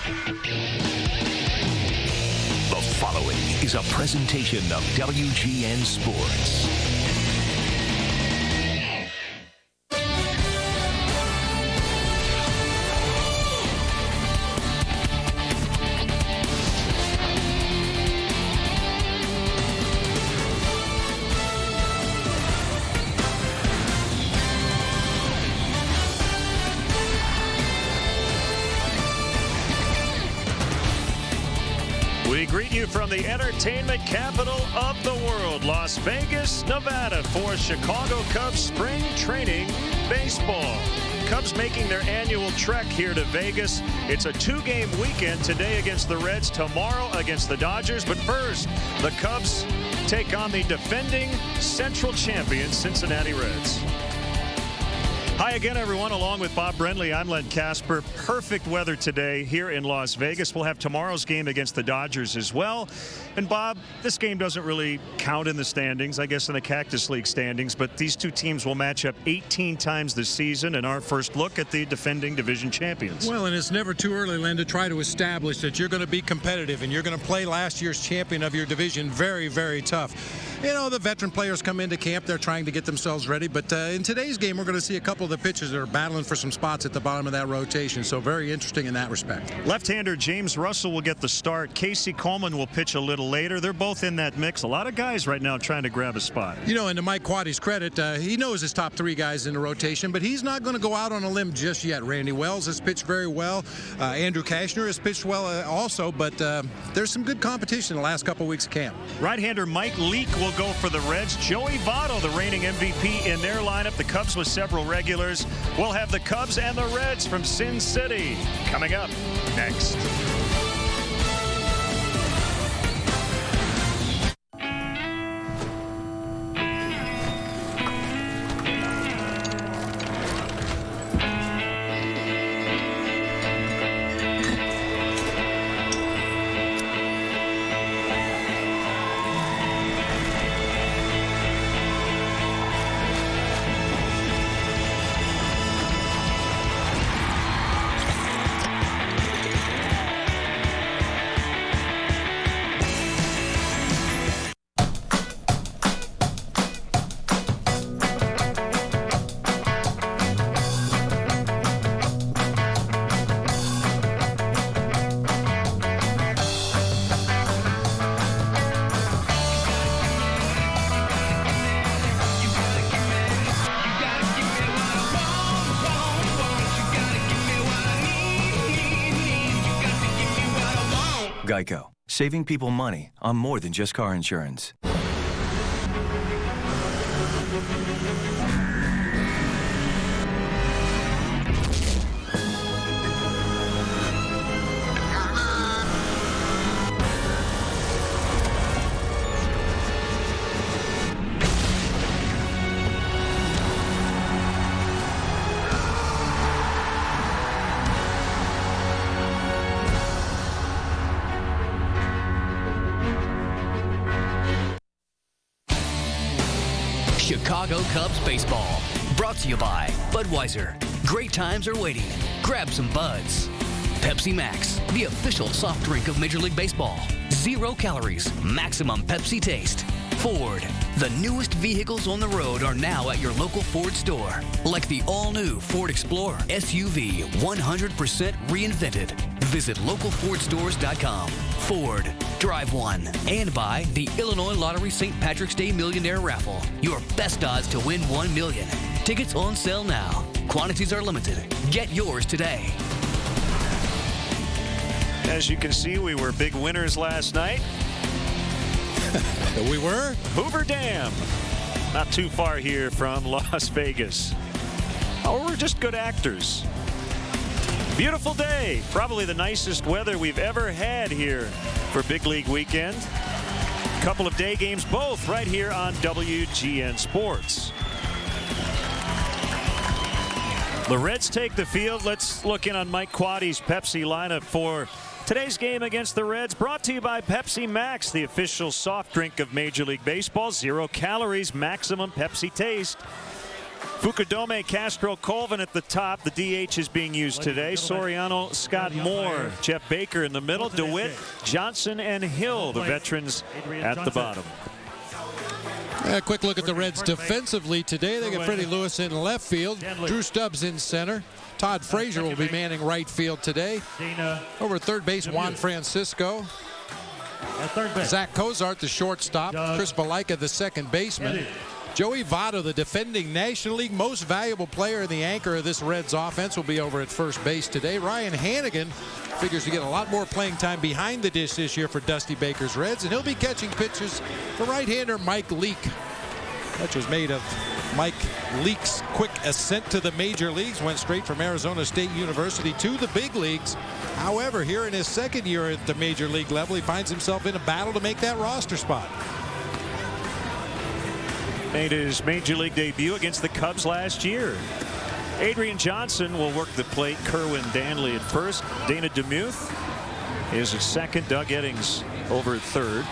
The following is a presentation of WGN Sports. We greet you from the entertainment capital of the world, Las Vegas, Nevada, for Chicago Cubs spring training baseball. Cubs making their annual trek here to Vegas. It's a two-game weekend, today against the Reds, tomorrow against the Dodgers. But first, the Cubs take on the defending Central champions, Cincinnati Reds. Hi again, everyone. Along with Bob Brenly, I'm Len Casper. Perfect weather today here in Las Vegas. We'll have tomorrow's game against the Dodgers as well. And Bob, this game doesn't really count in the standings, I guess in the Cactus League standings, but these two teams will match up 18 times this season in our first look at the defending division champions. Well, and it's never too early, Len, to try to establish that you're going to be competitive and you're going to play last year's champion of your division very, very tough. You know, the veteran players come into camp. They're trying to get themselves ready. But in today's game, we're going to see a couple of the pitchers that are battling for some spots at the bottom of that rotation. So very interesting in that respect. Left-hander James Russell will get the start. Casey Coleman will pitch a little later. They're both in that mix. A lot of guys right now trying to grab a spot. You know, and to Mike Quaddy's credit, he knows his top three guys in the rotation, but he's not going to go out on a limb just yet. Randy Wells has pitched very well. Andrew Kashner has pitched well also, but there's some good competition the last couple weeks of camp. Right-hander Mike Leake will go for the Reds. Joey Votto, the reigning MVP, in their lineup. The Cubs with several regulars. We'll have the Cubs and the Reds from Sin City coming up next. Geico, saving people money on more than just car insurance. Chicago Cubs baseball. Brought to you by Budweiser. Great times are waiting. Grab some buds. Pepsi Max, the official soft drink of Major League Baseball. 0 calories, maximum Pepsi taste. Ford. The newest vehicles on the road are now at your local Ford store, like the all-new Ford Explorer SUV, 100% reinvented. Visit localfordstores.com. Ford. Drive one. And by the Illinois Lottery St. Patrick's Day Millionaire Raffle. Your best odds to win $1 million. Tickets on sale now. Quantities are limited. Get yours today. As you can see, we were big winners last night. We were? Hoover Dam. Not too far here from Las Vegas. Oh, we're just good actors. Beautiful day. Probably the nicest weather we've ever had here for Big League Weekend. Couple of day games, both right here on WGN Sports. The Reds take the field. Let's look in on Mike Quaddy's Pepsi lineup for today's game against the Reds, brought to you by Pepsi Max, the official soft drink of Major League Baseball. 0 calories, maximum Pepsi taste. Fukudome, Castro, Colvin at the top. The DH is being used today. Soriano, Scott Moore, Jeff Baker in the middle. DeWitt, Johnson, and Hill, the veterans at the bottom. A quick look at the Reds defensively today. They got Freddie Lewis in left field. Drew Stubbs in center. Todd Frazier will be manning right field today. Over at third base, Juan Francisco. Zach Cozart, the shortstop. Chris Valaika, the second baseman. Joey Votto, the defending National League most valuable player and the anchor of this Reds offense, will be over at first base today. Ryan Hannigan figures to get a lot more playing time behind the dish this year for Dusty Baker's Reds, and he'll be catching pitches for right-hander Mike Leake. That was made of Mike Leake's quick ascent to the major leagues, went straight from Arizona State University to the big leagues. However, here in his second year at the major league level, he finds himself in a battle to make that roster spot. Made his major league debut against the Cubs last year. Adrian Johnson will work the plate. Kerwin Danley at first. Dana DeMuth is at second. Doug Eddings over at third.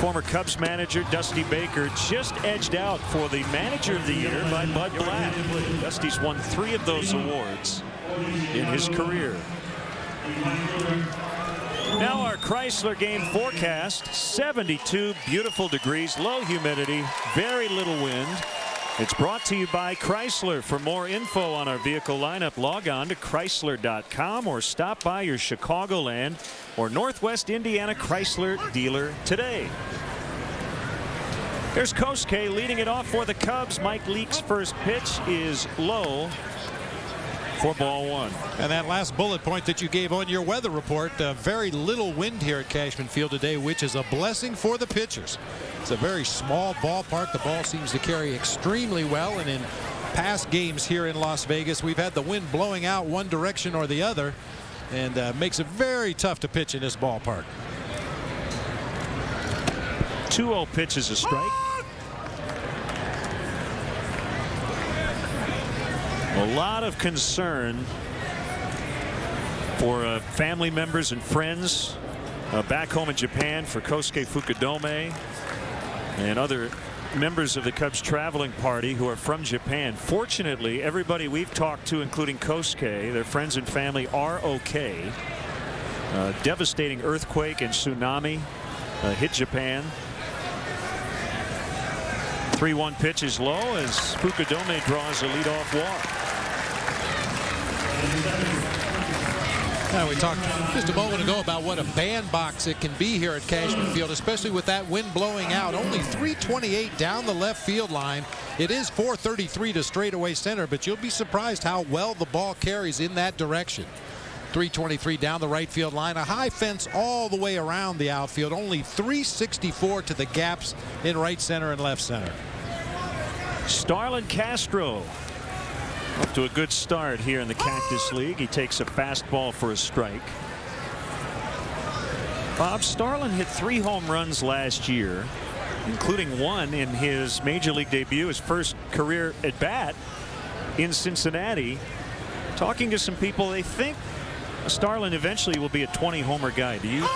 Former Cubs manager Dusty Baker just edged out for the manager of the year by Bud Black. Dusty's won 3 of those awards in his career. Now our Chrysler game forecast. 72 beautiful degrees, low humidity, very little wind. It's brought to you by Chrysler. For more info on our vehicle lineup, log on to Chrysler.com or stop by your Chicagoland or Northwest Indiana Chrysler dealer today. Here's Kosuke leading it off for the Cubs. Mike Leake's first pitch is low for ball 1. And that last bullet point that you gave on your weather report, very little wind here at Cashman Field today, which is a blessing for the pitchers. It's a very small ballpark. The ball seems to carry extremely well, and in past games here in Las Vegas, we've had the wind blowing out one direction or the other, and makes it very tough to pitch in this ballpark. 2-0 pitch is a strike. A lot of concern for family members and friends back home in Japan for Kosuke Fukudome and other members of the Cubs traveling party who are from Japan. Fortunately, everybody we've talked to, including Kosuke, their friends and family, are okay. Devastating earthquake and tsunami hit Japan. 3-1 pitch is low as Fukudome draws a leadoff walk. Now, we talked just a moment ago about what a bandbox it can be here at Cashman Field, especially with that wind blowing out. Only 328 down the left field line. It is 433 to straightaway center, but you'll be surprised how well the ball carries in that direction. 323 down the right field line. A high fence all the way around the outfield. Only 364 to the gaps in right center and left center. Starlin Castro up to a good start here in the Cactus League. He takes a fastball for a strike. Bob, Starlin hit 3 home runs last year, including 1 in his major league debut, his first career at bat in Cincinnati. Talking to some people, they think Starlin eventually will be a 20 homer guy. Do you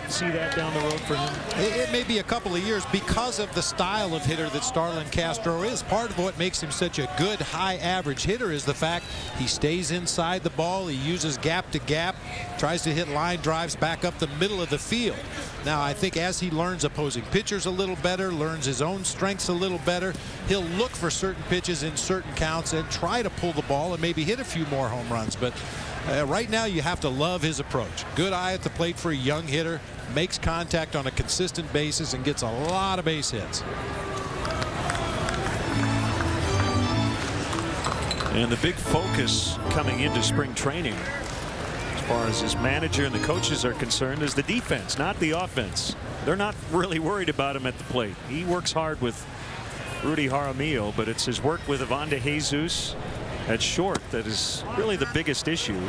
see that down the road for him? It may be a couple of years because of the style of hitter that Starlin Castro is. Part of what makes him such a good high average hitter is the fact he stays inside the ball. He uses gap to gap, tries to hit line drives back up the middle of the field. Now, I think as he learns opposing pitchers a little better, learns his own strengths a little better, he'll look for certain pitches in certain counts and try to pull the ball and maybe hit a few more home runs. But right now, you have to love his approach. Good eye at the plate for a young hitter, makes contact on a consistent basis, and gets a lot of base hits. And the big focus coming into spring training, as far as his manager and the coaches are concerned, is the defense, not the offense. They're not really worried about him at the plate. He works hard with Rudy Jaramillo, but it's his work with Evande Jesus at short that is really the biggest issue.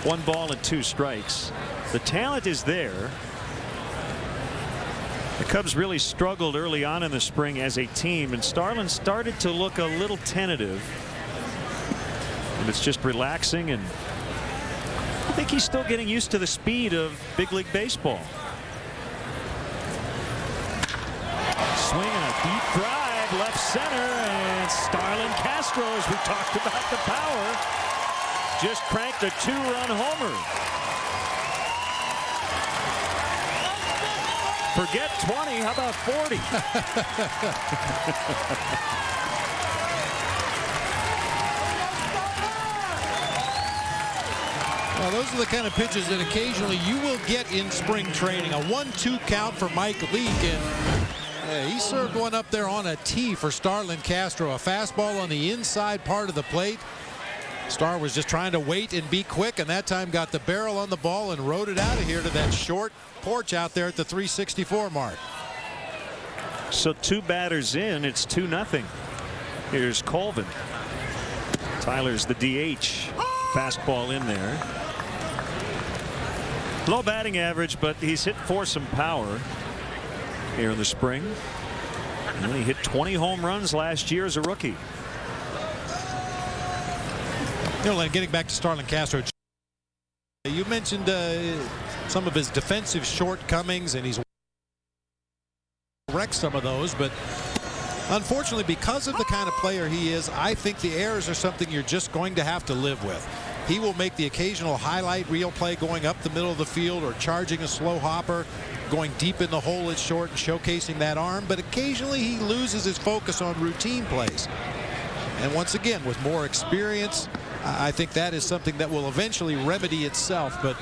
1 ball and 2 strikes. The talent is there. The Cubs really struggled early on in the spring as a team, and Starlin started to look a little tentative. And it's just relaxing, and I think he's still getting used to the speed of big league baseball. Swing and a deep drive. drive left center, and Starlin Castro, as we talked about the power, just cranked a 2-run homer. Forget 20, how about 40? Well, those are the kind of pitches that occasionally you will get in spring training. A 1-2 count for Mike Leake, and he served one up there on a tee for Starlin Castro. A fastball on the inside part of the plate. Star was just trying to wait and be quick, and that time got the barrel on the ball and rode it out of here to that short porch out there at the 364 mark. So 2 batters in, it's 2-0. Here's Colvin. Tyler's the DH. Fastball in there. Low batting average, but he's hit for some power here in the spring. And he hit 20 home runs last year as a rookie. You know, getting back to Starlin Castro, you mentioned some of his defensive shortcomings, and he's wrecked some of those, but unfortunately, because of the kind of player he is, I think the errors are something you're just going to have to live with. He will make the occasional highlight reel play going up the middle of the field or charging a slow hopper, going deep in the hole at short and showcasing that arm, but occasionally he loses his focus on routine plays. And once again, with more experience, I think that is something that will eventually remedy itself. But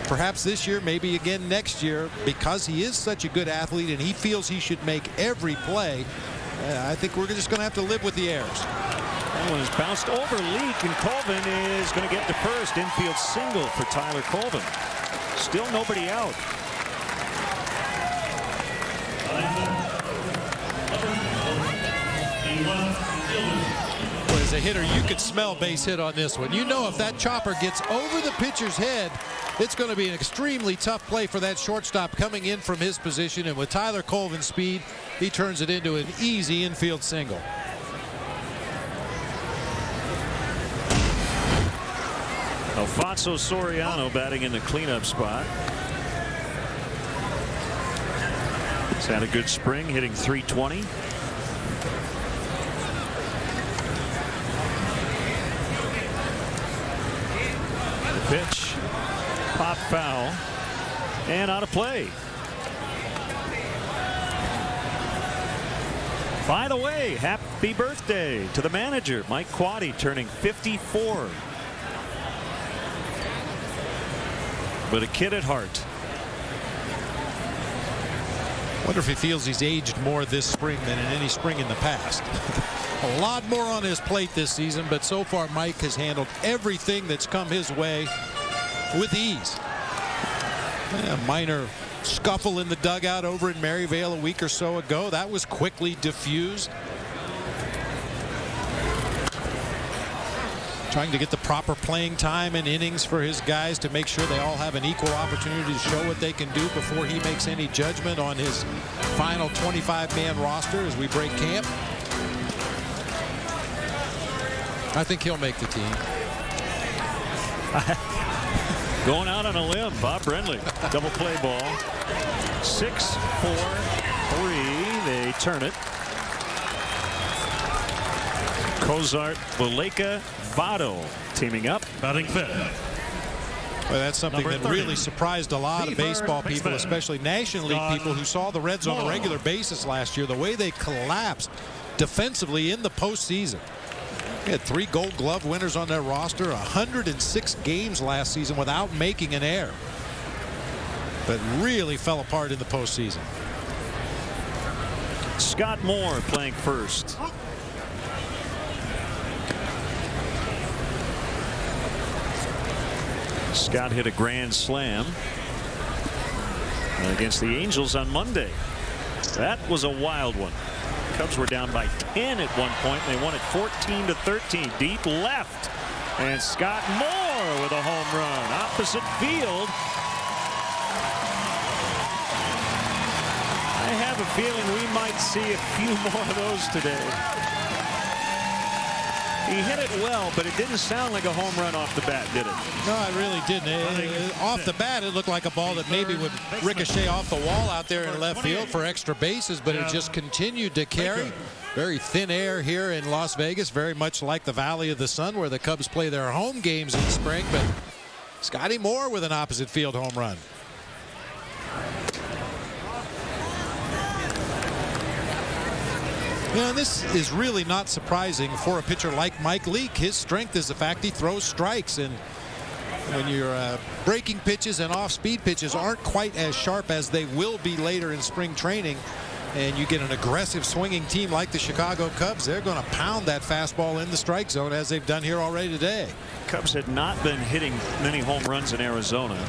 perhaps this year, maybe again next year, because he is such a good athlete and he feels he should make every play, I think we're just going to have to live with the errors. That one is bounced over Leake, and Colvin is going to get to first. Infield single for Tyler Colvin. Still nobody out. Well, as a hitter, you could smell base hit on this one. You know, if that chopper gets over the pitcher's head, it's going to be an extremely tough play for that shortstop coming in from his position. And with Tyler Colvin's speed, he turns it into an easy infield single. Alfonso Soriano batting in the cleanup spot. He's had a good spring, hitting .320. The pitch, pop foul, and out of play. By the way, happy birthday to the manager, Mike Quaddy, turning 54. But a kid at heart. Wonder if he feels he's aged more this spring than in any spring in the past. A lot more on his plate this season, but so far Mike has handled everything that's come his way with ease. A minor scuffle in the dugout over in Maryvale a week or so ago. That was quickly diffused. Trying to get the proper playing time and innings for his guys to make sure they all have an equal opportunity to show what they can do before he makes any judgment on his final 25-man roster as we break camp. I think he'll make the team. Going out on a limb, Bob Brenly. Double play ball. 6-4-3. They turn it. Cozart, Valleca, Votto teaming up. Batting fifth. Well, that's something that really surprised a lot of baseball people, especially National League people who saw the Reds on a regular basis last year. The way they collapsed defensively in the postseason. They had 3 Gold Glove winners on their roster, 106 games last season without making an error. But really fell apart in the postseason. Scott Moore playing first. Scott hit a grand slam against the Angels on Monday. That was a wild one. Cubs were down by 10 at one point. They won it 14-13. Deep left. And Scott Moore with a home run. Opposite field. I have a feeling we might see a few more of those today. He hit it well, but it didn't sound like a home run off the bat, did it? No, it really didn't. Off the bat, it looked like a ball that maybe would ricochet off the wall out there in left field for extra bases, but it just continued to carry. Very thin air here in Las Vegas, very much like the Valley of the Sun where the Cubs play their home games in spring, but Scotty Moore with an opposite field home run. You know, this is really not surprising for a pitcher like Mike Leake. His strength is the fact he throws strikes, and when your breaking pitches and off-speed pitches aren't quite as sharp as they will be later in spring training, and you get an aggressive swinging team like the Chicago Cubs, they're going to pound that fastball in the strike zone as they've done here already today. Cubs had not been hitting many home runs in Arizona.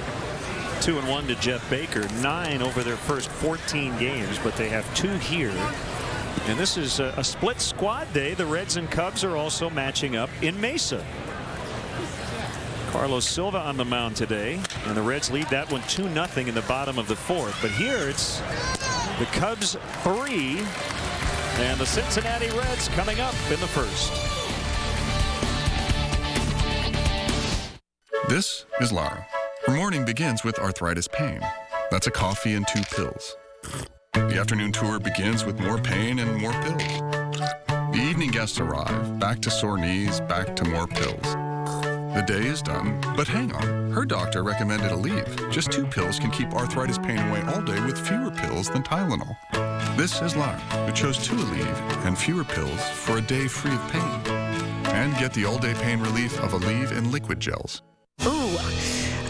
2-1 to Jeff Baker, 9 over their first 14 games, but they have 2 here. And this is a split squad day. The Reds and Cubs are also matching up in Mesa. Carlos Silva on the mound today, and the Reds lead that one 2-0 in the bottom of the 4th. But here it's the Cubs 3 and the Cincinnati Reds coming up in the 1st. This is Lara. Her morning begins with arthritis pain. That's a coffee and 2 pills. The afternoon tour begins with more pain and more pills. The evening guests arrive, back to sore knees, back to more pills. The day is done, but hang on. Her doctor recommended a Aleve. Just 2 pills can keep arthritis pain away all day with fewer pills than Tylenol. This is Lara, who chose 2 Aleve and fewer pills for a day free of pain. And get the all-day pain relief of Aleve and liquid gels. Ooh,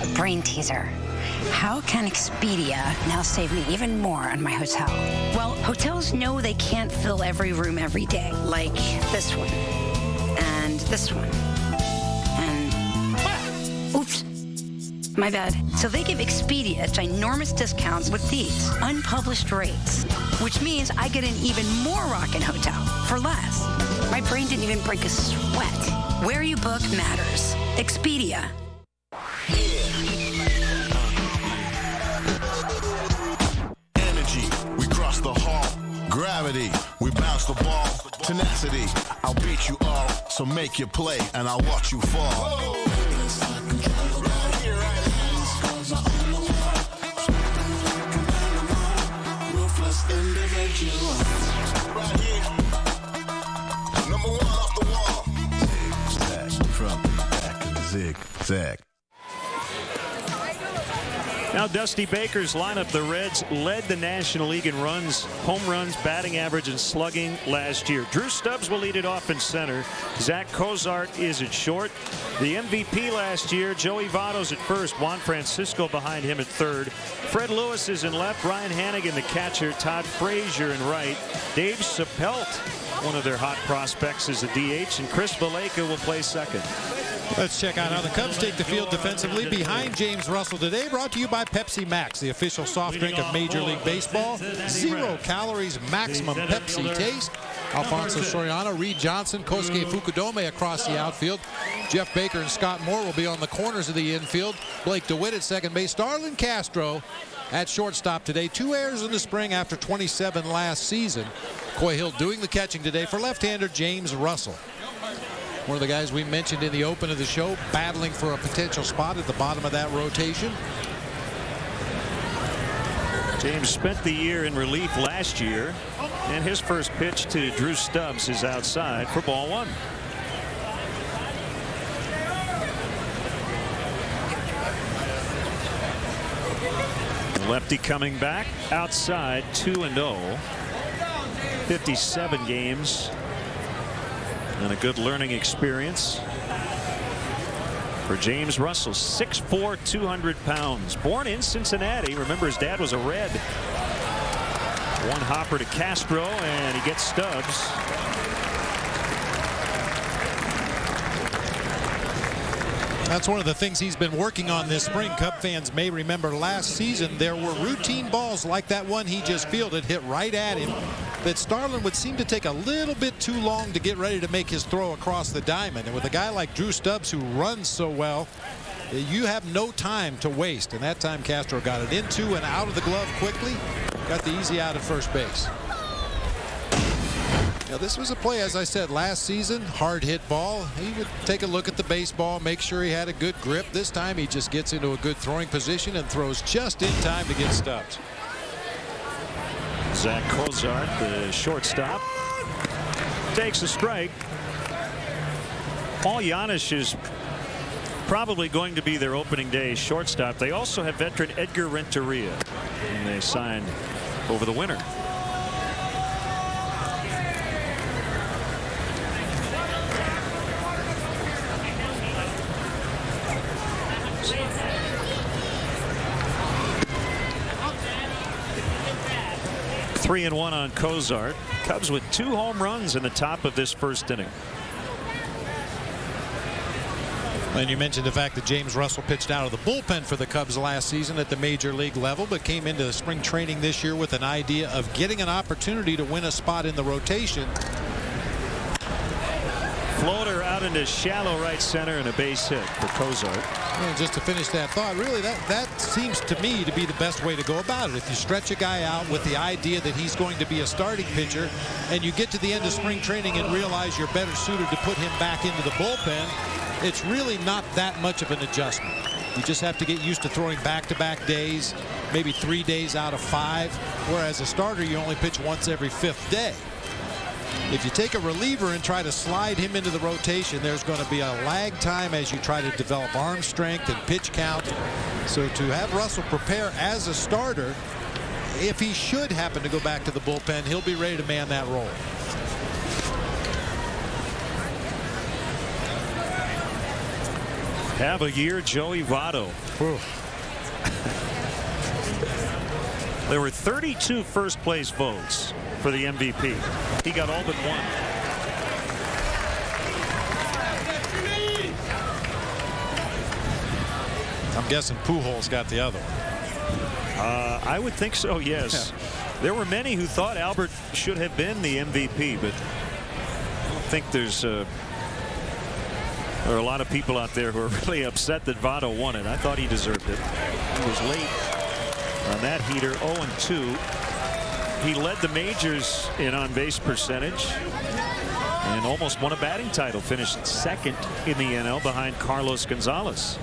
a brain teaser. How can Expedia now save me even more on my hotel? Well, hotels know they can't fill every room every day, like this one, and this one, and oops, my bad. So they give Expedia ginormous discounts with these unpublished rates, which means I get an even more rockin' hotel for less. My brain didn't even break a sweat. Where you book matters. Expedia. The hall, gravity, we bounce the ball, tenacity, I'll beat you all, so make your play and I'll watch you fall. Ruthless individual. Right here, number 1 off the wall. Zigzag, from back and zigzag. Now Dusty Baker's lineup. The Reds led the National League in runs, home runs, batting average, and slugging last year. Drew Stubbs will lead it off in center. Zach Cozart is at short. The MVP last year, Joey Votto's at first. Juan Francisco behind him at third. Fred Lewis is in left. Ryan Hannigan, the catcher. Todd Frazier in right. Dave Chappelle, one of their hot prospects, is a DH. And Chris Valleca will play second. Let's check out how the Cubs take the field defensively behind James Russell today. Brought to you by Pepsi Max, the official soft drink of Major League Baseball. 0 calories, maximum Pepsi taste. Alfonso Soriano, Reed Johnson, Kosuke Fukudome across the outfield. Jeff Baker and Scott Moore will be on the corners of the infield. Blake DeWitt at second base. Starlin Castro at shortstop today. 2 errors in the spring after 27 last season. Coy Hill doing the catching today for left-hander James Russell. One of the guys we mentioned in the open of the show, battling for a potential spot at the bottom of that rotation. James spent the year in relief last year, and his first pitch to Drew Stubbs is outside for ball 1. The lefty coming back outside, 2-0. 57 games. And a good learning experience for James Russell. 6'4", 200 pounds. Born in Cincinnati. Remember, his dad was a Red. One hopper to Castro, and he gets Stubbs. That's one of the things he's been working on this spring. Cub fans may remember last season there were routine balls like that one he just fielded, hit right at him, that Starlin would seem to take a little bit too long to get ready to make his throw across the diamond. And with a guy like Drew Stubbs who runs so well, you have no time to waste. And that time Castro got it into and out of the glove quickly. Got the easy out at first base. Now, this was a play, as I said, last season, hard hit ball. He would take a look at the baseball, make sure he had a good grip. This time he just gets into a good throwing position and throws just in time to get stuffed. Zach Cozart, the shortstop, takes a strike. Paul Janisch is probably going to be their opening day shortstop. They also have veteran Edgar Renteria, and they signed over the winter. Three and one on Cozart. Cubs with 2 home runs in the top of this first inning. And you mentioned the fact that James Russell pitched out of the bullpen for the Cubs last season at the major league level, but came into spring training this year with an idea of getting an opportunity to win a spot in the rotation. Floater out into shallow right center and a base hit for Cozart. And just to finish that thought, really that seems to me to be the best way to go about it. If you stretch a guy out with the idea that he's going to be a starting pitcher, and you get to the end of spring training and realize you're better suited to put him back into the bullpen, it's really not that much of an adjustment. You just have to get used to throwing back-to-back days, maybe 3 days out of 5, whereas a starter you only pitch once every 5th day. If you take a reliever and try to slide him into the rotation, there's going to be a lag time as you try to develop arm strength and pitch count. So to have Russell prepare as a starter, if he should happen to go back to the bullpen, he'll be ready to man that role. Have a year, Joey Votto. There were 32 first place votes for the MVP. He got all but one. I'm guessing Pujols got the other one. I would think so, yes. Yeah. There were many who thought Albert should have been the MVP, but I don't think there are a lot of people out there who are really upset that Votto won it. I thought he deserved it. He was late on that heater. 0-2. He led the majors in on-base percentage and almost won a batting title. Finished second in the NL behind Carlos Gonzalez.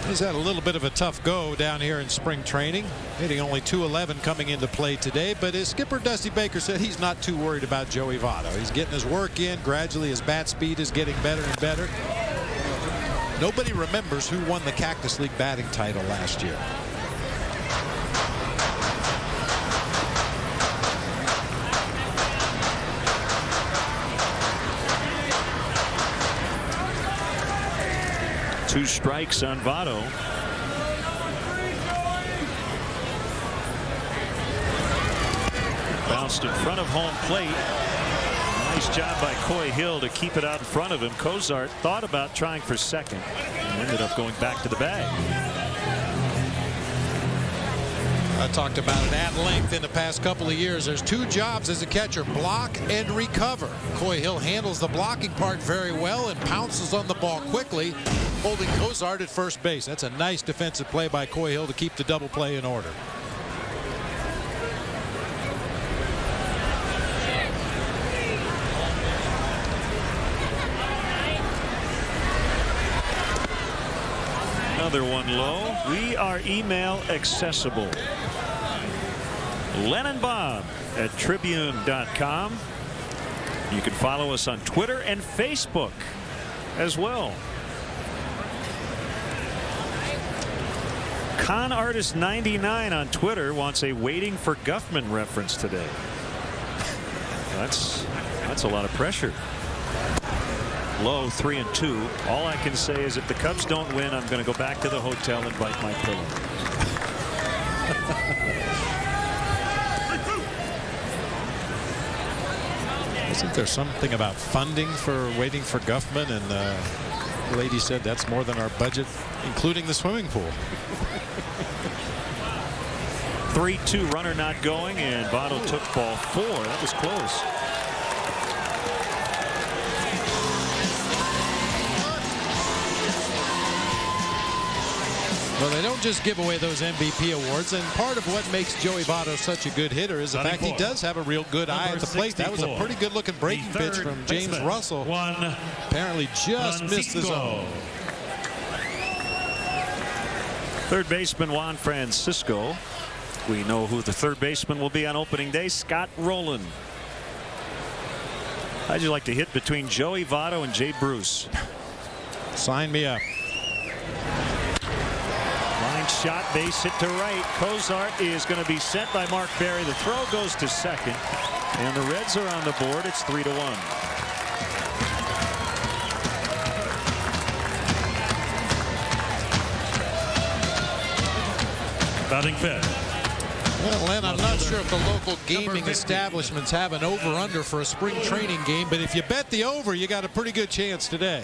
He's had a little bit of a tough go down here in spring training, hitting only .211 coming into play today. But as skipper Dusty Baker said, he's not too worried about Joey Votto. He's getting his work in. Gradually his bat speed is getting better and better. Nobody remembers who won the Cactus League batting title last year. Two strikes on Votto. Bounced in front of home plate. Nice job by Coy Hill to keep it out in front of him. Cozart thought about trying for second and ended up going back to the bag. I talked about it at length in the past couple of years. There's 2 jobs as a catcher: block and recover. Coy Hill handles the blocking part very well and pounces on the ball quickly, holding Cozart at first base. That's a nice defensive play by Coy Hill to keep the double play in order. Another one low. We are email accessible. Len and Bob at Tribune.com. You can follow us on Twitter and Facebook as well. Con Artist 99 on Twitter wants a Waiting for Guffman reference today. That's a lot of pressure. Low 3-2. All I can say is if the Cubs don't win, I'm going to go back to the hotel and bite my pillow. Isn't there something about funding for Waiting for Guffman? And the lady said that's more than our budget, including the swimming pool. 3-2, runner not going, and Votto took ball 4. That was close. Well, they don't just give away those MVP awards, and part of what makes Joey Votto such a good hitter is the fact he does have a real good eye at the plate. That was a pretty good-looking breaking pitch from James Russell. Apparently just missed the zone. Third baseman Juan Francisco. We know who the third baseman will be on opening day, Scott Rowland. How'd you like to hit between Joey Votto and Jay Bruce? Sign me up. Line shot, base hit to right. Cozart is going to be sent by Mark Berry. The throw goes to second, and the Reds are on the board. It's 3-1. Batting fifth. Well, Len, I'm not sure if the local gaming establishments have an over-under for a spring training game, but if you bet the over, you got a pretty good chance today.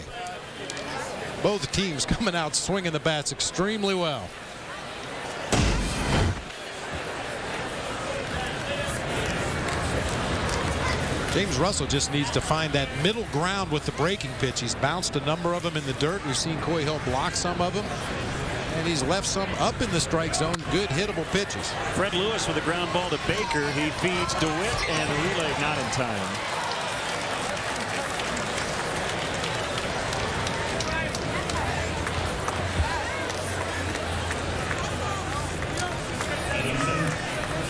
Both teams coming out swinging the bats extremely well. James Russell just needs to find that middle ground with the breaking pitch. He's bounced a number of them in the dirt. We've seen Coy Hill block some of them, and he's left some up in the strike zone. Good hittable pitches. Fred Lewis with a ground ball to Baker. He feeds DeWitt, and the relay not in time.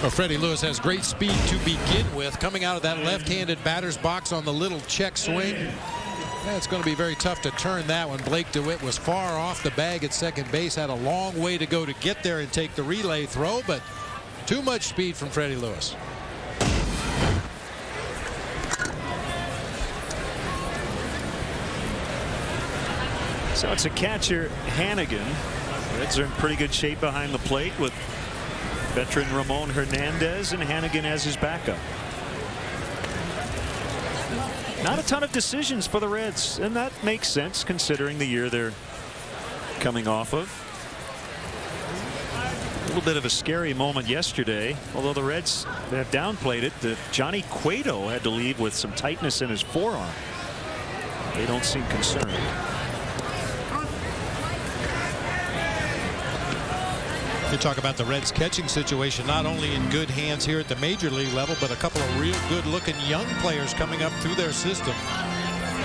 Well, Freddie Lewis has great speed to begin with. Coming out of that left-handed batter's box on the little check swing. It's going to be very tough to turn that one. Blake DeWitt was far off the bag at second base. Had a long way to go to get there and take the relay throw, but too much speed from Freddie Lewis. So it's a catcher, Hannigan. Reds are in pretty good shape behind the plate with veteran Ramon Hernandez and Hannigan as his backup. Not a ton of decisions for the Reds, and that makes sense considering the year they're coming off of. A little bit of a scary moment yesterday, although the Reds have downplayed it. That Johnny Cueto had to leave with some tightness in his forearm. They don't seem concerned. You talk about the Reds catching situation, not only in good hands here at the major league level, but a couple of real good looking young players coming up through their system.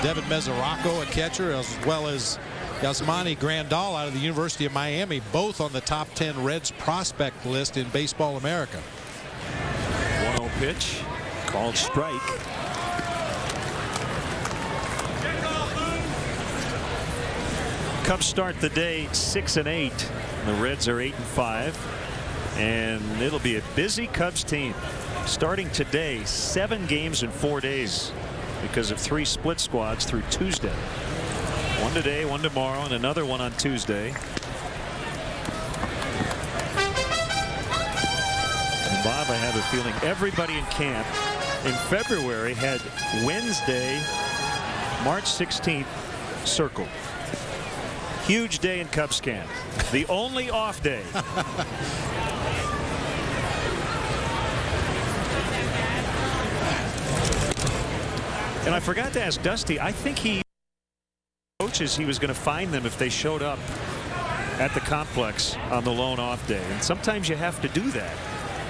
Devin Mesoraco, a catcher, as well as Yasmani Grandal out of the University of Miami, both on the top 10 Reds prospect list in Baseball America. 1-0 pitch, called strike. Cubs start the day 6-8. The Reds are 8-5, and it'll be a busy Cubs team. Starting today, 7 games in 4 days because of 3 split squads through Tuesday. 1 today, 1 tomorrow, and another one on Tuesday. And Bob, I have a feeling everybody in camp in February had Wednesday, March 16th circled. Huge day in Cubs camp. The only off day. And I forgot to ask Dusty, I think coaches he was going to fine them if they showed up at the complex on the lone off day. And sometimes you have to do that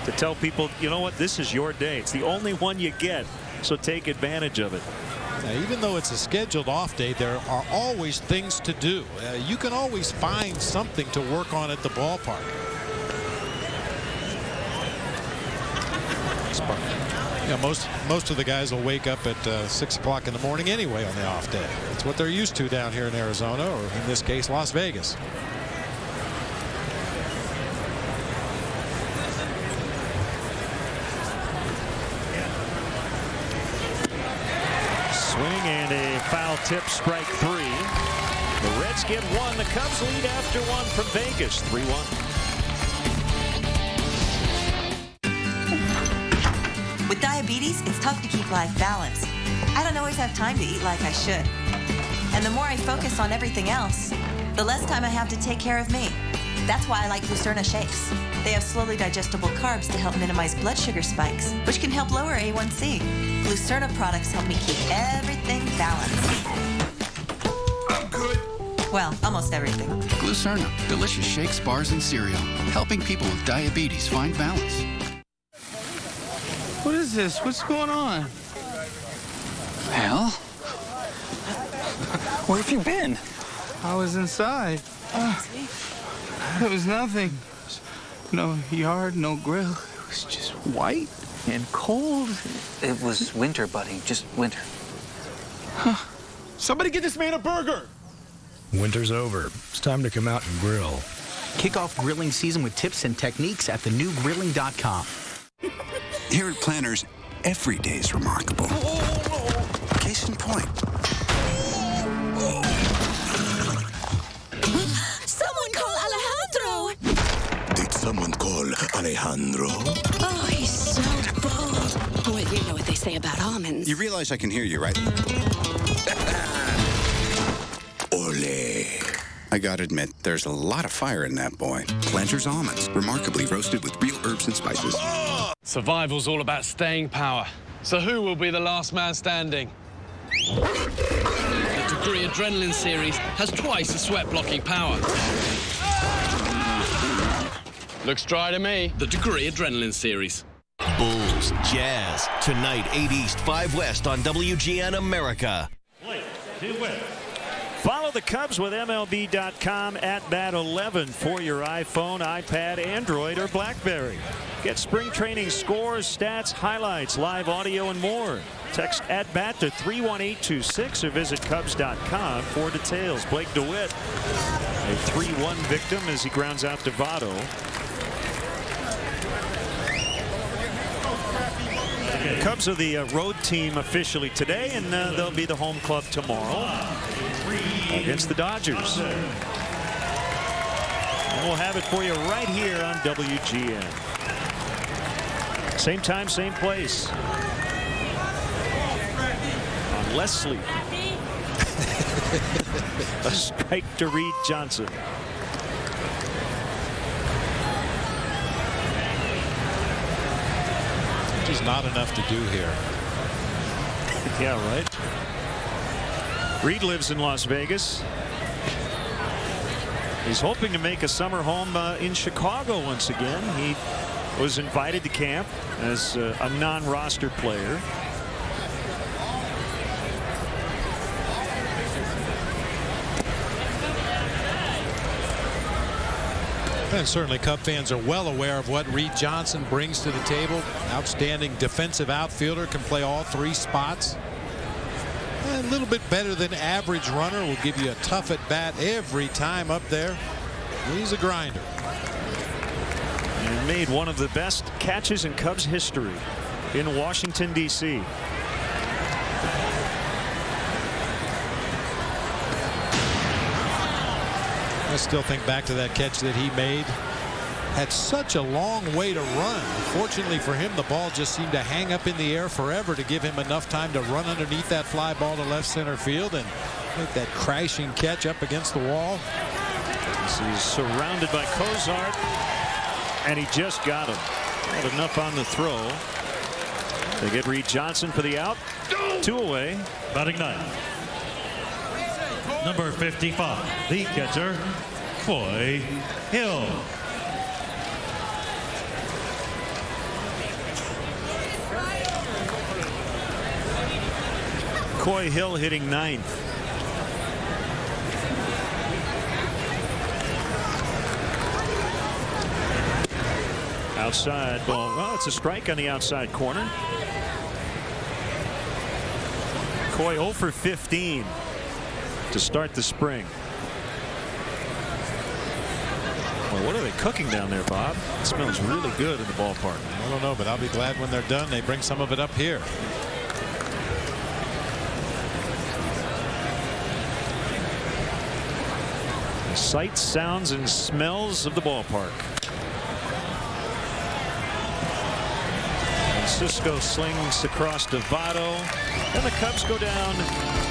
to tell people, you know what, this is your day. It's the only one you get, so take advantage of it. Now, even though it's a scheduled off day, there are always things to do. You can always find something to work on at the ballpark. Yeah, most of the guys will wake up at 6 o'clock in the morning anyway on the off day. It's what they're used to down here in Arizona, or in this case, Las Vegas. Swing and a foul tip, strike 3. The Reds get 1. The Cubs lead after 1 from Vegas, 3-1. With diabetes, it's tough to keep life balanced. I don't always have time to eat like I should. And the more I focus on everything else, the less time I have to take care of me. That's why I like Glucerna shakes. They have slowly digestible carbs to help minimize blood sugar spikes, which can help lower A1C. Glucerna products help me keep everything balanced. I'm good. Well, almost everything. Glucerna, delicious shakes, bars, and cereal, helping people with diabetes find balance. What is this? What's going on? Well, where have you been? I was inside. There was nothing. No yard, no grill. It was just white and cold. It was winter, buddy. Just winter. Huh. Somebody get this man a burger! Winter's over. It's time to come out and grill. Kick off grilling season with tips and techniques at thenewgrilling.com. Here at Planters, every day is remarkable. Case in point. Someone call Alejandro! Did someone call Alejandro? Oh, he's so bold. Well, you know what they say about almonds. You realize I can hear you, right? Ole. I gotta admit, there's a lot of fire in that boy. Planters almonds, remarkably roasted with real herbs and spices. Survival's all about staying power. So who will be the last man standing? The Degree Adrenaline series has twice the sweat-blocking power. Looks dry to me. The Degree Adrenaline series. Bulls, Jazz, tonight 8 East, 5 West on WGN America. Follow the Cubs with MLB.com at Bat11 for your iPhone, iPad, Android, or BlackBerry. Get spring training scores, stats, highlights, live audio, and more. Text @BAT to 31826 or visit Cubs.com for details. Blake DeWitt, a 3-1 victim as he grounds out Devado. Cubs are the road team officially today, and they'll be the home club tomorrow against the Dodgers. And we'll have it for you right here on WGN. Same time, same place. On Leslie. A strike to Reed Johnson. Just not enough to do here. Yeah, right. Reed lives in Las Vegas. He's hoping to make a summer home in Chicago once again. He was invited to camp as a non-roster player. And certainly Cub fans are well aware of what Reed Johnson brings to the table. Outstanding defensive outfielder, can play all 3 spots. A little bit better than average runner, will give you a tough at bat every time up there. He's a grinder. And made one of the best catches in Cubs history in Washington, D.C. I still think back to that catch that he made. Had such a long way to run. Fortunately for him, the ball just seemed to hang up in the air forever to give him enough time to run underneath that fly ball to left center field and make that crashing catch up against the wall. He's surrounded by Cozart, and he just got him. Not enough on the throw. They get Reed Johnson for the out. 2 away. Batting 9th. Number 55, the catcher, Coy Hill. Coy Hill hitting 9th. Outside ball. Well, it's a strike on the outside corner. Coy 0 for 15 to start the spring. Well, what are they cooking down there, Bob? It smells really good in the ballpark. I don't know, but I'll be glad when they're done. They bring some of it up here. The sights, sounds, and smells of the ballpark. Francisco slings across Devado, and the Cubs go down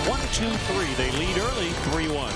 1-2-3. They lead early 3-1.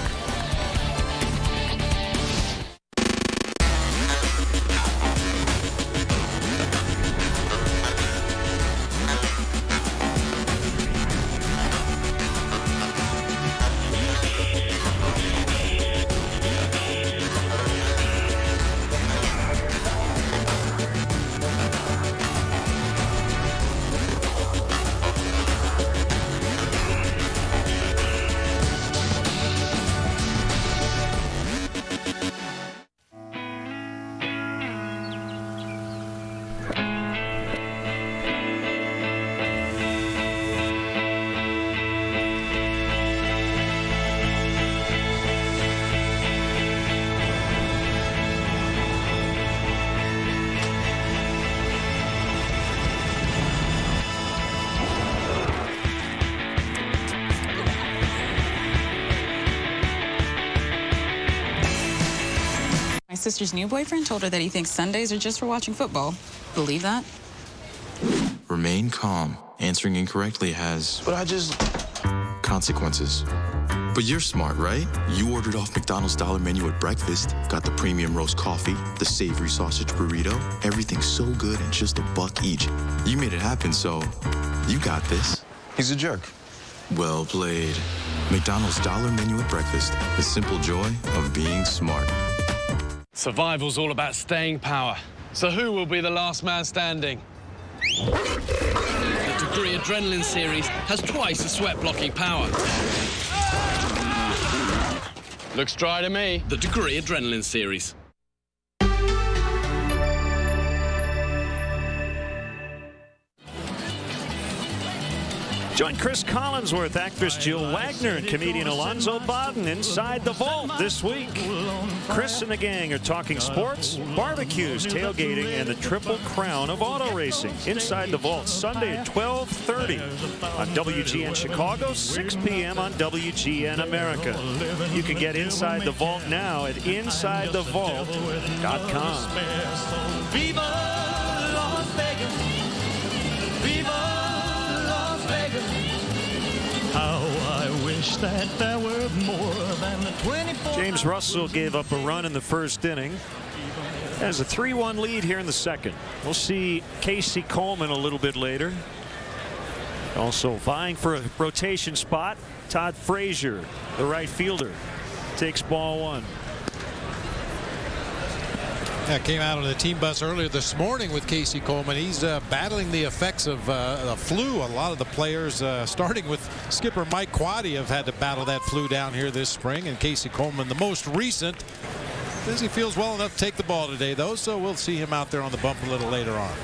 sister's new boyfriend told her that he thinks Sundays are just for watching football. Believe that? Remain calm. Answering incorrectly has... But I just... consequences. But you're smart, right? You ordered off McDonald's dollar menu at breakfast, got the premium roast coffee, the savory sausage burrito. Everything's so good and just $1 each. You made it happen, so you got this. He's a jerk. Well played. McDonald's dollar menu at breakfast. The simple joy of being smart. Survival's all about staying power. So who will be the last man standing? The Degree Adrenaline series has twice the sweat-blocking power. Looks dry to me. The Degree Adrenaline series. Join Chris Collinsworth, actress Jill Wagner, and comedian Alonzo Bodden inside the vault this week. Chris and the gang are talking sports, barbecues, tailgating, and the triple crown of auto racing. Inside the vault, Sunday at 12:30 on WGN Chicago, 6 p.m. on WGN America. You can get Inside the Vault now at InsideTheVault.com. Viva Las Vegas. Viva how I wish that there were more than the 24. James Russell gave up a run in the first inning. Has a 3-1 lead here in the second. We'll see Casey Coleman a little bit later. Also vying for a rotation spot, Todd Frazier, the right fielder, takes ball one. Yeah, came out on the team bus earlier this morning with Casey Coleman. He's battling the effects of the flu. A lot of the players, starting with skipper Mike Quaddy, have had to battle that flu down here this spring. And Casey Coleman, the most recent, says he feels well enough to take the ball today, though. So we'll see him out there on the bump a little later on.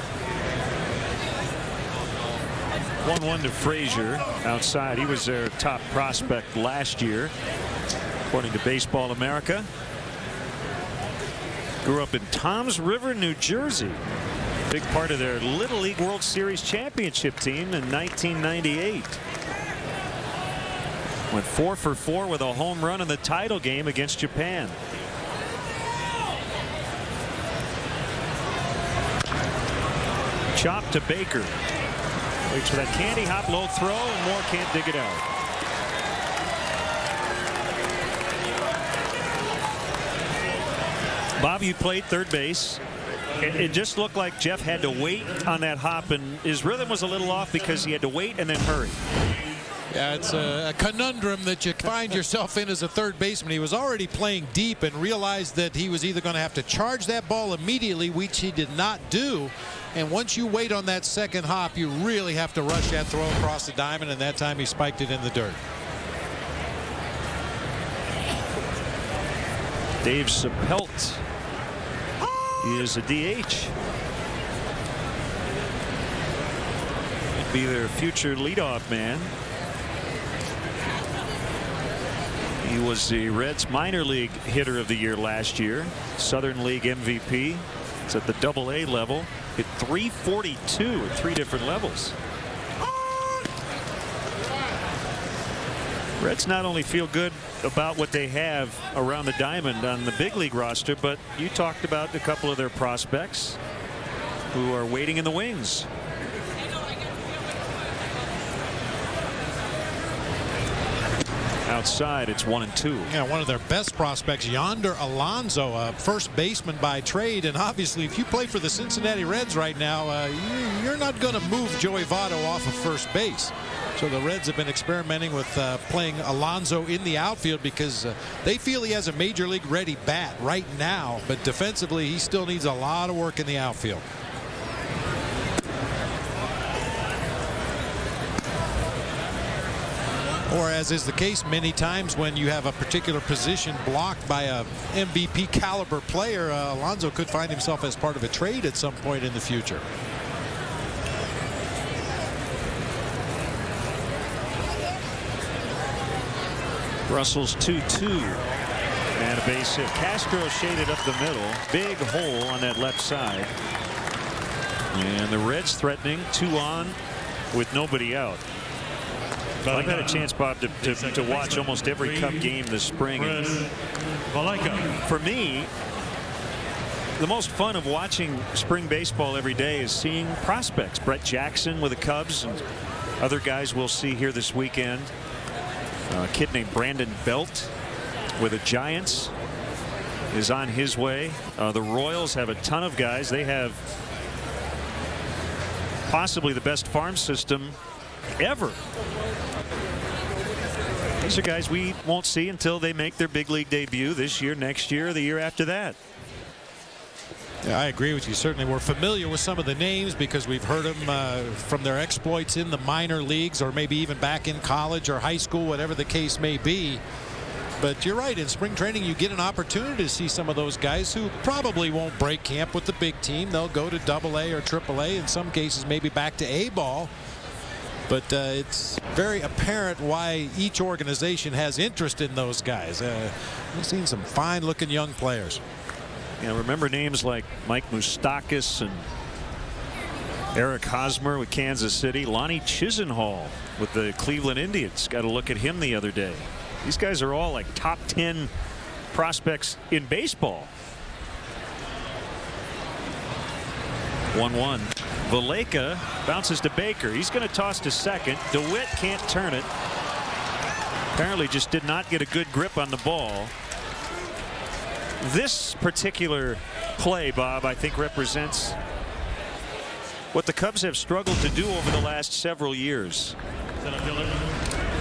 1-1 to Frazier outside. He was their top prospect last year, according to Baseball America. Grew up in Toms River, New Jersey. Big part of their Little League World Series championship team in 1998. Went 4 for 4 with a home run in the title game against Japan. Chop to Baker. Waits for that candy hop low throw, and Moore can't dig it out. Bob, you played third base. It just looked like Jeff had to wait on that hop, and his rhythm was a little off because he had to wait and then hurry. Yeah, it's a conundrum that you find yourself in as a third baseman. He was already playing deep and realized that he was either going to have to charge that ball immediately, which he did not do. And once you wait on that second hop, you really have to rush that throw across the diamond, and that time he spiked it in the dirt. Dave Sapelt is a DH. Could be their future leadoff man. He was the Reds minor league hitter of the year last year. Southern League MVP. It's at the AA level. Hit .342 at 3 different levels. Reds not only feel good about what they have around the diamond on the big league roster, but you talked about a couple of their prospects who are waiting in the wings. Outside, it's 1-2. Yeah, one of their best prospects, Yonder Alonso, a first baseman by trade. And obviously, if you play for the Cincinnati Reds right now, you're not going to move Joey Votto off of first base. So the Reds have been experimenting with playing Alonso in the outfield because they feel he has a major league ready bat right now. But defensively, he still needs a lot of work in the outfield. Or as is the case many times when you have a particular position blocked by a MVP caliber player, Alonso could find himself as part of a trade at some point in the future. Russell's 2-2 and a base hit. Castro shaded up the middle. Big hole on that left side. And the Reds threatening 2 on with nobody out. I've had a chance, Bob, to watch almost every Cup game this spring. And for me, The most fun of watching spring baseball every day is seeing prospects. Brett Jackson with the Cubs and other guys we'll see here this weekend. A kid named Brandon Belt with the Giants is on his way. The Royals have a ton of guys. They have possibly the best farm system ever. These are guys we won't see until they make their big league debut this year, next year, or the year after that. Yeah, I agree with you. Certainly we're familiar with some of the names because we've heard them from their exploits in the minor leagues or maybe even back in college or high school, whatever the case may be. But you're right, in spring training you get an opportunity to see some of those guys who probably won't break camp with the big team. They'll go to AA or AAA, in some cases maybe back to A ball. But it's very apparent why each organization has interest in those guys. We've seen some fine looking young players. Yeah, remember names like Mike Moustakas and Eric Hosmer with Kansas City. Lonnie Chisenhall with the Cleveland Indians. Got a look at him the other day. These guys are all like top 10 prospects in baseball. 1-1. Valleca bounces to Baker. He's going to toss to second. DeWitt can't turn it. Apparently just did not get a good grip on the ball. This particular play, Bob, I think represents what the Cubs have struggled to do over the last several years.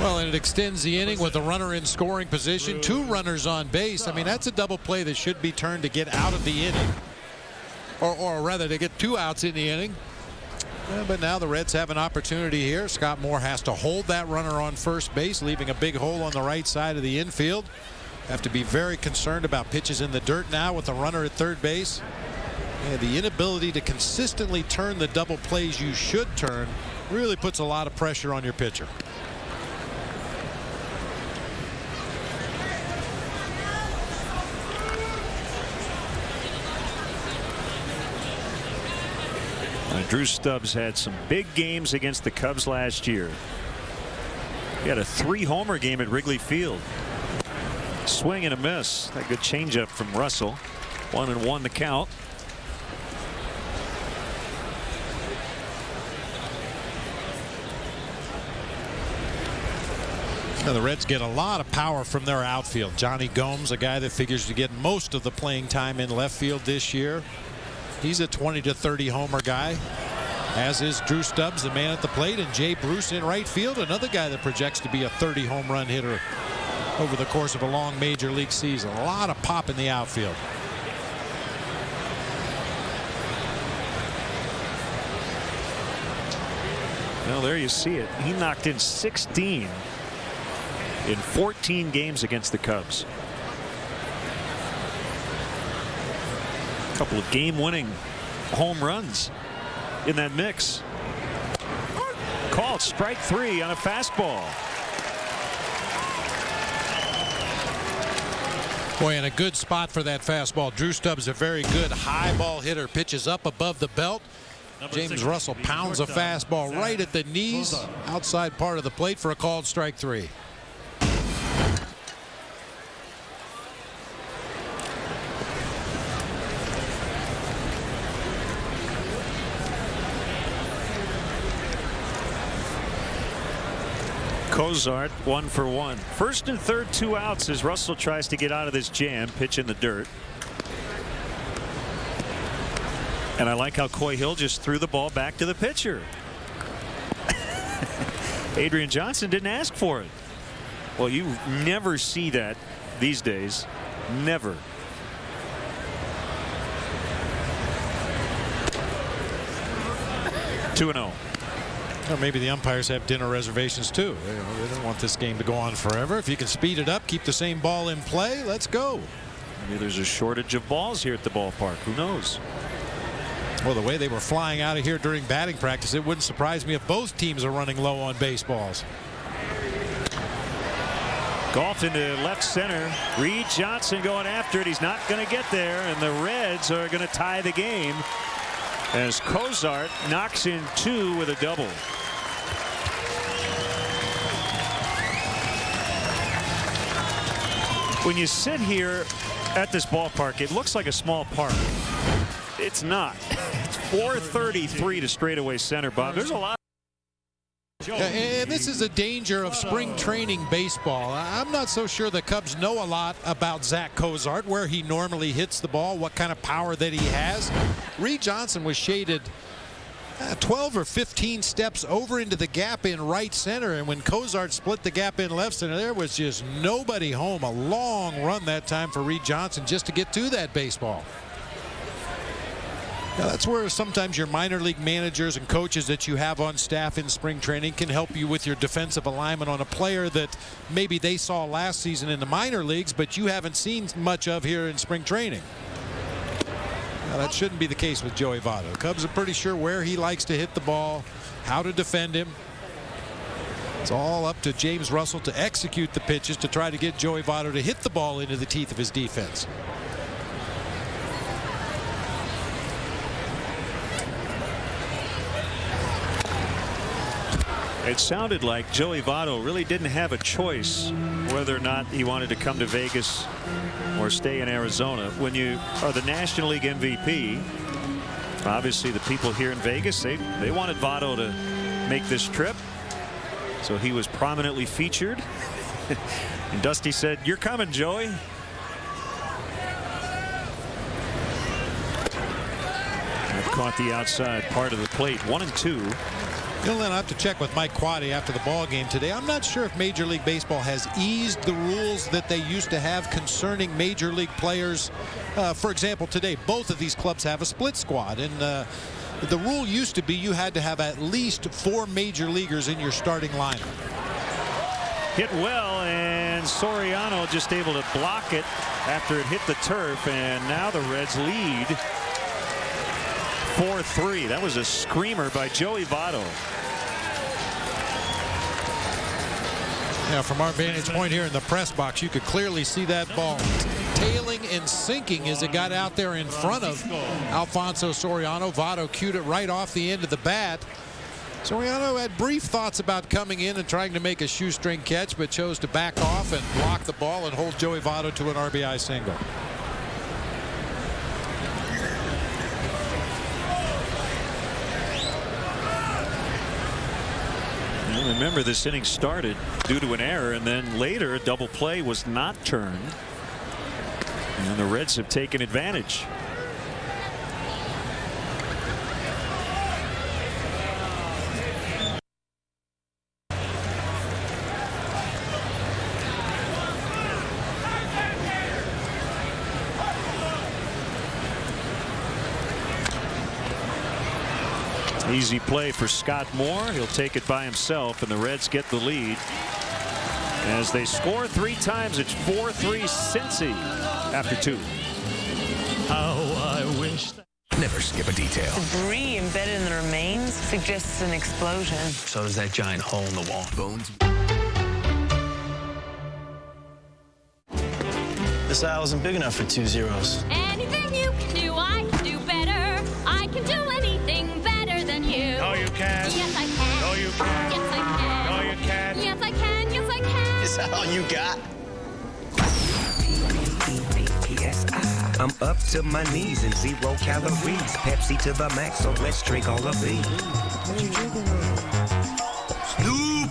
Well, and it extends the inning with a runner in scoring position, 2 runners on base. I mean, that's a double play that should be turned to get out of the inning, or rather to get 2 outs in the inning. But now the Reds have an opportunity here. Scott Moore has to hold that runner on first base, leaving a big hole on the right side of the infield. Have to be very concerned about pitches in the dirt now with the runner at third base. And the inability to consistently turn the double plays you should turn really puts a lot of pressure on your pitcher. Drew Stubbs had some big games against the Cubs last year. He had a 3-homer game at Wrigley Field. Swing and a miss. A good changeup from Russell. 1-1 the count. Now the Reds get a lot of power from their outfield. Johnny Gomes, a guy that figures to get most of the playing time in left field this year. He's a 20 to 30 homer guy, as is Drew Stubbs, the man at the plate, and Jay Bruce in right field, another guy that projects to be a 30 home run hitter over the course of a long major league season. A lot of pop in the outfield. Well, there you see it. He knocked in 16 in 14 games against the Cubs. A couple of game-winning home runs in that mix. Called strike 3 on a fastball. Boy, and a good spot for that fastball. Drew Stubbs, a very good high ball hitter, pitches up above the belt. James Russell pounds a fastball right at the knees, outside part of the plate for a called strike 3. Cozart 1 for 1. First and third, 2 outs as Russell tries to get out of this jam. Pitch in the dirt. And I like how Coy Hill just threw the ball back to the pitcher. Adrian Johnson didn't ask for it. Well, you never see that these days. Never. Two 2-0. Or maybe the umpires have dinner reservations too. They don't want this game to go on forever. If you can speed it up, keep the same ball in play, let's go. Maybe there's a shortage of balls here at the ballpark. Who knows? Well, the way they were flying out of here during batting practice, it wouldn't surprise me if both teams are running low on baseballs. Golf into left center. Reed Johnson going after it. He's not going to get there, and the Reds are going to tie the game as Cozart knocks in 2 with a double. When you sit here at this ballpark. It looks like a small park. It's not. It's 433 to straightaway center, Bob. There's a lot. And this is a danger of spring training baseball. I'm not so sure the Cubs know a lot about Zach Cozart, where he normally hits the ball, what kind of power that he has. Reed Johnson was shaded 12 or 15 steps over into the gap in right center, and when Cozart split the gap in left center, there was just nobody home. A long run that time for Reed Johnson just to get to that baseball. Now, that's where sometimes your minor league managers and coaches that you have on staff in spring training can help you with your defensive alignment on a player that maybe they saw last season in the minor leagues, but you haven't seen much of here in spring training. Now, that shouldn't be the case with Joey Votto. Cubs are pretty sure where he likes to hit the ball, how to defend him. It's all up to James Russell to execute the pitches to try to get Joey Votto to hit the ball into the teeth of his defense. It sounded like Joey Votto really didn't have a choice whether or not he wanted to come to Vegas or stay in Arizona. When you are the National League MVP, obviously the people here in Vegas, they wanted Votto to make this trip. So he was prominently featured. And Dusty said, "You're coming, Joey." I've caught the outside part of the plate. 1-2. I'll have to check with Mike Quade after the ball game today. I'm not sure if Major League Baseball has eased the rules that they used to have concerning Major League players. For example, today, both of these clubs have a split squad. And the rule used to be you had to have at least 4 Major Leaguers in your starting lineup. Hit well, and Soriano just able to block it after it hit the turf. And now the Reds lead 4-3. That was a screamer by Joey Votto. Now, from our vantage point here in the press box, you could clearly see that ball tailing and sinking as it got out there in front of Alfonso Soriano. Votto cued it right off the end of the bat. Soriano had brief thoughts about coming in and trying to make a shoestring catch, but chose to back off and block the ball and hold Joey Votto to an RBI single. Remember, this inning started due to an error, and then later a double play was not turned, and the Reds have taken advantage. Easy play for Scott Moore. He'll take it by himself, and the Reds get the lead. As they score 3 times, it's 4-3 Cincy after 2. How I wish that... Never skip a detail. Debris embedded in the remains suggests an explosion. So does that giant hole in the wall. Bones. This aisle isn't big enough for 2 zeros. Anything you can do, I can do better. I can do anything better than you. No, you can't. Yes, I can. No, you can't. Yes, I can. No, you can't. Yes, I can. Yes, I can. Is that all you got? I'm up to my knees in 0 calories. Pepsi to the max, so let's drink all of these. Snoop!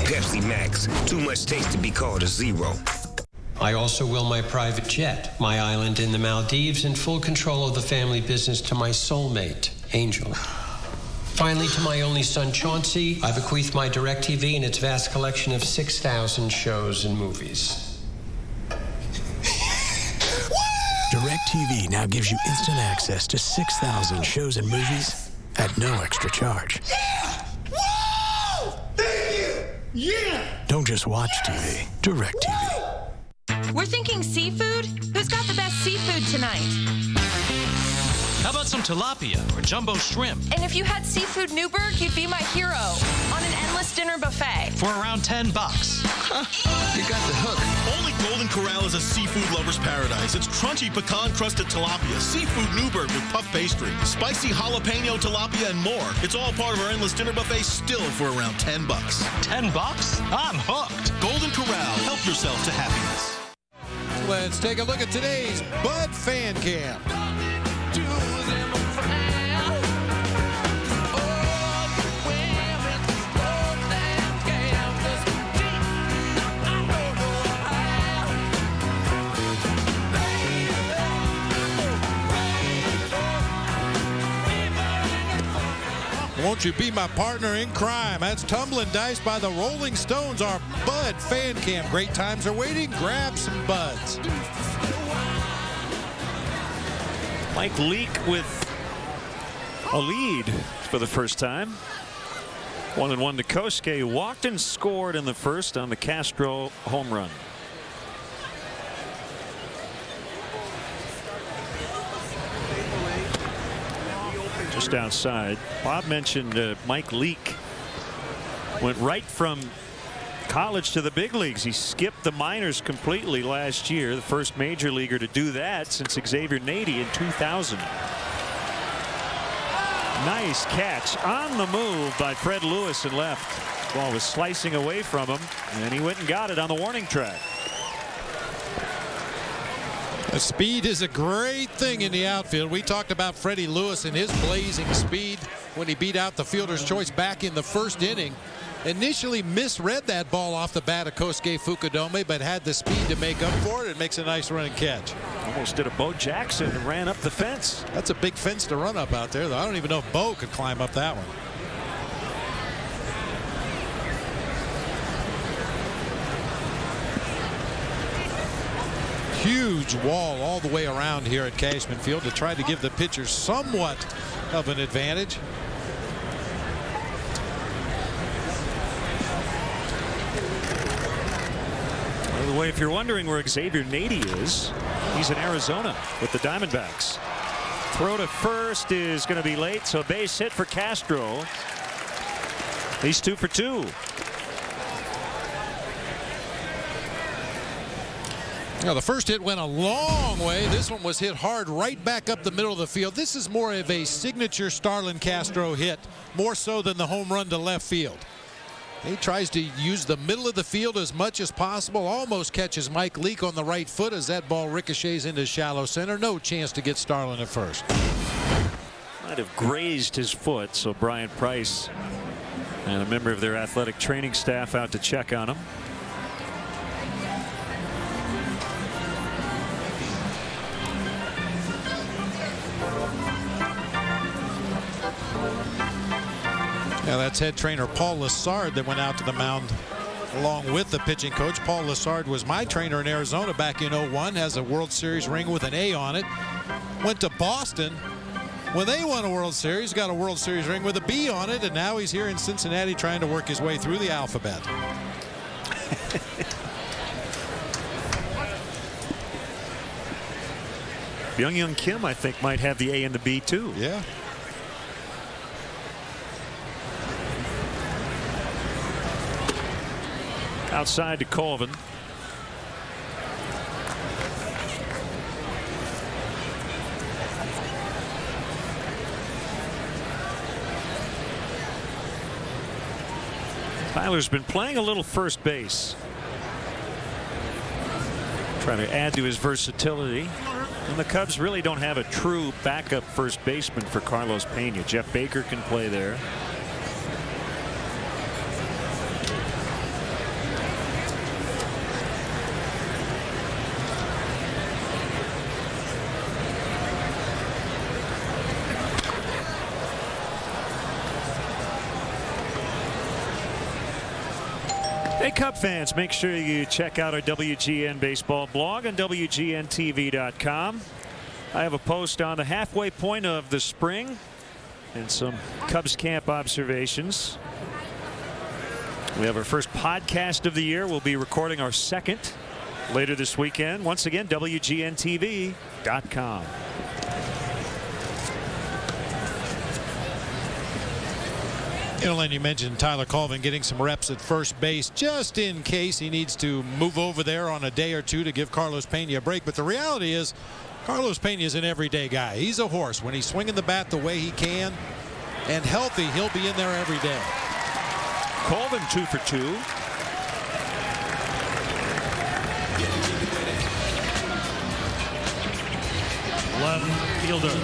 Pepsi Max. Too much taste to be called a 0. I also will my private jet, my island in the Maldives, and full control of the family business to my soulmate, Angel. Finally, to my only son, Chauncey, I bequeath my DirecTV and its vast collection of 6,000 shows and movies. DirecTV now gives you instant access to 6,000 shows and movies at no extra charge. Yeah! Whoa! Thank you! Yeah! Don't just watch TV. DirecTV. We're thinking seafood. Who's got the best seafood tonight? How about some tilapia or jumbo shrimp? And if you had seafood Newberg, you'd be my hero on an endless dinner buffet. For around $10. You got the hook. Only Golden Corral is a seafood lover's paradise. It's crunchy pecan-crusted tilapia, seafood Newberg with puff pastry, spicy jalapeno tilapia, and more. It's all part of our endless dinner buffet, still for around $10. $10? I'm hooked. Golden Corral. Help yourself to happiness. Let's take a look at today's Bud Fan Cam. Won't you be my partner in crime? That's Tumbling Dice by the Rolling Stones, our Bud Fan Cam. Great times are waiting. Grab some buds. Mike Leake with a lead for the first time. 1-1 to Kosuke. Walked and scored in the first on the Castro home run. Just outside. Bob mentioned Mike Leake went right from college to the big leagues. He skipped the minors completely last year, the first major leaguer to do that since Xavier Nady in 2000. Nice catch on the move by Fred Lewis in left. Ball was slicing away from him, and he went and got it on the warning track. The speed is a great thing in the outfield. We talked about Freddie Lewis and his blazing speed when he beat out the fielder's choice back in the first inning. Initially misread that ball off the bat of Kosuke Fukudome, but had the speed to make up for it. It makes a nice running catch. Almost did a Bo Jackson and ran up the fence. That's a big fence to run up out there, though. I don't even know if Bo could climb up that one. Huge wall all the way around here at Cashman Field to try to give the pitcher somewhat of an advantage. By the way, if you're wondering where Xavier Nady is, he's in Arizona with the Diamondbacks. Throw to first is going to be late, so base hit for Castro. He's 2 for 2. Now, the first hit went a long way. This one was hit hard right back up the middle of the field. This is more of a signature Starlin Castro hit, more so than the home run to left field. He tries to use the middle of the field as much as possible. Almost catches Mike Leake on the right foot as that ball ricochets into shallow center. No chance to get Starlin at first. Might have grazed his foot, so Brian Price and a member of their athletic training staff out to check on him. Now that's head trainer Paul Lessard that went out to the mound along with the pitching coach. Paul Lessard was my trainer in Arizona back in '01, has a World Series ring with an A on it. Went to Boston when they won a World Series, got a World Series ring with a B on it, and now he's here in Cincinnati trying to work his way through the alphabet. Byung-Hyun Kim, I think, might have the A and the B too. Yeah. Outside to Colvin. Tyler's been playing a little first base. Trying to add to his versatility. And the Cubs really don't have a true backup first baseman for Carlos Pena. Jeff Baker can play there. Hey, Cub fans, make sure you check out our WGN baseball blog on WGNTV.com. I have a post on the halfway point of the spring and some Cubs camp observations. We have our first podcast of the year. We'll be recording our second later this weekend. Once again, WGNTV.com. You know, Len, you mentioned Tyler Colvin getting some reps at first base just in case he needs to move over there on a day or two to give Carlos Pena a break. But the reality is Carlos Pena is an everyday guy. He's a horse. When he's swinging the bat the way he can and healthy, he'll be in there every day. Colvin 2 for 2. Left fielder.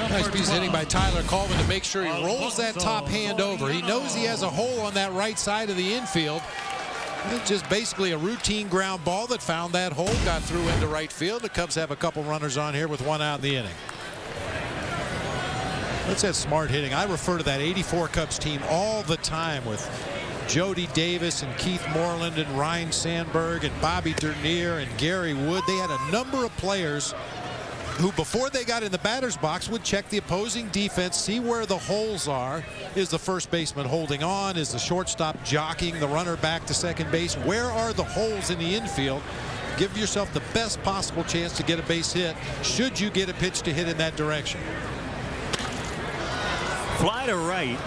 Nice piece of hitting by Tyler Colvin to make sure he rolls that top hand over. He knows he has a hole on that right side of the infield. It's just basically a routine ground ball that found that hole, got through into right field. The Cubs have a couple runners on here with one out in the inning. That's that smart hitting. I refer to that 84 Cubs team all the time with Jody Davis and Keith Moreland and Ryan Sandberg and Bobby Dernier and Gary Wood. They had a number of players who, before they got in the batter's box, would check the opposing defense, see where the holes are. Is the first baseman holding on? Is the shortstop jockeying the runner back to second base? Where are the holes in the infield? Give yourself the best possible chance to get a base hit should you get a pitch to hit in that direction. Fly to right.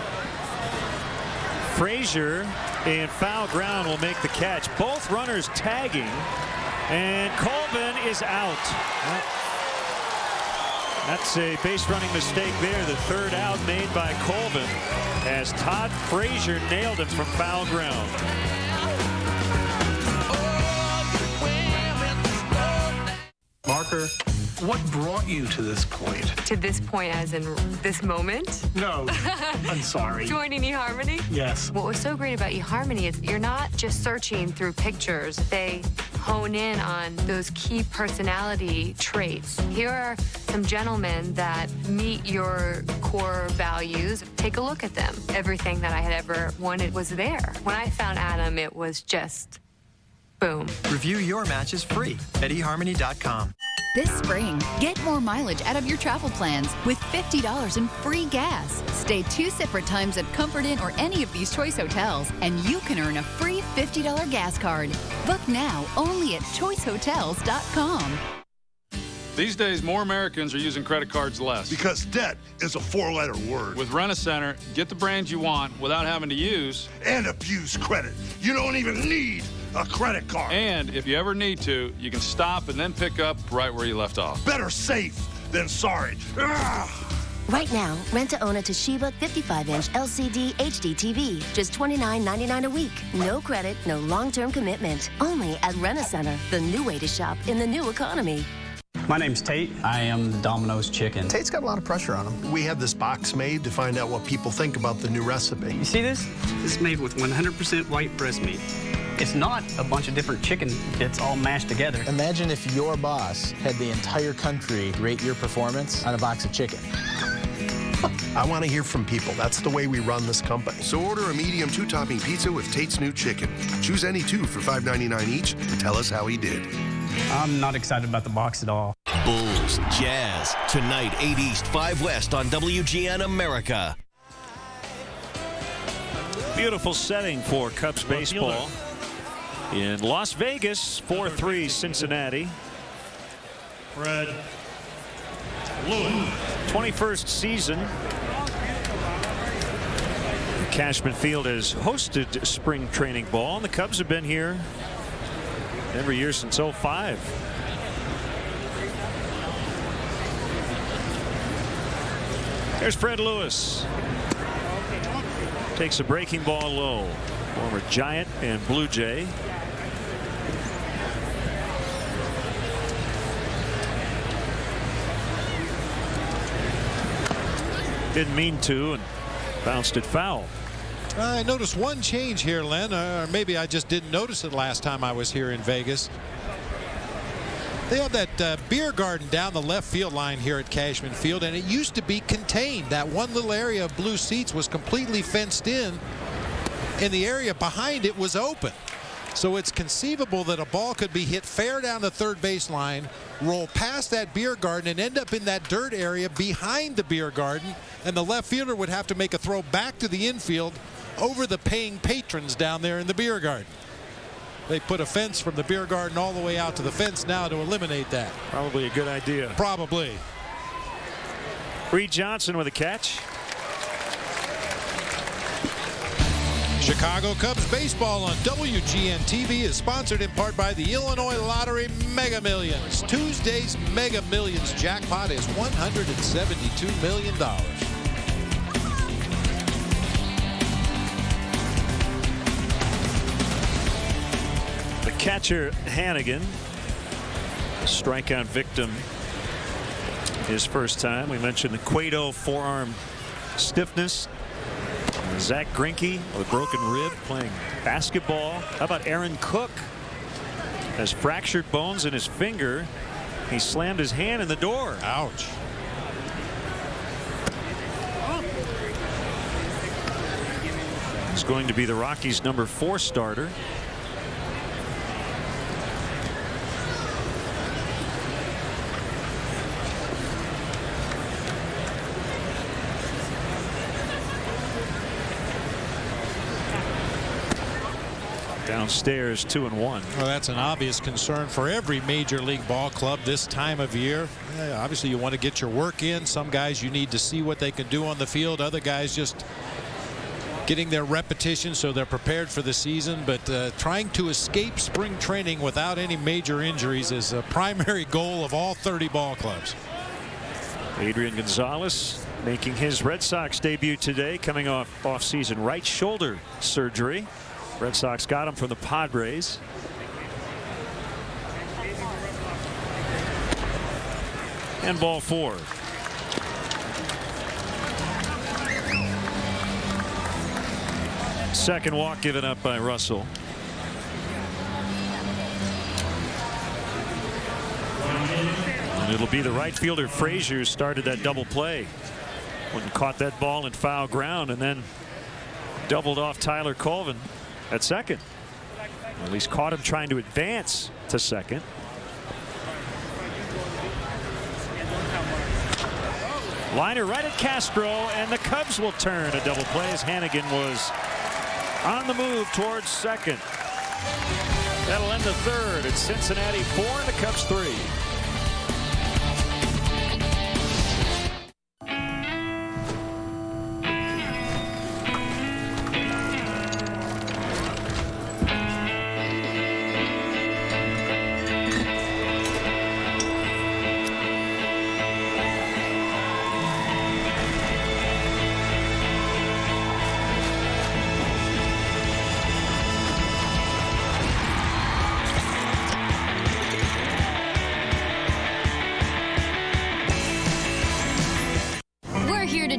Frazier in foul ground will make the catch. Both runners tagging, and Colvin is out. That's a base running mistake there. The third out made by Colvin as Todd Frazier nailed him from foul ground. Marker, what brought you to this point? To this point as in this moment? No, I'm sorry. Joining eHarmony? Yes. What was so great about eHarmony is you're not just searching through pictures. They hone in on those key personality traits. Here are some gentlemen that meet your core values. Take a look at them. Everything that I had ever wanted was there. When I found Adam, it was just boom. Review your matches free at eHarmony.com. This spring, get more mileage out of your travel plans with $50 in free gas. Stay 2 separate times at Comfort Inn or any of these choice hotels, and you can earn a free $50 gas card. Book now only at choicehotels.com. These days, more Americans are using credit cards less. Because debt is a 4-letter word. With Rent-A-Center, get the brands you want without having to use and abuse credit. You don't even need a credit card. And if you ever need to, you can stop and then pick up right where you left off. Better safe than sorry. Right now, rent to own a Toshiba 55-inch LCD HD TV. Just $29.99 a week. No credit, no long-term commitment. Only at Rent-A-Center, the new way to shop in the new economy. My name's Tate. I am the Domino's Chicken. Tate's got a lot of pressure on him. We had this box made to find out what people think about the new recipe. You see this? This is made with 100% white breast meat. It's not a bunch of different chicken bits all mashed together. Imagine if your boss had the entire country rate your performance on a box of chicken. I want to hear from people. That's the way we run this company. So order a medium 2-topping pizza with Tate's new chicken. Choose any 2 for $5.99 each and tell us how he did. I'm not excited about the box at all. Bulls, Jazz, tonight 8 East, 5 West on WGN America. Beautiful setting for Cubs baseball in Las Vegas. 4-3 Cincinnati. Fred Lewis. 21st season. Cashman Field has hosted spring training ball, and the Cubs have been here every year since 05. There's Fred Lewis. Takes a breaking ball low. Former Giant and Blue Jay. Didn't mean to and bounced it foul. I noticed one change here, Len, or maybe I just didn't notice it last time I was here in Vegas. They have that beer garden down the left field line here at Cashman Field, and it used to be contained. That one little area of blue seats was completely fenced in, and the area behind it was open. So it's conceivable that a ball could be hit fair down the third baseline, roll past that beer garden, and end up in that dirt area behind the beer garden, and the left fielder would have to make a throw back to the infield over the paying patrons down there in the beer garden. They put a fence from the beer garden all the way out to the fence now to eliminate that. Probably a good idea. Probably. Reed Johnson with a catch. Chicago Cubs baseball on WGN TV is sponsored in part by the Illinois Lottery Mega Millions. Tuesday's Mega Millions jackpot is $172 million. The catcher Hannigan, strikeout victim his first time. We mentioned the Cueto forearm stiffness. Zach Greinke with a broken rib playing basketball. How about Aaron Cook? Has fractured bones in his finger. He slammed his hand in the door. Ouch. He's going to be the Rockies' number 4 starter. Downstairs 2-1. Well, that's an obvious concern for every major league ball club this time of year. Obviously, you want to get your work in. Some guys you need to see what they can do on the field. Other guys just getting their repetition so they're prepared for the season. But trying to escape spring training without any major injuries is a primary goal of all 30 ball clubs. Adrian Gonzalez making his Red Sox debut today, coming off off-season right shoulder surgery. Red Sox got him from the Padres. And ball 4. Second walk given up by Russell. And it'll be the right fielder Frazier who started that double play when he caught that ball in foul ground and then doubled off Tyler Colvin at second. At least caught him trying to advance to second. Liner right at Castro, and the Cubs will turn a double play as Hannigan was on the move towards second. That'll end the third. It's Cincinnati 4 and the Cubs 3.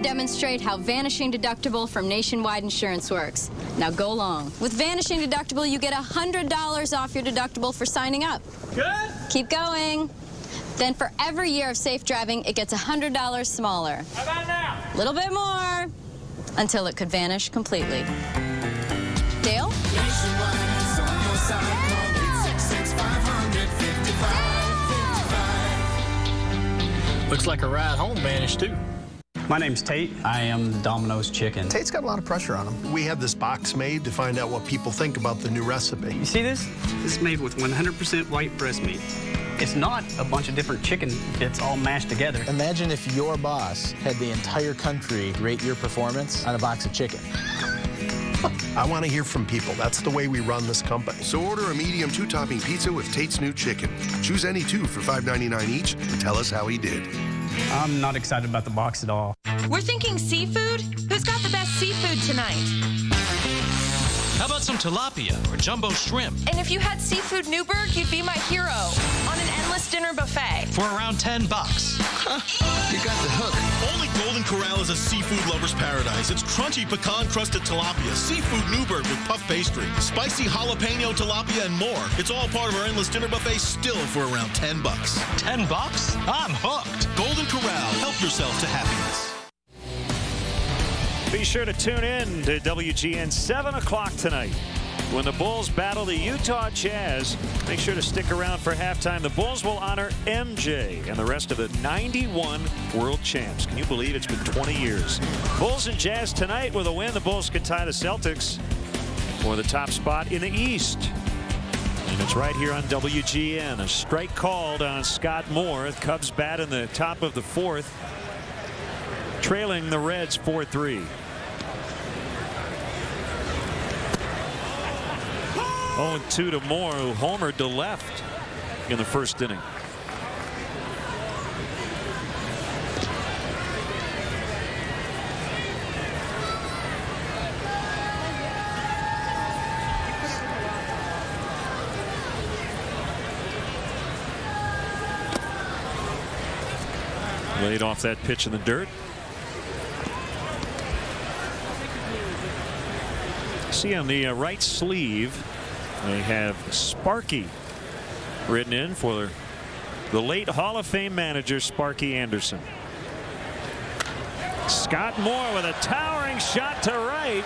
Demonstrate how Vanishing Deductible from Nationwide Insurance works. Now go long. With Vanishing Deductible, you get $100 off your deductible for signing up. Good. Keep going. Then for every year of safe driving, it gets $100 smaller. How about now? A little bit more, until it could vanish completely. Dale? Looks like a ride home vanished too. My name's Tate. I am Domino's Chicken. Tate's got a lot of pressure on him. We had this box made to find out what people think about the new recipe. You see this? This is made with 100% white breast meat. It's not a bunch of different chicken bits all mashed together. Imagine if your boss had the entire country rate your performance on a box of chicken. I want to hear from people. That's the way we run this company. So order a medium 2-topping pizza with Tate's new chicken. Choose any 2 for $5.99 each and tell us how he did. I'm not excited about the box at all. We're thinking seafood? Who's got the best seafood tonight? How about some tilapia or jumbo shrimp? And if you had seafood Newberg, you'd be my hero on an endless dinner buffet. For around $10. You got the hook. Only Golden Corral is a seafood lover's paradise. It's crunchy pecan-crusted tilapia, seafood Newberg with puff pastry, spicy jalapeno tilapia, and more. It's all part of our endless dinner buffet, still for around $10. $10? I'm hooked. Golden Corral. Help yourself to happiness. Be sure to tune in to WGN 7 o'clock tonight when the Bulls battle the Utah Jazz. Make sure to stick around for halftime. The Bulls will honor MJ and the rest of the 91 world champs. Can you believe it's been 20 years? Bulls and Jazz tonight. With a win, the Bulls can tie the Celtics for the top spot in the East. And it's right here on WGN. A strike called on Scott Moore. The Cubs bat in the top of the 4th, trailing the Reds 4-3. 0-2 to Moore, who homered to left in the first inning. Laid off that pitch in the dirt. See on the right sleeve, they have Sparky written in for the late Hall of Fame manager Sparky Anderson. Scott Moore with a towering shot to right,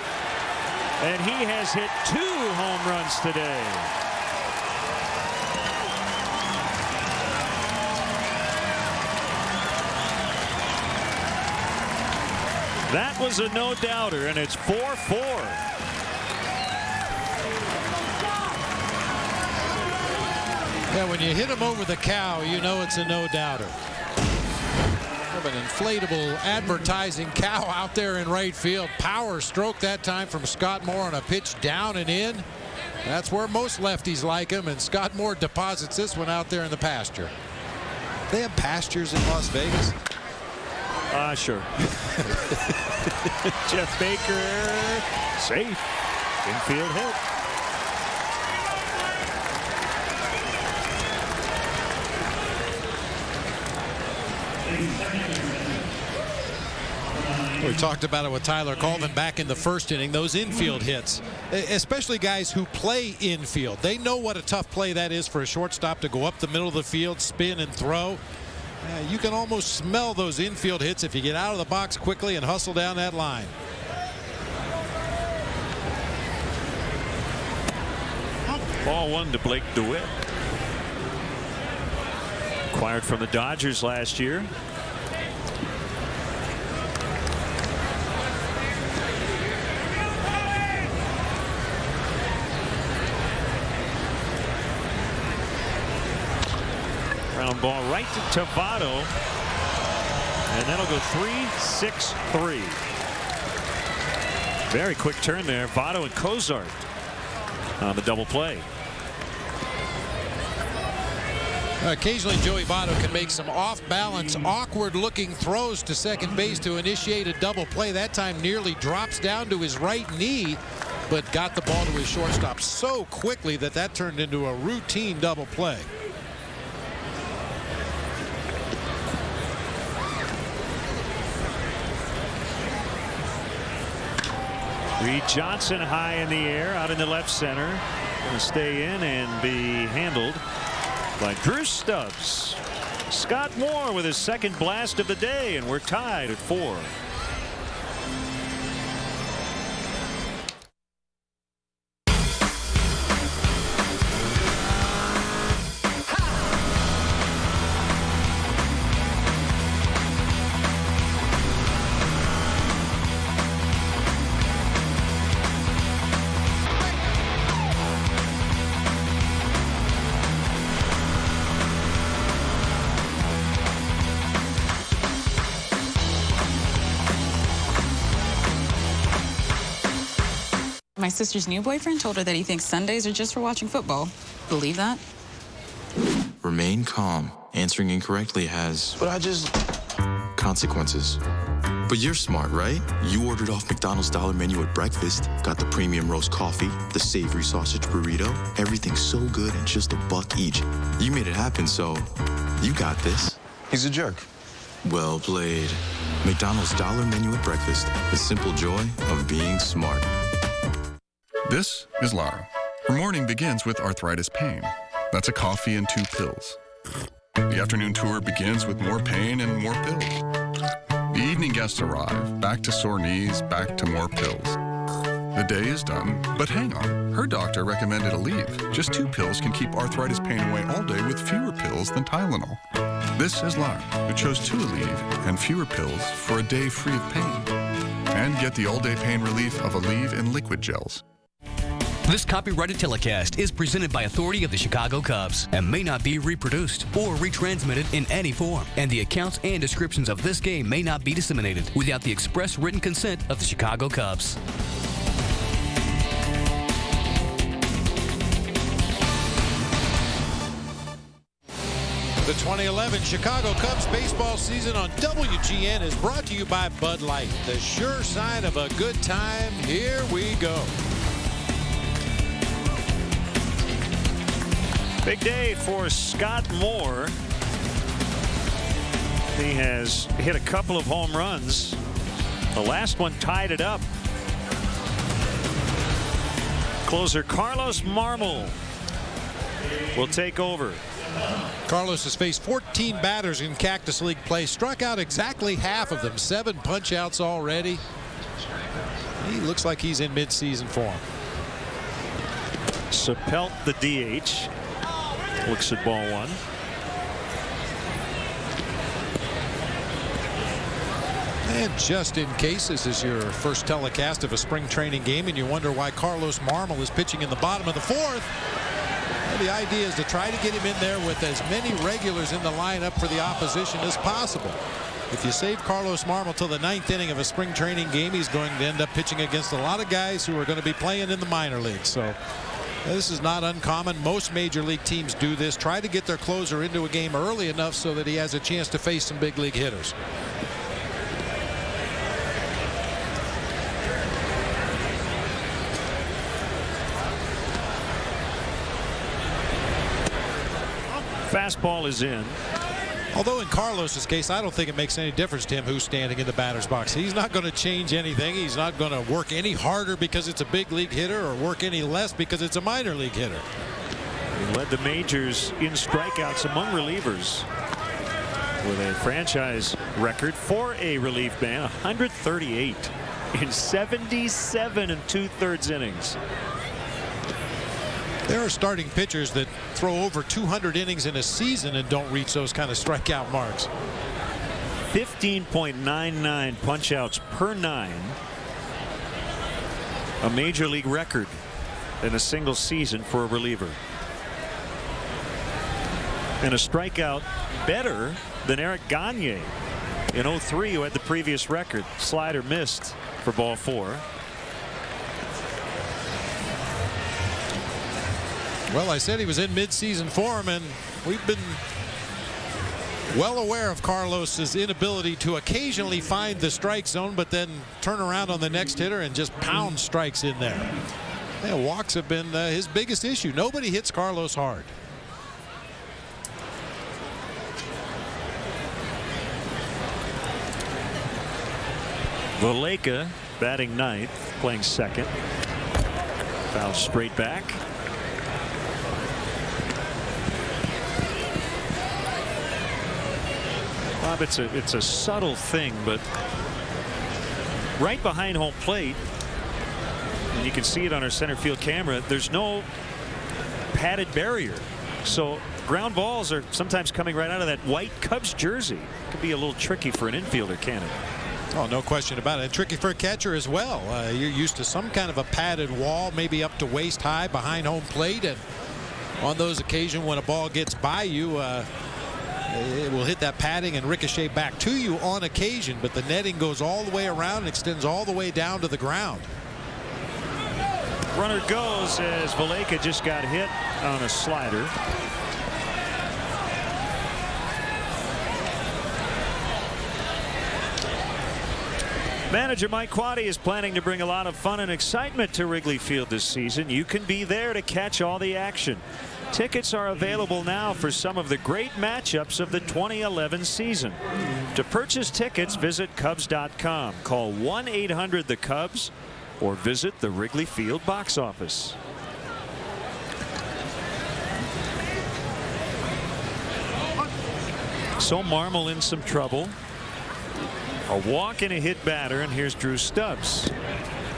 and he has hit 2 home runs today. That was a no-doubter, and it's 4-4. Yeah, when you hit him over the cow, you know it's a no-doubter. An inflatable advertising cow out there in right field. Power stroke that time from Scott Moore on a pitch down and in. That's where most lefties like him, and Scott Moore deposits this one out there in the pasture. They have pastures in Las Vegas? Sure. Jeff Baker, safe. Infield hit. We talked about it with Tyler Colvin back in the first inning. Those infield hits, especially guys who play infield, they know what a tough play that is for a shortstop to go up the middle of the field, spin and throw. You can almost smell those infield hits if you get out of the box quickly and hustle down that line. Ball 1 to Blake DeWitt. Acquired from the Dodgers last year. Ground ball right to Votto, and that'll go 3-6-3. Very quick turn there. Votto and Cozart on the double play. Occasionally Joey Votto can make some off-balance, awkward-looking throws to second base to initiate a double play. That time nearly drops down to his right knee, but got the ball to his shortstop so quickly that that turned into a routine double play. Reed Johnson high in the air, out in the left center. Going to stay in and be handled by Drew Stubbs. Scott Moore with his second blast of the day, and we're tied at 4. My sister's new boyfriend told her that he thinks Sundays are just for watching football. Believe that? Remain calm. Answering incorrectly has... But I just... consequences. But you're smart, right? You ordered off McDonald's Dollar Menu at breakfast, got the premium roast coffee, the savory sausage burrito. Everything's so good and just $1 each. You made it happen, so you got this. He's a jerk. Well played. McDonald's Dollar Menu at breakfast. The simple joy of being smart. This is Lara. Her morning begins with arthritis pain. That's a coffee and 2 pills. The afternoon tour begins with more pain and more pills. The evening guests arrive, back to sore knees, back to more pills. The day is done, but hang on. Her doctor recommended Aleve. Just 2 pills can keep arthritis pain away all day with fewer pills than Tylenol. This is Lara, who chose 2 Aleve and fewer pills for a day free of pain. And get the all-day pain relief of Aleve in liquid gels. This copyrighted telecast is presented by authority of the Chicago Cubs and may not be reproduced or retransmitted in any form, and the accounts and descriptions of this game may not be disseminated without the express written consent of the Chicago Cubs. The 2011 Chicago Cubs baseball season on WGN is brought to you by Bud Light, the sure sign of a good time. Here we go. Big day for Scott Moore. He has hit a couple of home runs. The last one tied it up. Closer Carlos Marmol will take over. Carlos has faced 14 batters in Cactus League play, struck out exactly half of them, 7 punch-outs already. He looks like he's in mid-season form. Sapelt, the DH, looks at ball 1. And just in case this is your first telecast of a spring training game and you wonder why Carlos Marmol is pitching in the bottom of the 4th, well, the idea is to try to get him in there with as many regulars in the lineup for the opposition as possible. If you save Carlos Marmol till the 9th inning of a spring training game, he's going to end up pitching against a lot of guys who are going to be playing in the minor leagues. So this is not uncommon. Most major league teams do this. Try to get their closer into a game early enough so that he has a chance to face some big league hitters. Fastball is in. Although in Carlos's case, I don't think it makes any difference to him who's standing in the batter's box. He's not going to change anything. He's not going to work any harder because it's a big league hitter or work any less because it's a minor league hitter. He led the majors in strikeouts among relievers with a franchise record for a relief man, 138 in 77 2/3 innings. There are starting pitchers that throw over 200 innings in a season and don't reach those kind of strikeout marks. 15.99 punch-outs per 9. A major league record in a single season for a reliever. And a strikeout better than Eric Gagne in 03, who had the previous record. Slider missed for ball 4. Well, I said he was in mid-season form, and we've been well aware of Carlos's inability to occasionally find the strike zone, but then turn around on the next hitter and just pound strikes in there. Yeah, walks have been his biggest issue. Nobody hits Carlos hard. Valleca batting 9th, playing 2nd. Foul straight back. Bob, it's a subtle thing, but right behind home plate, and you can see it on our center field camera, there's no padded barrier. So ground balls are sometimes coming right out of that white Cubs jersey. It could be a little tricky for an infielder, can it? Oh, no question about it. Tricky for a catcher as well. You're used to some kind of a padded wall, maybe up to waist high behind home plate, and on those occasions when a ball gets by you, it will hit that padding and ricochet back to you on occasion, but the netting goes all the way around and extends all the way down to the ground. Runner goes as Valleca just got hit on a slider. Manager Mike Quade is planning to bring a lot of fun and excitement to Wrigley Field this season. You can be there to catch all the action. Tickets are available now for some of the great matchups of the 2011 season. To purchase tickets, visit Cubs.com. Call 1-800-THE-CUBS or visit the Wrigley Field box office. So Marmol in some trouble. A walk and a hit batter, and here's Drew Stubbs.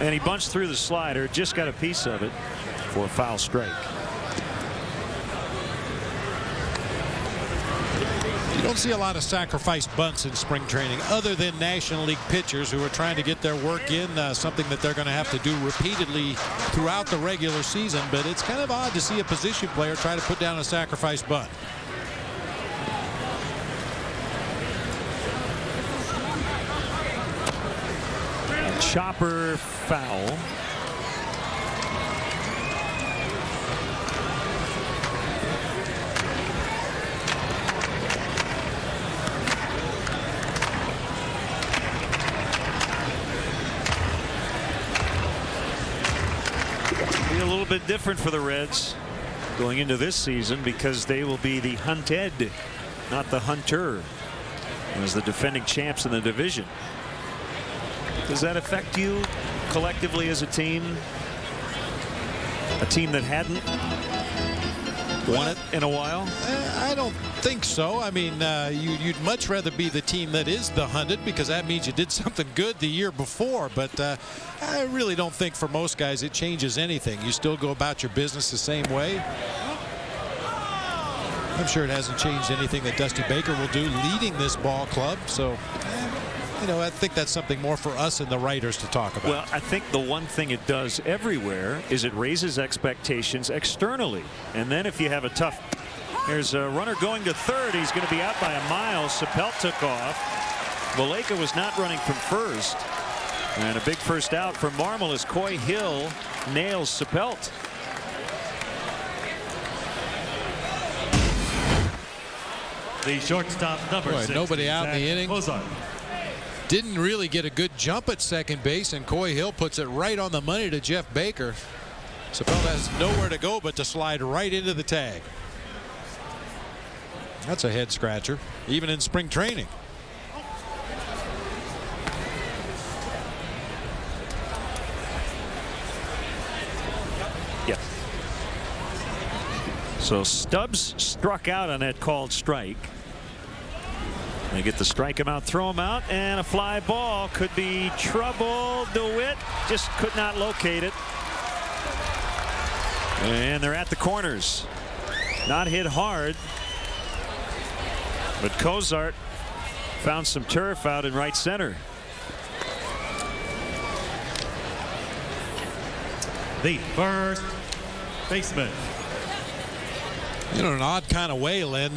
And he bunched through the slider, just got a piece of it for a foul strike. You don't see a lot of sacrifice bunts in spring training other than National League pitchers who are trying to get their work in, something that they're going to have to do repeatedly throughout the regular season. But it's kind of odd to see a position player try to put down a sacrifice bunt. Chopper foul. Be a little bit different for the Reds going into this season because they will be the hunted, not the hunter. as the defending champs in the division. Does that affect you collectively as a team? A team that hadn't won it in a while? I don't think so. I mean, you'd much rather be the team that is the hunted, because that means you did something good the year before. But I really don't think for most guys it changes anything. You still go about your business the same way. I'm sure it hasn't changed anything that Dusty Baker will do leading this ball club. So, you know, I think that's something more for us and the writers to talk about. Well, I think the one thing it does everywhere is it raises expectations externally. And then if you have a tough, there's a runner going to third. He's going to be out by a mile. Sapelt took off. Valleca was not running from first. And a big first out for Marmol as Coy Hill nails Sapelt. The shortstop, number 6. Nobody out in the inning. Cozart. Didn't really get a good jump at second base, and Coy Hill puts it right on the money to Jeff Baker. Sapelt has nowhere to go but to slide right into the tag. That's a head scratcher, even in spring training. Yeah. So Stubbs struck out on that called strike. They get the strike him out, throw him out, and a fly ball could be trouble. DeWitt just could not locate it. And they're at the corners. Not hit hard. But Cozart found some turf out in right center. The first baseman. You know, in an odd kind of way, Len,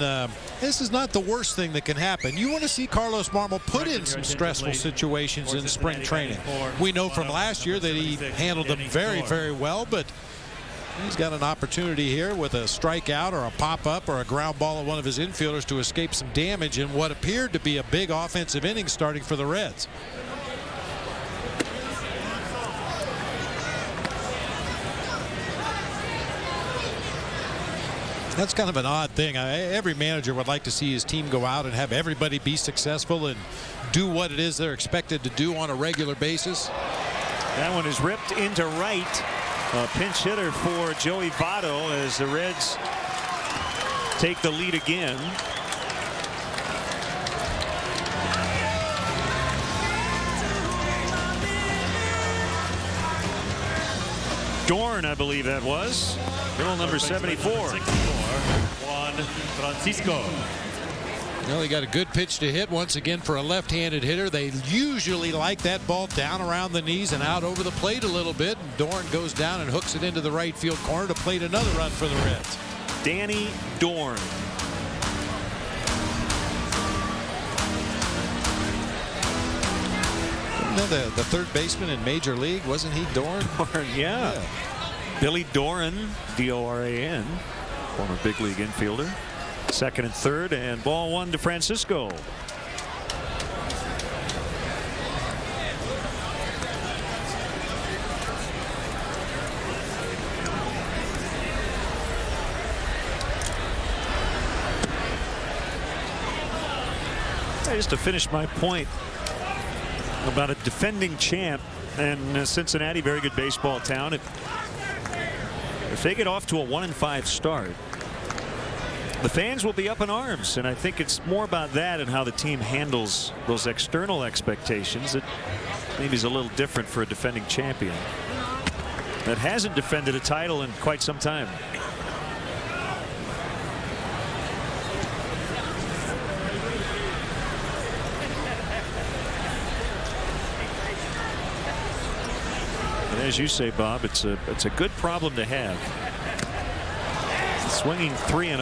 this is not the worst thing that can happen. You want to see Carlos Marmol put in some stressful situations in spring training. We know from last year that he handled them very, very well, but he's got an opportunity here with a strikeout or a pop-up or a ground ball of one of his infielders to escape some damage in what appeared to be a big offensive inning starting for the Reds. That's kind of an odd thing. Every manager would like to see his team go out and have everybody be successful and do what it is they're expected to do on a regular basis. That one is ripped into right. A pinch hitter for Joey Votto as the Reds take the lead again. Dorn, I believe that was. Girl number 74. Juan Francisco. Well, he got a good pitch to hit once again for a left-handed hitter. They usually like that ball down around the knees and out over the plate a little bit. And Dorn goes down and hooks it into the right field corner to plate another run for the Reds. Danny Dorn. The third baseman in Major League, wasn't he Dorn? Dorn, yeah. Billy Doran, D-O-R-A-N, former big league infielder. Second and third, and ball one to Francisco. Just to finish my point about a defending champ, and Cincinnati, very good baseball town. If they get off to a 1-5 start, the fans will be up in arms, and I think it's more about that and how the team handles those external expectations that maybe is a little different for a defending champion that hasn't defended a title in quite some time. As you say, Bob, it's a good problem to have. Swinging 3-0.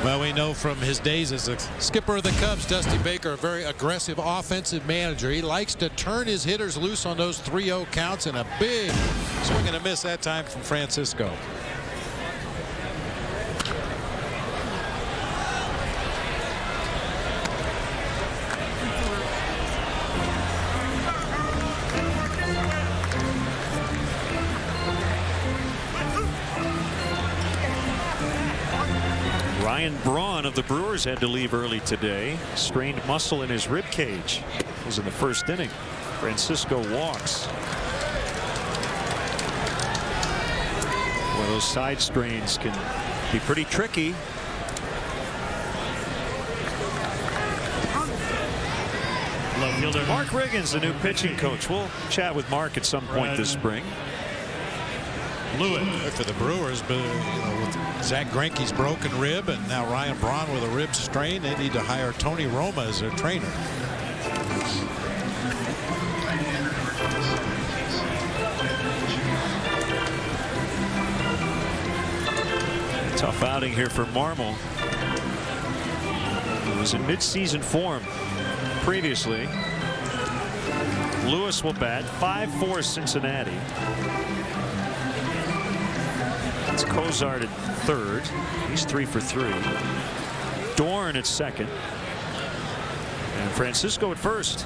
Well, we know from his days as a skipper of the Cubs, Dusty Baker, a very aggressive offensive manager. He likes to turn his hitters loose on those 3-0 counts, and a big swing and a miss that time from Francisco. Norman of the Brewers had to leave early today. Strained muscle in his rib cage. It was in the first inning. Francisco walks. Well, those side strains can be pretty tricky. Mark Riggins, the new pitching coach. We'll chat with Mark at some point this spring. Lewis for the Brewers, but with Zach Greinke's broken rib and now Ryan Braun with a rib strain, they need to hire Tony Roma as their trainer. Tough outing here for Marmol. He was in mid-season form previously. Lewis will bat. 5-4 Cincinnati. It's Cozart at third. He's 3 for 3. Dorn at second. And Francisco at first.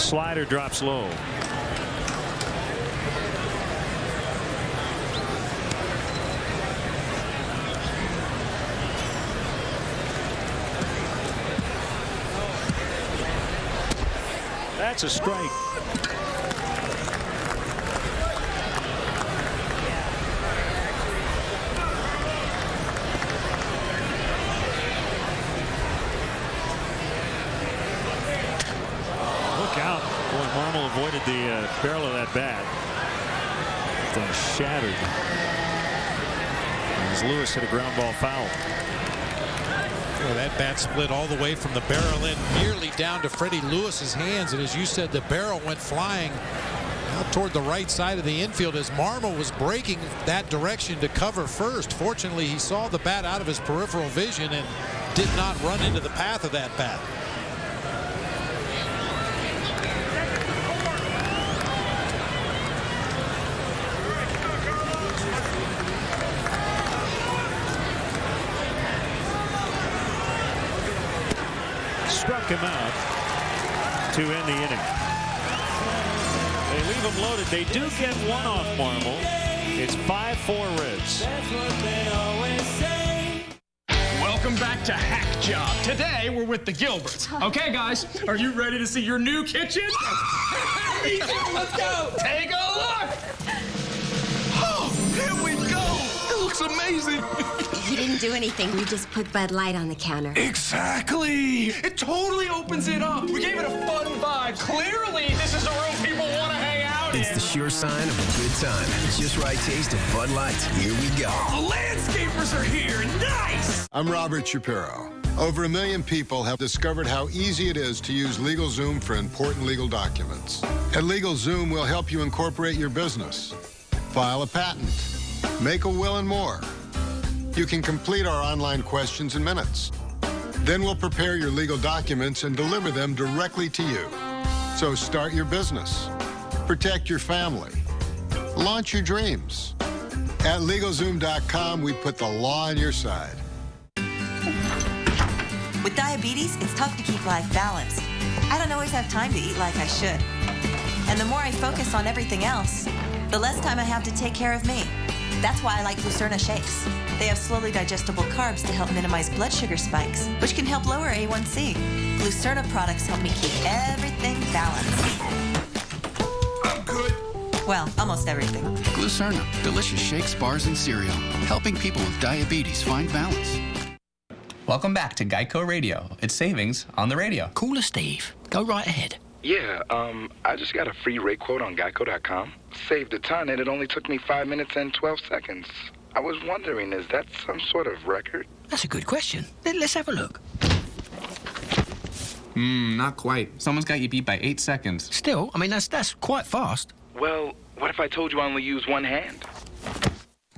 Slider drops low. That's a strike. Look out. Boy, Marmol avoided the barrel of that bat. That shattered. As Lewis hit a ground ball foul. Well, that bat split all the way from the barrel in nearly down to Freddie Lewis's hands, and as you said, the barrel went flying out toward the right side of the infield as Marmol was breaking that direction to cover first. Fortunately, he saw the bat out of his peripheral vision and did not run into the path of that bat. Struck him out to end the inning. They leave him loaded. They do get one off Marmol. It's 5-4 Reds. Welcome back to Hack Job. Today we're with the Gilberts. Okay, guys, are you ready to see your new kitchen? Let's go. Take a look. Oh, here we go. It looks amazing. He didn't do anything. We just put Bud Light on the counter. Exactly. It totally opens it up. We gave it a fun vibe. Clearly, this is a room people want to hang out in. It's the sure sign of a good time. It's just right taste of Bud Light. Here we go. The landscapers are here. Nice. I'm Robert Shapiro. Over 1 million people have discovered how easy it is to use LegalZoom for important legal documents. At LegalZoom, we'll help you incorporate your business, file a patent, make a will, and more. You can complete our online questions in minutes. Then we'll prepare your legal documents and deliver them directly to you. So start your business, protect your family, launch your dreams. At LegalZoom.com, we put the law on your side. With diabetes, it's tough to keep life balanced. I don't always have time to eat like I should. And the more I focus on everything else, the less time I have to take care of me. That's why I like Glucerna shakes. They have slowly digestible carbs to help minimize blood sugar spikes, which can help lower A1C. Glucerna products help me keep everything balanced. I'm good. Well, almost everything. Glucerna, delicious shakes, bars, and cereal, helping people with diabetes find balance. Welcome back to Geico Radio. It's savings on the radio. Call us, Steve. Go right ahead. Yeah, I just got a free rate quote on Geico.com. Saved a ton, and it only took me 5 minutes and 12 seconds. I was wondering, is that some sort of record? That's a good question. Let's have a look. Not quite. Someone's got you beat by 8 seconds. Still, I mean, that's quite fast. Well, what if I told you I only use one hand?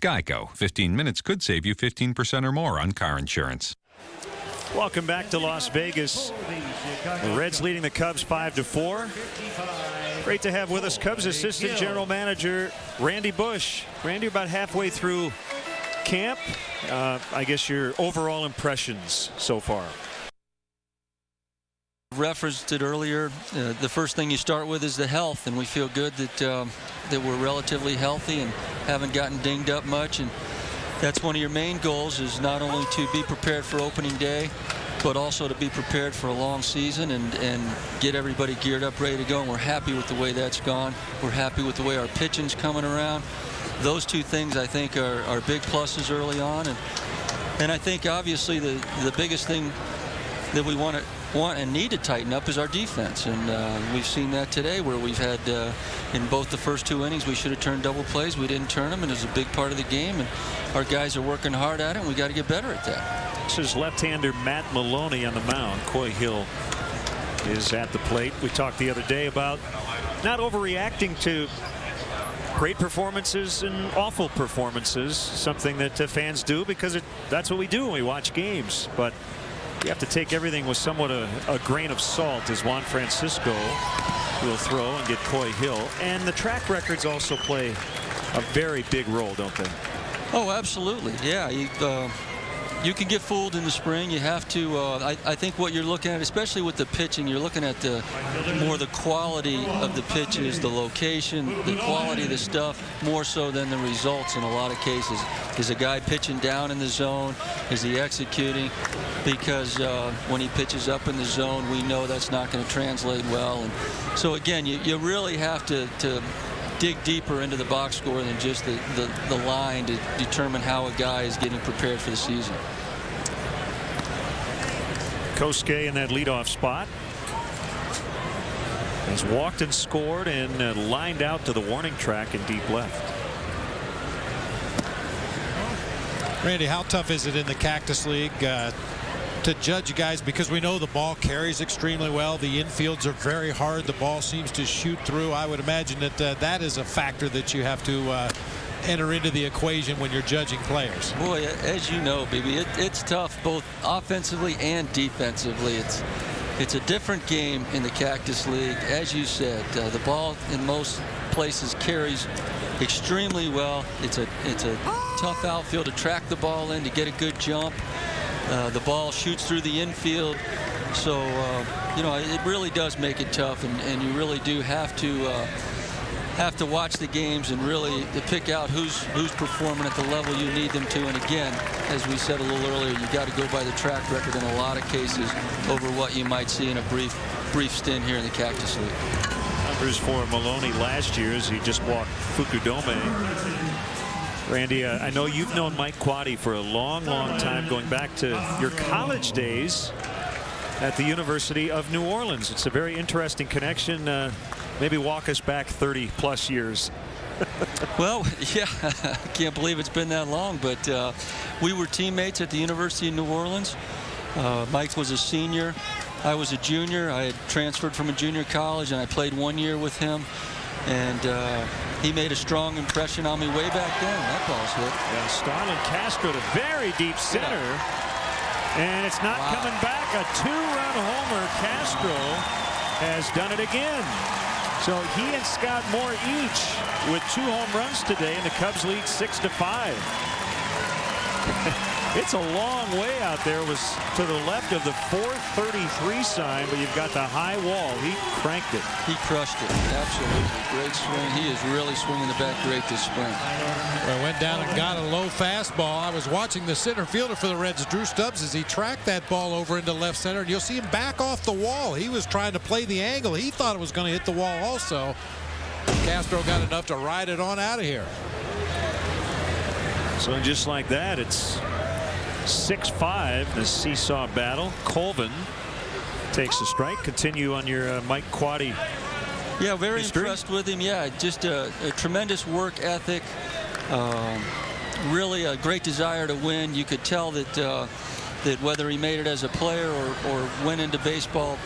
Geico. 15 minutes could save you 15% or more on car insurance. Welcome back to Las Vegas. The Reds leading the Cubs 5-4. Great to have with us Cubs Assistant General Manager Randy Bush. Randy, about halfway through camp. I guess your overall impressions so far. Referenced it earlier. The first thing you start with is the health, and we feel good that that we're relatively healthy and haven't gotten dinged up much. And that's one of your main goals, is not only to be prepared for opening day, but also to be prepared for a long season and get everybody geared up, ready to go. And we're happy with the way that's gone. We're happy with the way our pitching's coming around. Those two things, I think, are big pluses early on. And I think, obviously, the biggest thing that we want and need to tighten up is our defense. And we've seen that today, where we've had, in both the first 2 innings, we should have turned double plays. We didn't turn them, and it was a big part of the game. And our guys are working hard at it, and we got to get better at that. This is left-hander Matt Maloney on the mound. Coy Hill is at the plate. We talked the other day about not overreacting to great performances and awful performances, something that fans do because that's what we do when we watch games. But you have to take everything with somewhat a grain of salt, as Juan Francisco will throw and get Coy Hill. And the track records also play a very big role, don't they? Oh, absolutely. Yeah. You can get fooled in the spring. You have to. I think what you're looking at, especially with the pitching, you're looking at more the quality of the pitches, the location, the quality of the stuff, more so than the results in a lot of cases. Is a guy pitching down in the zone? Is he executing? Because when he pitches up in the zone, we know that's not going to translate well. And so again, you really have to dig deeper into the box score than just the line to determine how a guy is getting prepared for the season. Kosuke in that leadoff spot has walked and scored and lined out to the warning track in deep left. Randy, how tough is it in the Cactus League to judge guys, because we know the ball carries extremely well, the infields are very hard, the ball seems to shoot through? I would imagine that that is a factor that you have to enter into the equation when you're judging players. Boy, as you know, baby, it's tough both offensively and defensively. It's a different game in the Cactus League. As you said, the ball in most places carries extremely well. It's a tough outfield to track the ball in, to get a good jump. The ball shoots through the infield, so you know, it really does make it tough, and you really do have to watch the games and really to pick out who's performing at the level you need them to. And again, as we said a little earlier, you got to go by the track record in a lot of cases over what you might see in a brief stint here in the Cactus League. Numbers for Maloney last year as he just walked Fukudome. Randy, I know you've known Mike Quade for a long time, going back to your college days at the University of New Orleans. It's a very interesting connection. Maybe walk us back 30+ years. Well, yeah, I can't believe it's been that long, but we were teammates at the University of New Orleans. Mike was a senior. I was a junior. I had transferred from a junior college, and I played 1 year with him. And he made a strong impression on me way back then. That ball's hit. Yeah, Starlin Castro to very deep center. And it's not coming back. A 2-run homer. Castro has done it again. So he and Scott Moore each with 2 home runs today, and the Cubs lead 6-5. It's a long way out there. It was to the left of the 433 sign, but you've got the high wall. He cranked it. He crushed it. Absolutely. Great swing. He is really swinging the bat great this spring. Well, went down and got a low fastball. I was watching the center fielder for the Reds, Drew Stubbs, as he tracked that ball over into left center, and you'll see him back off the wall. He was trying to play the angle. He thought it was going to hit the wall also. Castro got enough to ride it on out of here. So just like that, it's 6-5, the seesaw battle. Colvin takes the strike. Continue on your Mike Quade. Yeah, very history. Impressed with him. Yeah, just a tremendous work ethic. Really a great desire to win. You could tell that that whether he made it as a player or went into baseball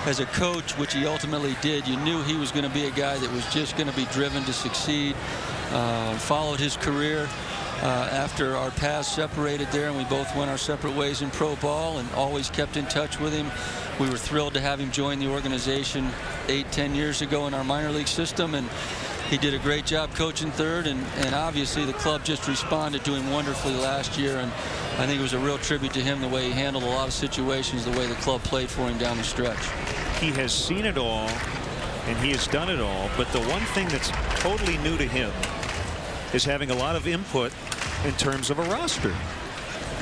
as a coach, which he ultimately did, you knew he was going to be a guy that was just going to be driven to succeed. Followed his career after our paths separated there, and we both went our separate ways in pro ball, and always kept in touch with him. We were thrilled to have him join the organization 8-10 years ago in our minor league system, and he did a great job coaching third, and obviously the club just responded to him wonderfully last year, and I think it was a real tribute to him the way he handled a lot of situations, the way the club played for him down the stretch. He has seen it all, and he has done it all, but the one thing that's totally new to him is having a lot of input in terms of a roster.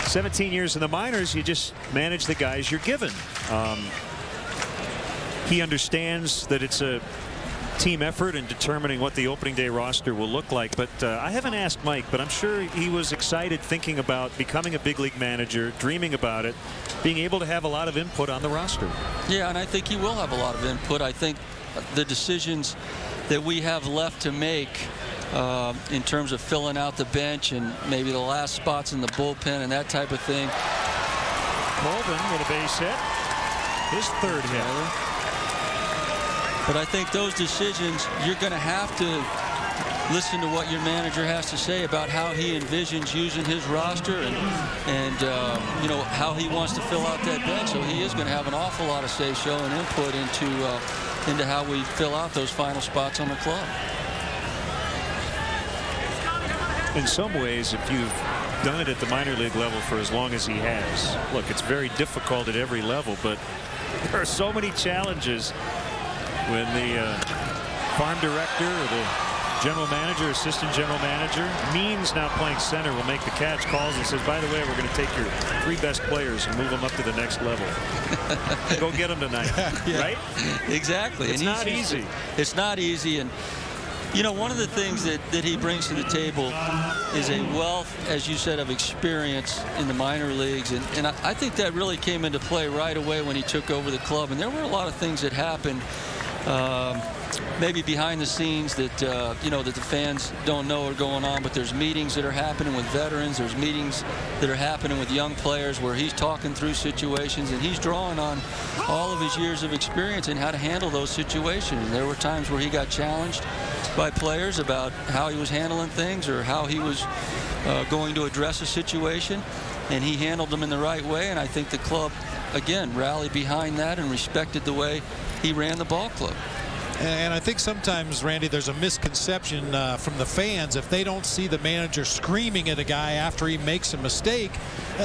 17 years in the minors, you just manage the guys you're given. He understands that it's a team effort in determining what the opening day roster will look like, but I haven't asked Mike, but I'm sure he was excited thinking about becoming a big league manager, dreaming about it, being able to have a lot of input on the roster. Yeah, and I think he will have a lot of input. I think the decisions that we have left to make in terms of filling out the bench and maybe the last spots in the bullpen and that type of thing. Colvin with a base hit, his third hit. But I think those decisions, you're going to have to listen to what your manager has to say about how he envisions using his roster and you know, how he wants to fill out that bench. So he is going to have an awful lot of say-so and input into how we fill out those final spots on the club. In some ways, if you've done it at the minor league level for as long as he has, look, it's very difficult at every level, but there are so many challenges when the farm director or the general manager, assistant general manager, Means now playing center, will make the catch, calls and says, by the way, we're going to take your 3 best players and move them up to the next level. Go get them tonight. Yeah. Right? Exactly. It's not easy. It's not easy. And you know, one of the things that he brings to the table is a wealth, as you said, of experience in the minor leagues. And I think that really came into play right away when he took over the club. And there were a lot of things that happened maybe behind the scenes that, you know, that the fans don't know are going on. But there's meetings that are happening with veterans. There's meetings that are happening with young players where he's talking through situations. And he's drawing on all of his years of experience in how to handle those situations. And there were times where he got challenged by players about how he was handling things or how he was going to address a situation, and he handled them in the right way. And I think the club, again, rallied behind that and respected the way he ran the ball club. And I think sometimes, Randy, there's a misconception from the fans. If they don't see the manager screaming at a guy after he makes a mistake,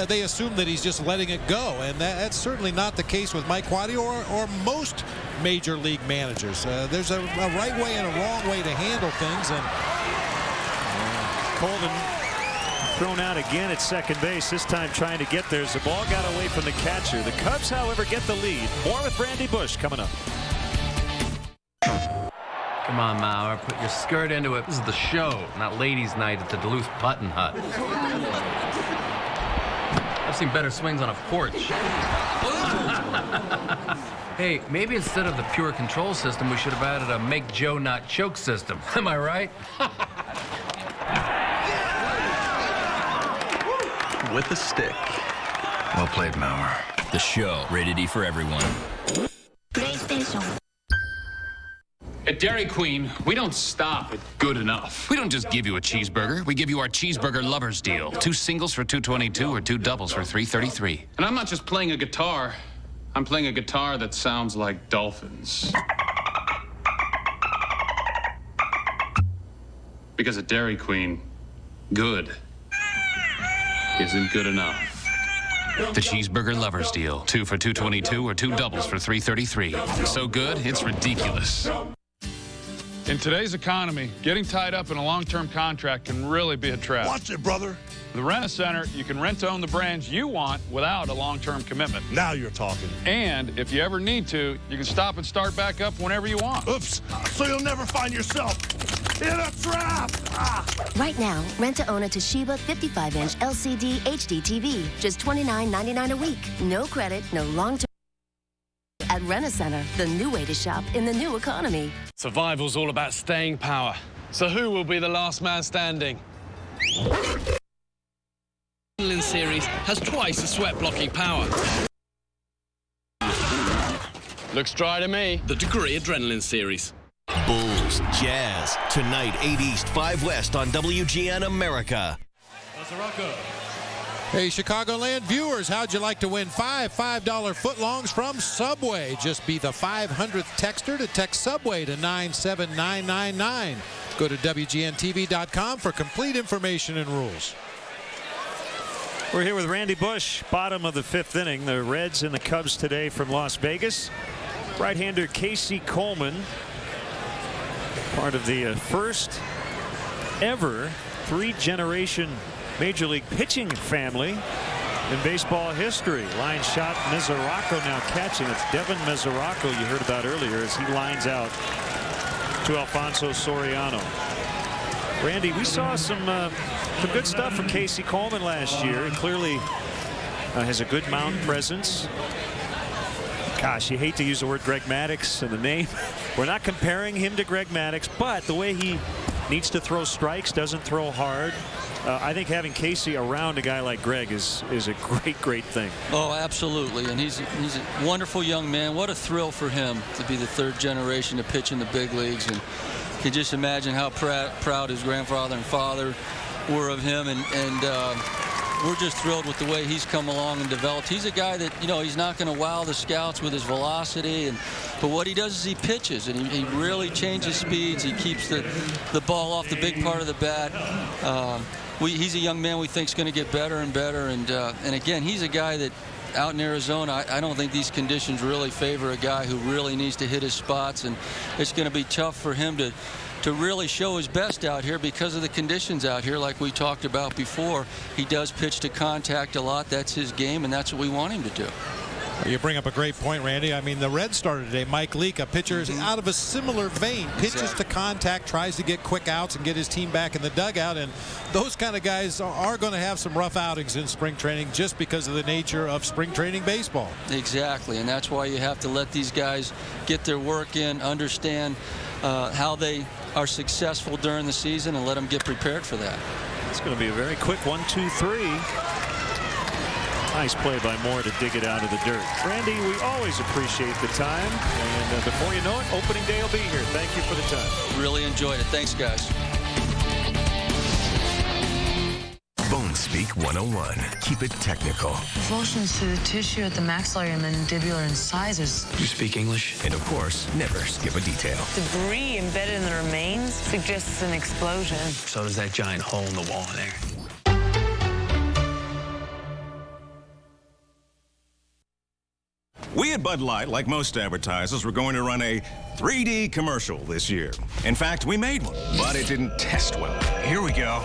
they assume that he's just letting it go. And that's certainly not the case with Mike Quade or most major league managers. There's a right way and a wrong way to handle things. And Colvin thrown out again at second base, this time trying to get there as the ball got away from the catcher. The Cubs, however, get the lead. More with Randy Bush coming up. Come on, Mauer, put your skirt into it. This is the show, not ladies' night at the Duluth Puttin' Hut. I've seen better swings on a porch. Hey, maybe instead of the pure control system, we should have added a make Joe not choke system. Am I right? With a stick. Well played, Mauer. The show, rated E for everyone. PlayStation. At Dairy Queen, we don't stop at good enough. We don't just give you a cheeseburger. We give you our cheeseburger lovers deal. 2 singles for $2.22 or 2 doubles for $3.33. And I'm not just playing a guitar. I'm playing a guitar that sounds like dolphins. Because at Dairy Queen, good isn't good enough. The cheeseburger lovers deal. 2 for $2.22 or 2 doubles for $3.33. So good, it's ridiculous. In today's economy, getting tied up in a long-term contract can really be a trap. Watch it, brother. With Rent-A-Center, you can rent to own the brands you want without a long-term commitment. Now you're talking. And if you ever need to, you can stop and start back up whenever you want. Oops. So you'll never find yourself in a trap. Right now, rent to own a Toshiba 55-inch LCD HD TV. Just $29.99 a week. No credit, no long-term. At Rent-A-Center, the new way to shop in the new economy. Survival's all about staying power. So who will be the last man standing? Adrenaline series has twice the sweat-blocking power. Looks dry to me. The Degree Adrenaline series. Bulls, Jazz, tonight 8 East, 5 West on WGN America. Hey, Chicagoland viewers, how'd you like to win $5 footlongs from Subway? Just be the 500th texter to text Subway to 97999. Go to WGNTV.com for complete information and rules. We're here with Randy Bush, bottom of the 5th inning. The Reds and the Cubs today from Las Vegas. Right-hander Casey Coleman, part of the first ever 3-generation Major League pitching family in baseball history. Line shot, Mesoraco now catching. It's Devin Mesoraco you heard about earlier as he lines out to Alfonso Soriano. Randy, we saw some good stuff from Casey Coleman last year. He clearly has a good mound presence. Gosh, you hate to use the word Greg Maddux in the name. We're not comparing him to Greg Maddux, but the way he needs to throw strikes, doesn't throw hard. I think having Casey around a guy like Greg is a great thing. Oh, absolutely. And he's a wonderful young man. What a thrill for him to be the 3rd generation to pitch in the big leagues. And you can just imagine how proud his grandfather and father were of him. And we're just thrilled with the way he's come along and developed. He's a guy that, he's not going to wow the scouts with his velocity, but what he does is he pitches, and he really changes speeds. He keeps the ball off the big part of the bat. He's a young man we think is going to get better and better, and again, he's a guy that out in Arizona, I don't think these conditions really favor a guy who really needs to hit his spots, and it's going to be tough for him to really show his best out here because of the conditions out here like we talked about before. He does pitch to contact a lot. That's his game, and that's what we want him to do. You bring up a great point, Randy. I mean, the Reds started today. Mike Leake, a pitcher out of a similar vein. Pitches to contact, tries to get quick outs and get his team back in the dugout. And those kind of guys are going to have some rough outings in spring training just because of the nature of spring training baseball. Exactly, and that's why you have to let these guys get their work in, understand how they are successful during the season, and let them get prepared for that. It's going to be a very quick 1-2-3. Nice play by Moore to dig it out of the dirt. Randy, we always appreciate the time. And before you know it, opening day will be here. Thank you for the time. Really enjoyed it. Thanks, guys. Bone Speak 101. Keep it technical. Avulsions to the tissue at the maxillary and mandibular incisors. You speak English? And of course, never skip a detail. Debris embedded in the remains suggests an explosion. So does that giant hole in the wall in there. We at Bud Light, like most advertisers, were going to run a 3D commercial this year. In fact, we made one, but it didn't test well. Here we go.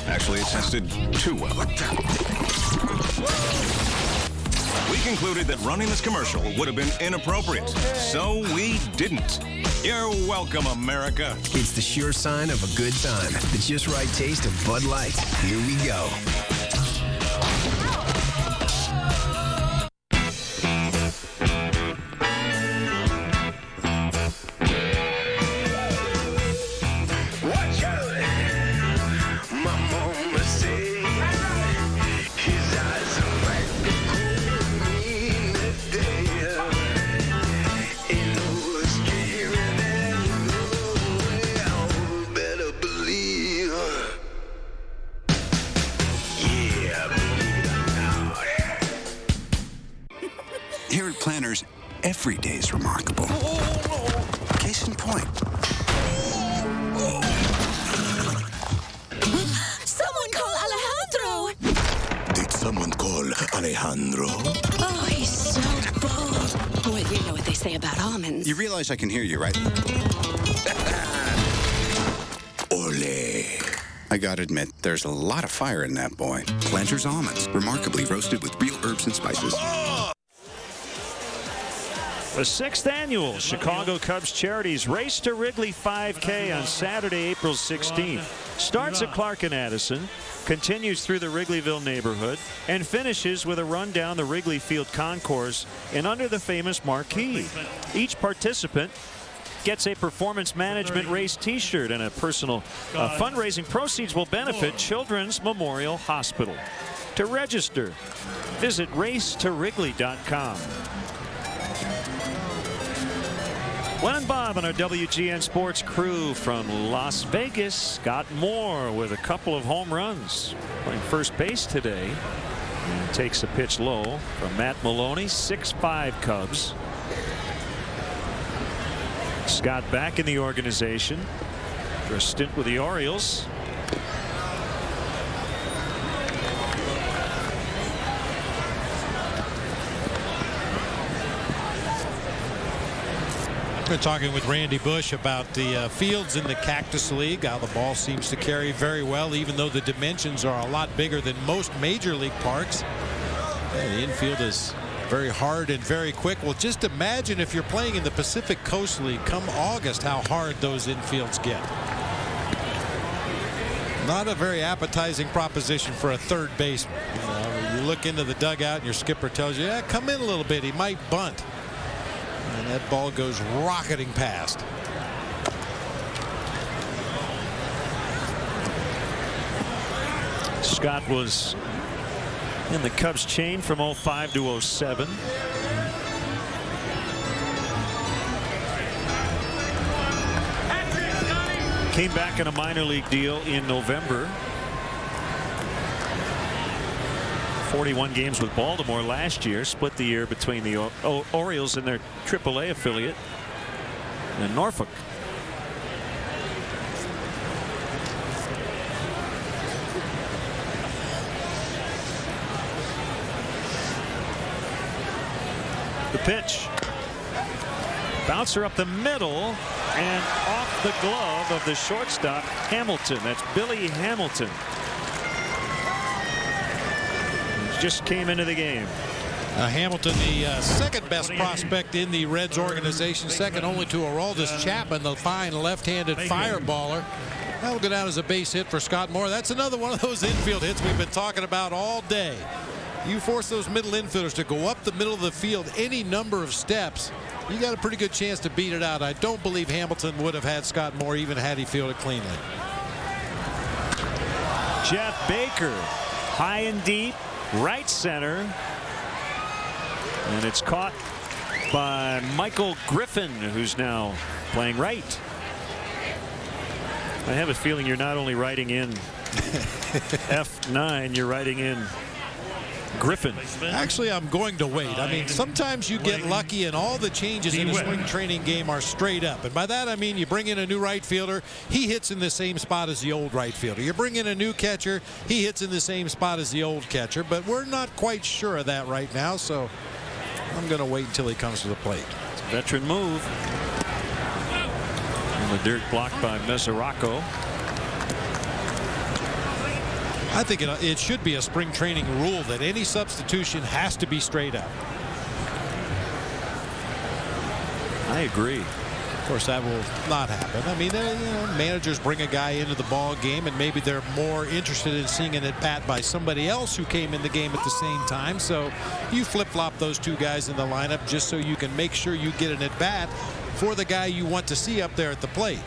Actually, it tested too well. We concluded that running this commercial would have been inappropriate, so we didn't. You're welcome, America. It's the sure sign of a good time. The just right taste of Bud Light. Here we go. Here at Planners, every day is remarkable. Case in point. Someone call Alejandro! Did someone call Alejandro? Oh, he's so bold. Well, you know what they say about almonds. You realize I can hear you, right? Ole. I gotta admit, there's a lot of fire in that boy. Planters almonds, remarkably roasted with real herbs and spices. The 6th annual Chicago Cubs Charities Race to Wrigley 5K on Saturday, April 16th. Starts at Clark and Addison, continues through the Wrigleyville neighborhood, and finishes with a run down the Wrigley Field concourse and under the famous marquee. Each participant gets a performance management race t-shirt and a personal fundraising. Proceeds will benefit Children's Memorial Hospital. To register, visit racetowrigley.com. Len and Bob and our WGN Sports crew from Las Vegas. Scott Moore with a couple of home runs. Playing first base today. And takes a pitch low from Matt Maloney. 6-5 Cubs. Scott back in the organization for a stint with the Orioles. We're talking with Randy Bush about the fields in the Cactus League, how the ball seems to carry very well, even though the dimensions are a lot bigger than most major league parks. The infield is very hard and very quick. Well, just imagine if you're playing in the Pacific Coast League come August, how hard those infields get. Not a very appetizing proposition for a third baseman. You look into the dugout and your skipper tells you, yeah, come in a little bit, he might bunt. And that ball goes rocketing past. Scott was in the Cubs chain from 05 to 07. Came back in a minor league deal in November. 41 games with Baltimore last year. Split the year between the Orioles and their AAA affiliate and Norfolk. The pitch. Bouncer up the middle and off the glove of the shortstop Hamilton. That's Billy Hamilton. Just came into the game. Hamilton, the second best prospect in the Reds organization, second only to Aroldis Chapman, the fine left-handed fireballer. That'll go down as a base hit for Scott Moore. That's another one of those infield hits we've been talking about all day. You force those middle infielders to go up the middle of the field any number of steps, you got a pretty good chance to beat it out. I don't believe Hamilton would have had Scott Moore even had he fielded cleanly. Jeff Baker, high and deep, right center. And it's caught by Michael Griffin, who's now playing right. I have a feeling you're not only writing in F9, you're writing in Griffin. Actually, I'm going to wait. I mean, sometimes you get lucky and all the changes in a spring training game are straight up. And by that, I mean you bring in a new right fielder, he hits in the same spot as the old right fielder. You bring in a new catcher, he hits in the same spot as the old catcher. But we're not quite sure of that right now, so I'm going to wait until he comes to the plate. It's a veteran move. And the dirt blocked by Mesoraco. I think it should be a spring training rule that any substitution has to be straight up. I agree. Of course, that will not happen. I mean, managers bring a guy into the ball game, and maybe they're more interested in seeing an at-bat by somebody else who came in the game at the same time. So you flip-flop those two guys in the lineup just so you can make sure you get an at-bat for the guy you want to see up there at the plate.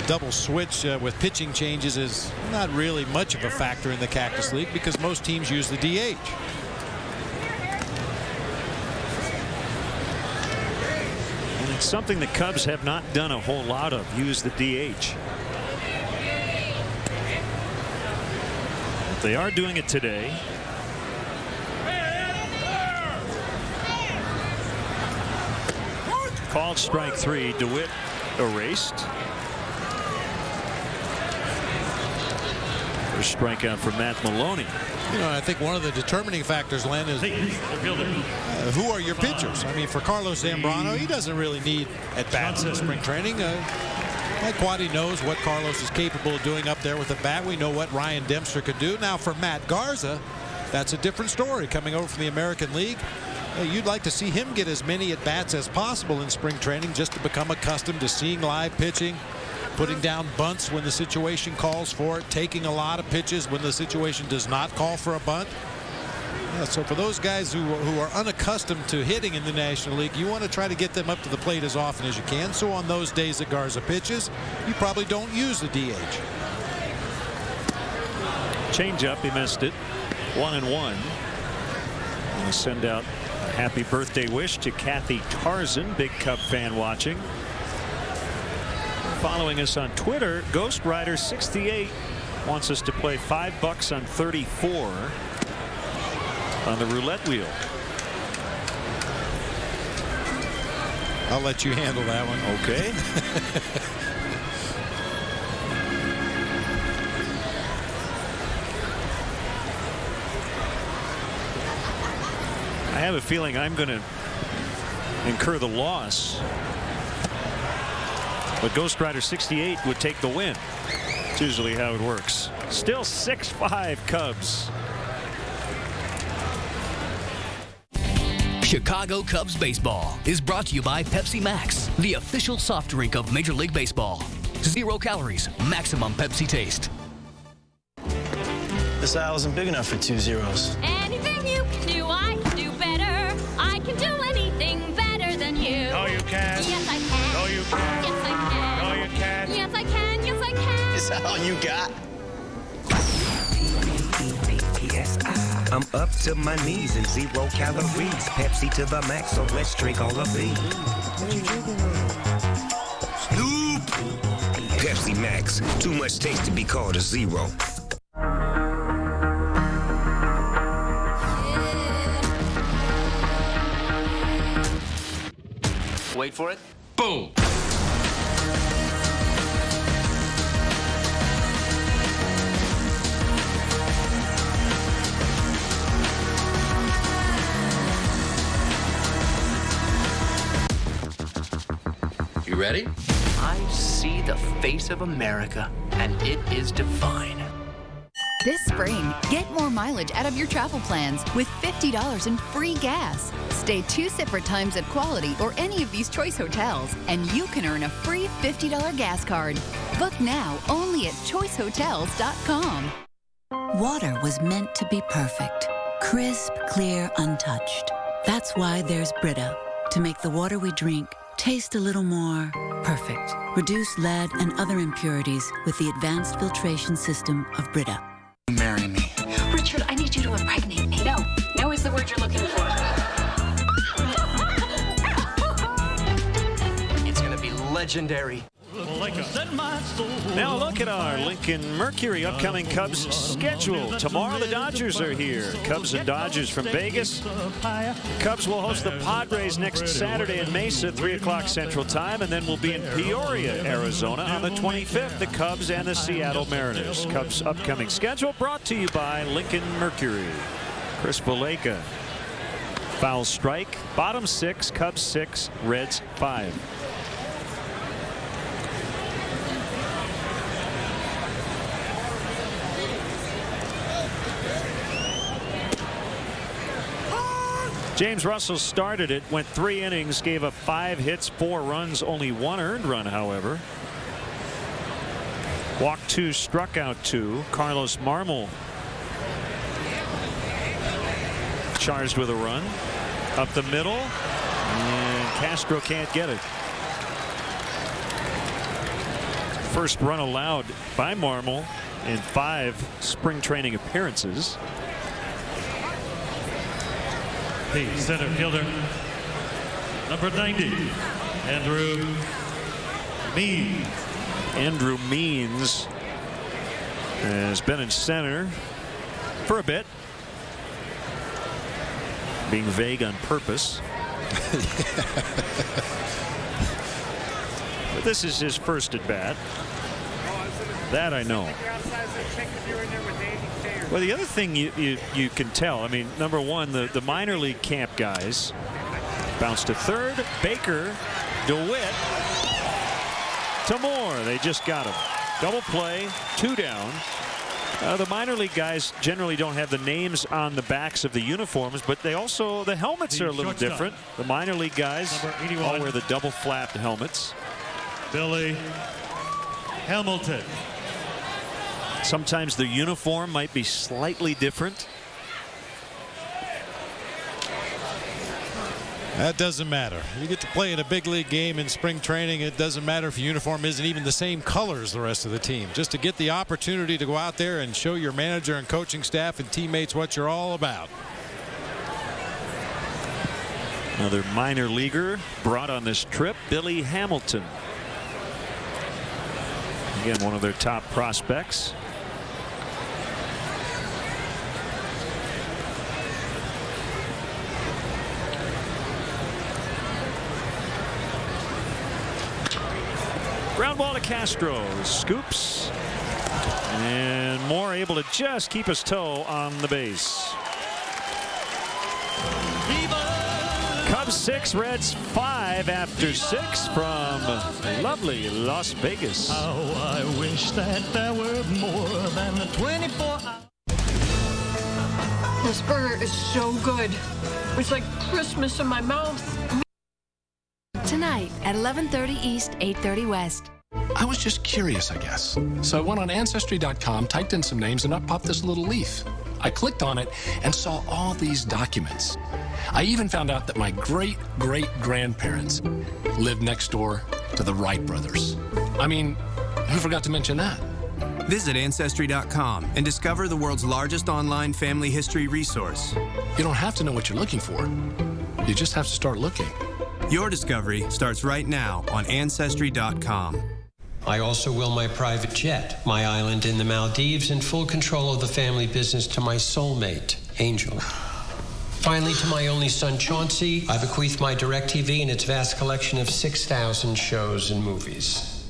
Double switch with pitching changes is not really much of a factor in the Cactus League because most teams use the DH. And it's something the Cubs have not done a whole lot of, use the DH. But they are doing it today. Called strike three. DeWitt erased. Strikeout for Matt Maloney. I think one of the determining factors, Len, is who are your pitchers? I mean, for Carlos Zambrano, he doesn't really need at-bats in spring training. Mike Quaddy knows what Carlos is capable of doing up there with the bat. We know what Ryan Dempster could do. Now, for Matt Garza, that's a different story coming over from the American League. You'd like to see him get as many at-bats as possible in spring training just to become accustomed to seeing live pitching, putting down bunts when the situation calls for it, taking a lot of pitches when the situation does not call for a bunt. So for those guys who are unaccustomed to hitting in the National League, you want to try to get them up to the plate as often as you can. So on those days that Garza pitches, you probably don't use the DH. Change up, he missed it. 1-1. And send out Happy birthday wish to Kathy Tarzan, big Cub fan watching. Following us on Twitter, Ghost Rider 68 wants us to play $5 on 34 on the roulette wheel. I'll let you handle that one. Okay. I have a feeling I'm going to incur the loss, but Ghost Rider 68 would take the win. It's usually how it works. Still 6-5 Cubs. Chicago Cubs baseball is brought to you by Pepsi Max, the official soft drink of Major League Baseball. 0 calories, maximum Pepsi taste. This aisle isn't big enough for 2 zeros. Anything you can do, I can do better. I can do anything better than you. No, you can't. Yes, I can. No, you can't. Yes, I can. No, you can't. Yes, I can. Yes, I can. Is that all you got? I'm up to my knees in 0 calories. Pepsi to the max, so let's drink all of these. Snoop! Pepsi Max. Too much taste to be called a 0. Wait for it. Boom. You ready? I see the face of America, and it is divine. This spring, get more mileage out of your travel plans with $50 in free gas. Stay 2 separate times at Quality or any of these choice hotels, and you can earn a free $50 gas card. Book now only at choicehotels.com. Water was meant to be perfect. Crisp, clear, untouched. That's why there's Brita, to make the water we drink taste a little more perfect. Reduce lead and other impurities with the advanced filtration system of Brita. Marry me. Richard, I need you to impregnate me. No. No is the word you're looking for. It's going to be legendary. Now look at our Lincoln Mercury upcoming Cubs schedule. Tomorrow the Dodgers are here. Cubs and Dodgers from Vegas. Cubs will host the Padres next Saturday in Mesa, 3 o'clock Central Time, and then we'll be in Peoria, Arizona on the 25th. The Cubs and the Seattle Mariners. Cubs upcoming schedule brought to you by Lincoln Mercury. Chris Valleca. Foul strike. Bottom 6, Cubs 6, Reds 5. James Russell started it, went 3 innings, gave up 5 hits, 4 runs, only 1 earned run, however. Walked 2, struck out 2. Carlos Marmol charged with a run. Up the middle, and Castro can't get it. First run allowed by Marmol in 5 spring training appearances. The center fielder, number 90, Andrew Means. Andrew Means has been in center for a bit, being vague on purpose. But this is his first at bat. That I know. Well, the other thing you can tell, I mean, number one, the minor league camp guys bounce to third. Baker, DeWitt to Moore. They just got him. Double play, 2 down. The minor league guys generally don't have the names on the backs of the uniforms, but they also, the helmets are a little different. The minor league guys all wear the double flapped helmets. Billy Hamilton. Sometimes the uniform might be slightly different. That doesn't matter. You get to play in a big league game in spring training. It doesn't matter if your uniform isn't even the same color as the rest of the team. Just to get the opportunity to go out there and show your manager and coaching staff and teammates what you're all about. Another minor leaguer brought on this trip, Billy Hamilton. Again, one of their top prospects. Ground ball to Castro. Scoops. And Moore able to just keep his toe on the base. Cubs 6, Reds 5 after 6 from lovely Las Vegas. Oh, I wish that there were more than the 24 hours. This burger is so good. It's like Christmas in my mouth. Tonight at 11:30 East, 8:30 West. I was just curious, I guess. So I went on Ancestry.com, typed in some names, and up popped this little leaf. I clicked on it and saw all these documents. I even found out that my great-great-grandparents lived next door to the Wright brothers. I mean, who forgot to mention that? Visit Ancestry.com and discover the world's largest online family history resource. You don't have to know what you're looking for. You just have to start looking. Your discovery starts right now on Ancestry.com. I also will my private jet, my island in the Maldives, and full control of the family business to my soulmate, Angel. Finally, to my only son, Chauncey, I bequeath my DirecTV and its vast collection of 6,000 shows and movies.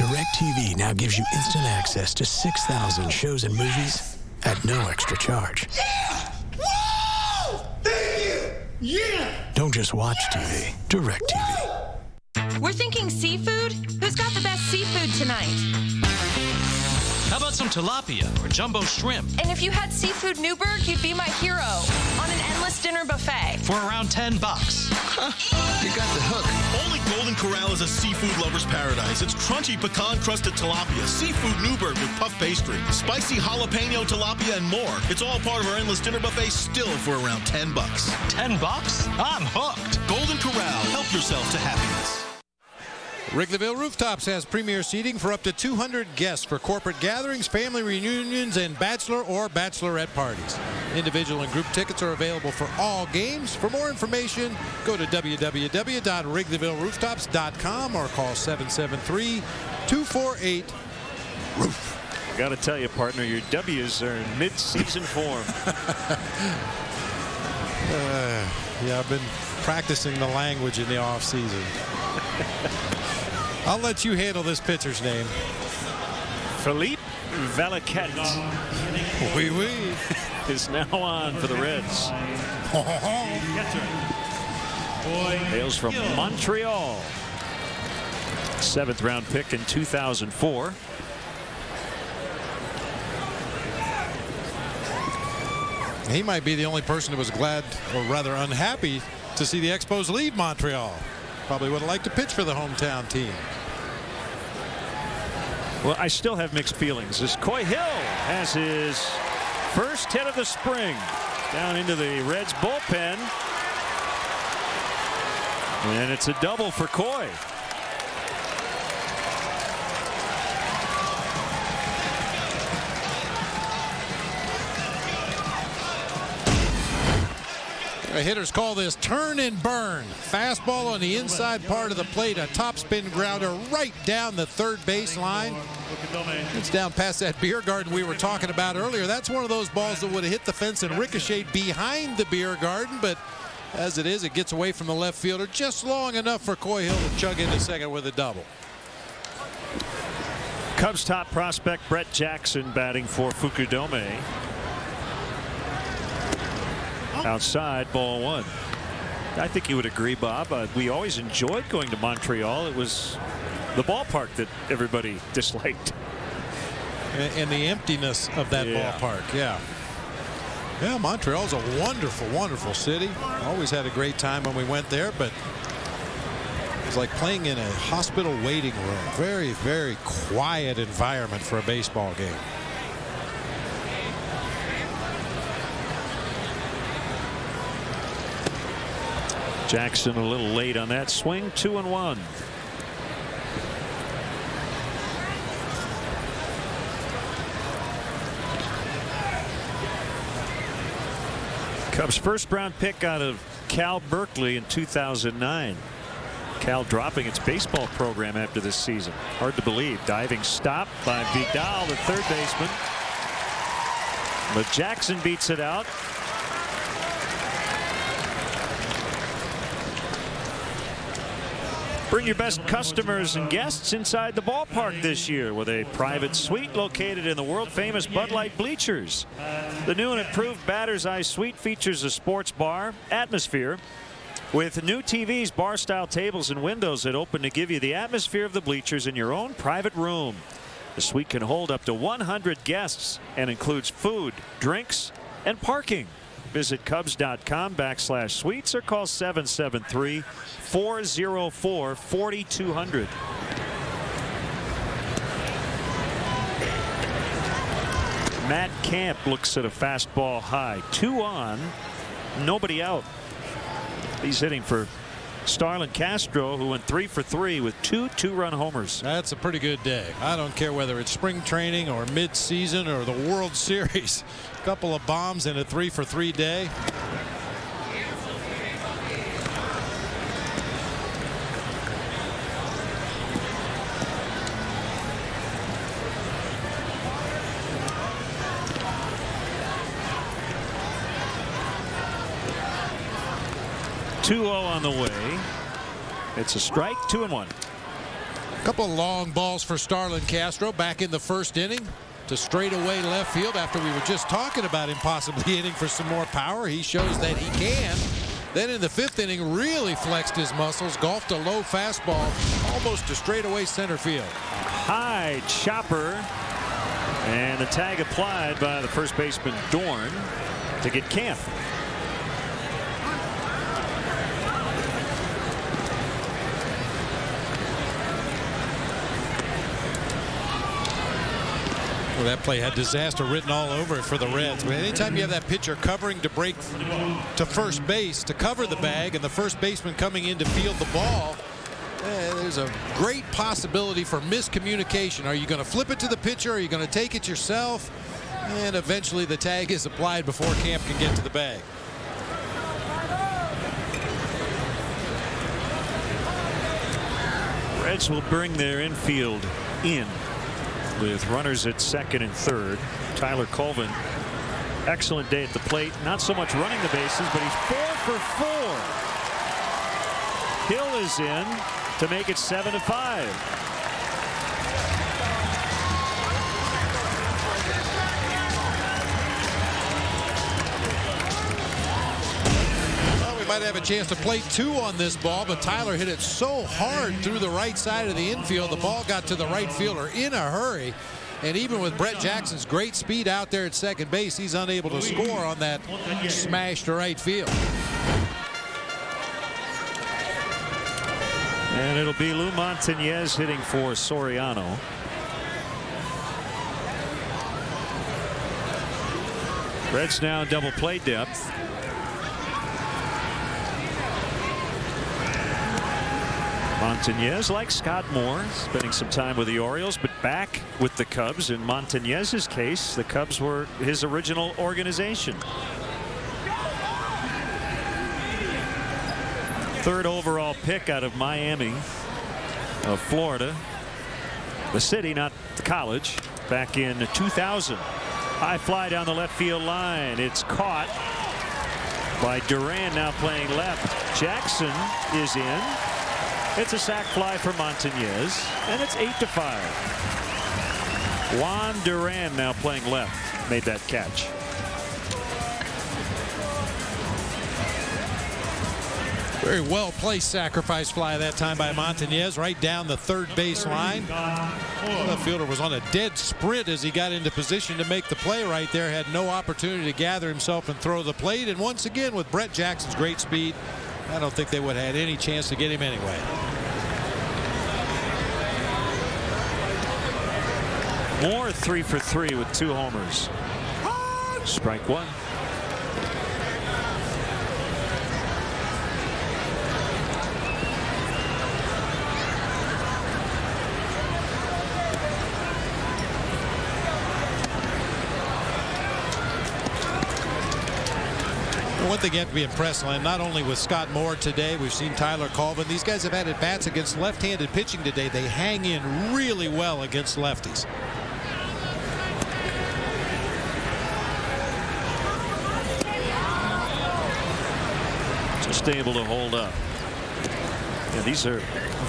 DirecTV now gives you instant access to 6,000 shows and movies at no extra charge. Yeah! Whoa! Thank you! Yeah! Don't just watch TV, DirecTV. We're thinking seafood? Who's got the best seafood tonight? How about some tilapia or jumbo shrimp? And if you had seafood Newburgh, you'd be my hero on an endless dinner buffet. For around $10. You got the hook. Only Golden Corral is a seafood lover's paradise. It's crunchy pecan-crusted tilapia, seafood Newburgh with puff pastry, spicy jalapeno tilapia, and more. It's all part of our endless dinner buffet, still for around $10. $10? I'm hooked. Golden Corral. Help yourself to happiness. Wrigleyville Rooftops has premier seating for up to 200 guests for corporate gatherings, family reunions, and bachelor or bachelorette parties. Individual and group tickets are available for all games. For more information, go to www.wrigleyvillerooftops.com or call 773-248-ROOF. Got to tell you, partner, your W's are in mid-season form. Yeah, I've been practicing the language in the off-season. I'll let you handle this pitcher's name. Philippe Valaquette. Oui. Is now on for the Reds. Hails from Montreal. 7th round pick in 2004. He might be the only person who was glad, or rather unhappy, to see the Expos leave Montreal. Probably would have liked to pitch for the hometown team. Well, I still have mixed feelings as Coy Hill has his first hit of the spring down into the Reds bullpen. And it's a double for Coy. Hitters call this turn and burn. Fastball on the inside part of the plate, a topspin grounder right down the third base line. It's down past that beer garden we were talking about earlier. That's one of those balls that would have hit the fence and ricocheted behind the beer garden, but as it is, it gets away from the left fielder just long enough for Coy Hill to chug into second with a double. Cubs top prospect Brett Jackson batting for Fukudome. Outside, ball one. I think you would agree, Bob. We always enjoyed going to Montreal. It was the ballpark that everybody disliked. And the emptiness of that ballpark, yeah. Montreal's a wonderful, wonderful city. Always had a great time when we went there, but it was like playing in a hospital waiting room. Very, very quiet environment for a baseball game. Jackson a little late on that swing. 2-1. Cubs first-round pick out of Cal Berkeley in 2009. Cal dropping its baseball program after this season. Hard to believe. Diving stop by Vidal, the third baseman. But Jackson beats it out. Bring your best customers and guests inside the ballpark this year with a private suite located in the world-famous Bud Light bleachers. The new and improved Batter's Eye Suite features a sports bar atmosphere with new TVs, bar-style tables, and windows that open to give you the atmosphere of the bleachers in your own private room. The suite can hold up to 100 guests and includes food, drinks, and parking. Visit Cubs.com/suites or call 773-404-4200. Matt Camp looks at a fastball high. 2 on, nobody out. He's hitting for Starlin Castro, who went 3 for 3 with 2 two-run homers. That's a pretty good day. I don't care whether it's spring training or mid-season or the World Series. A couple of bombs in a 3 for 3 day. On the way. It's a strike, 2-1. A couple of long balls for Starlin Castro back in the first inning to straightaway left field after we were just talking about him possibly hitting for some more power. He shows that he can. Then in the 5th inning really flexed his muscles, golfed a low fastball almost to straightaway center field. High chopper, and the tag applied by the first baseman Dorn to get Camp. Well, that play had disaster written all over it for the Reds. But anytime you have that pitcher covering to break to first base to cover the bag and the first baseman coming in to field the ball, there's a great possibility for miscommunication. Are you going to flip it to the pitcher? Are you going to take it yourself? And eventually the tag is applied before Camp can get to the bag. Reds will bring their infield in with runners at second and third. Tyler Colvin, excellent day at the plate. Not so much running the bases, but he's 4 for 4. Hill is in to make it 7-5. Might have a chance to play 2 on this ball, but Tyler hit it so hard through the right side of the infield. The ball got to the right fielder in a hurry, and even with Brett Jackson's great speed out there at second base, he's unable to score on that smash to right field. And it'll be Lou Montañez hitting for Soriano. Reds now double play depth. Montañez, like Scott Moore, spending some time with the Orioles, but back with the Cubs. In Montañez's case, the Cubs were his original organization. 3rd overall pick out of Miami of Florida. The city, not the college, back in 2000. High fly down the left field line. It's caught by Duran, now playing left. Jackson is in. It's a sac fly for Montañez, and it's 8-5. Juan Duran, now playing left, made that catch. Very well placed sacrifice fly that time by Montañez, right down the third base line. The fielder was on a dead sprint as he got into position to make the play right there. Had no opportunity to gather himself and throw the plate. And once again, with Brett Jackson's great speed, I don't think they would have had any chance to get him anyway. Moore 3 for 3 with 2 homers. Strike 1. One thing you have to be impressed on, not only with Scott Moore today, we've seen Tyler Colvin. These guys have had at-bats against left-handed pitching today. They hang in really well against lefties. Just able to hold up. Yeah, these are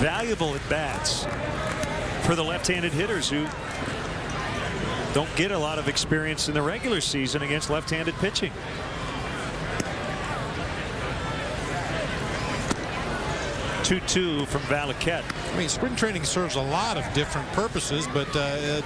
valuable at-bats for the left-handed hitters who don't get a lot of experience in the regular season against left-handed pitching. Two from Valaket. I mean, spring training serves a lot of different purposes, but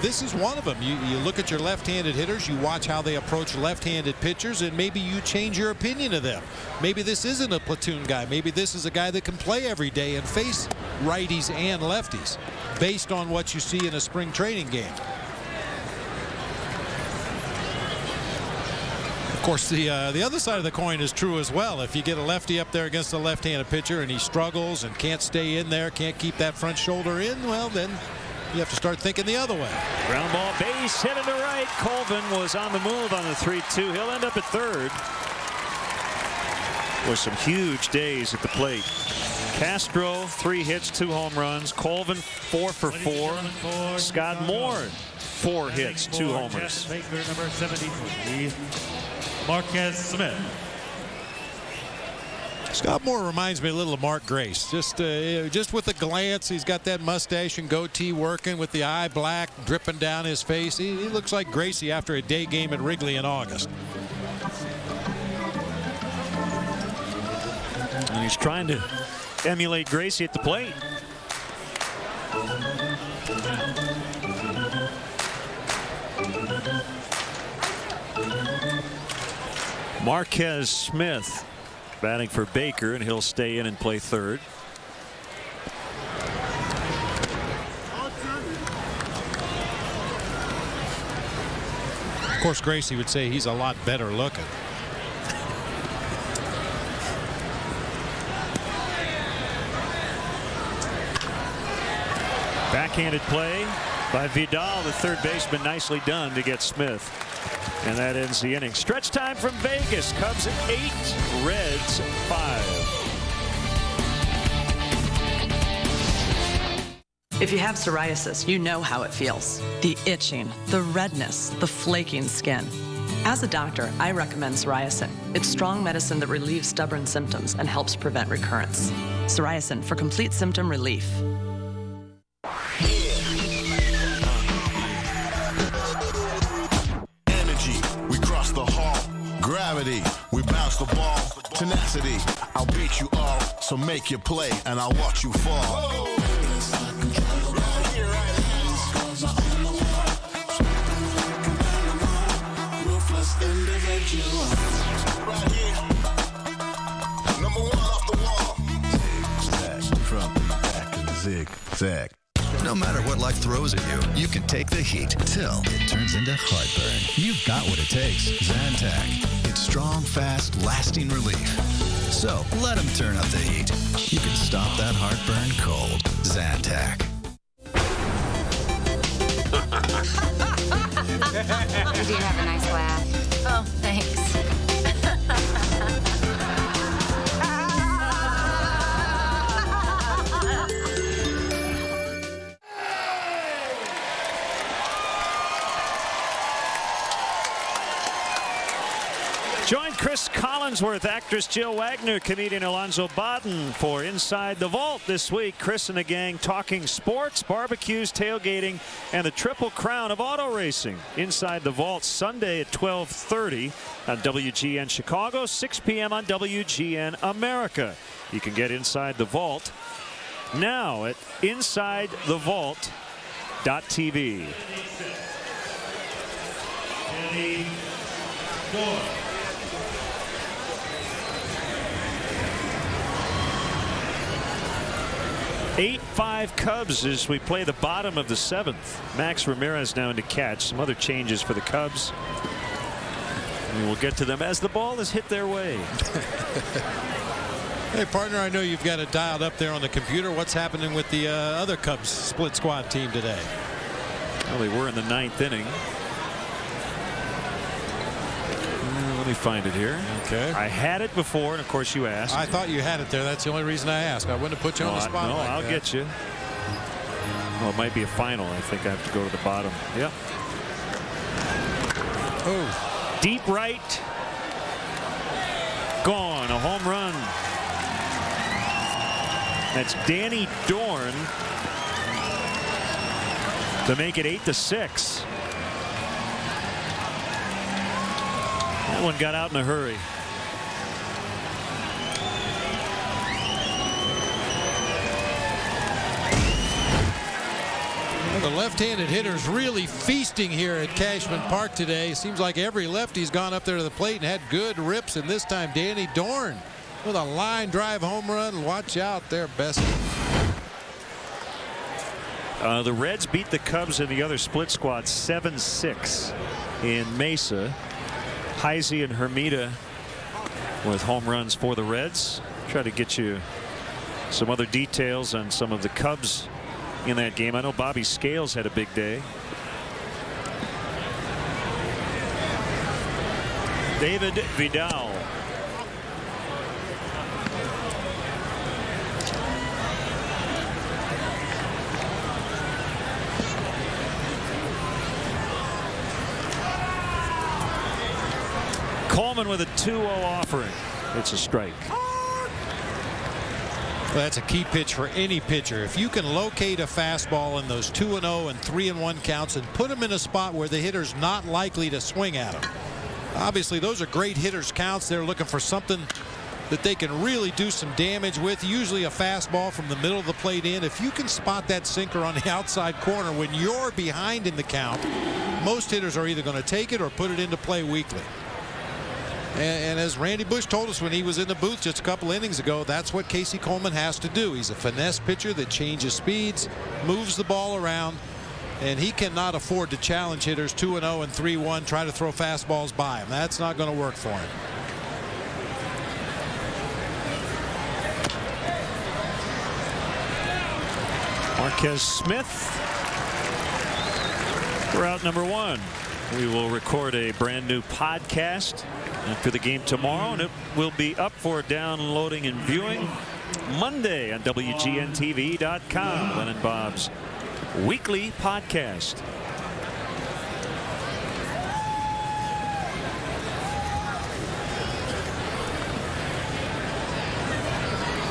this is one of them. You look at your left-handed hitters, you watch how they approach left-handed pitchers, and maybe you change your opinion of them. Maybe this isn't a platoon guy. Maybe this is a guy that can play every day and face righties and lefties based on what you see in a spring training game. Of course, the other side of the coin is true as well. If you get a lefty up there against a left-handed pitcher and he struggles and can't stay in there, can't keep that front shoulder in, well, then you have to start thinking the other way. Ground ball, base hit into right. Colvin was on the move on the 3-2. He'll end up at third. With some huge days at the plate. Castro, 3 hits, 2 home runs. Colvin, 4 for 4. Scott Moore, 4 hits, 2 homers. Baker, number 73. Marquez Smith. Scott Moore reminds me a little of Mark Grace. Just with the glance, he's got that mustache and goatee working with the eye black dripping down his face. He looks like Gracie after a day game at Wrigley in August. And he's trying to emulate Gracie at the plate. Marquez Smith batting for Baker, and he'll stay in and play third. Of course, Gracie would say he's a lot better looking. Backhanded play by Vidal, the third baseman. Nicely done to get Smith. And that ends the inning. Stretch time from Vegas. Cubs 8, Reds 5. If you have psoriasis, you know how it feels. The itching, the redness, the flaking skin. As a doctor, I recommend Psoriasin. It's strong medicine that relieves stubborn symptoms and helps prevent recurrence. Psoriasin for complete symptom relief. Gravity, we bounce the ball. Tenacity, I'll beat you all. So make your play and I'll watch you fall. Ruthless individual. Right here. Number 1 off the wall. Zig-zag from back and zig-zag. No matter what life throws at you, you can take the heat till it turns into heartburn. You've got what it takes. Zantac. It's strong, fast, lasting relief. So let them turn up the heat. You can stop that heartburn cold. Zantac. You do have a nice laugh. Oh, thanks. Join Chris Collinsworth, actress Jill Wagner, comedian Alonzo Bodden for Inside the Vault this week. Chris and the gang talking sports, barbecues, tailgating, and the Triple Crown of auto racing. Inside the Vault Sunday at 12:30 on WGN Chicago, 6 p.m. on WGN America. You can get Inside the Vault now at InsideTheVault.tv. Eight 8-5 Cubs as we play the bottom of the 7th. Max Ramirez now into catch. Some other changes for the Cubs. We will get to them as the ball is hit their way. Hey, partner, I know you've got it dialed up there on the computer. What's happening with the other Cubs split squad team today? Well, they were in the 9th inning. Let me find it here. Okay. I had it before, and of course you asked. I thought you had it there. That's the only reason I asked. I wouldn't have put you on the spot. No, like I'll that. get you. Well, it might be a final. I think I have to go to the bottom. Yep. Oh. Deep right. Gone. A home run. That's Danny Dorn to make it 8-6. That one got out in a hurry. Well, the left-handed hitters really feasting here at Cashman Park today. Seems like every lefty's gone up there to the plate and had good rips, and this time Danny Dorn with a line drive home run. Watch out there, Bessie. The Reds beat the Cubs in the other split squad 7-6 in Mesa. Heisey and Hermida with home runs for the Reds. Try to get you some other details on some of the Cubs in that game. I know Bobby Scales had a big day. David Vidal. Coleman with a 2-0 offering. It's a strike. Well, that's a key pitch for any pitcher. If you can locate a fastball in those 2-0 and 3-1 counts and put them in a spot where the hitter's not likely to swing at them. Obviously, those are great hitters' counts. They're looking for something that they can really do some damage with. Usually a fastball from the middle of the plate in. If you can spot that sinker on the outside corner when you're behind in the count, most hitters are either going to take it or put it into play weakly. And as Randy Bush told us when he was in the booth just a couple innings ago, that's what Casey Coleman has to do. He's a finesse pitcher that changes speeds, moves the ball around, and he cannot afford to challenge hitters 2-0 and 3-1, try to throw fastballs by him. That's not going to work for him. Marquez Smith for out number 1. We will record a brand new podcast after the game tomorrow, and it will be up for downloading and viewing Monday on WGNTV.com. Len and Bob's weekly podcast.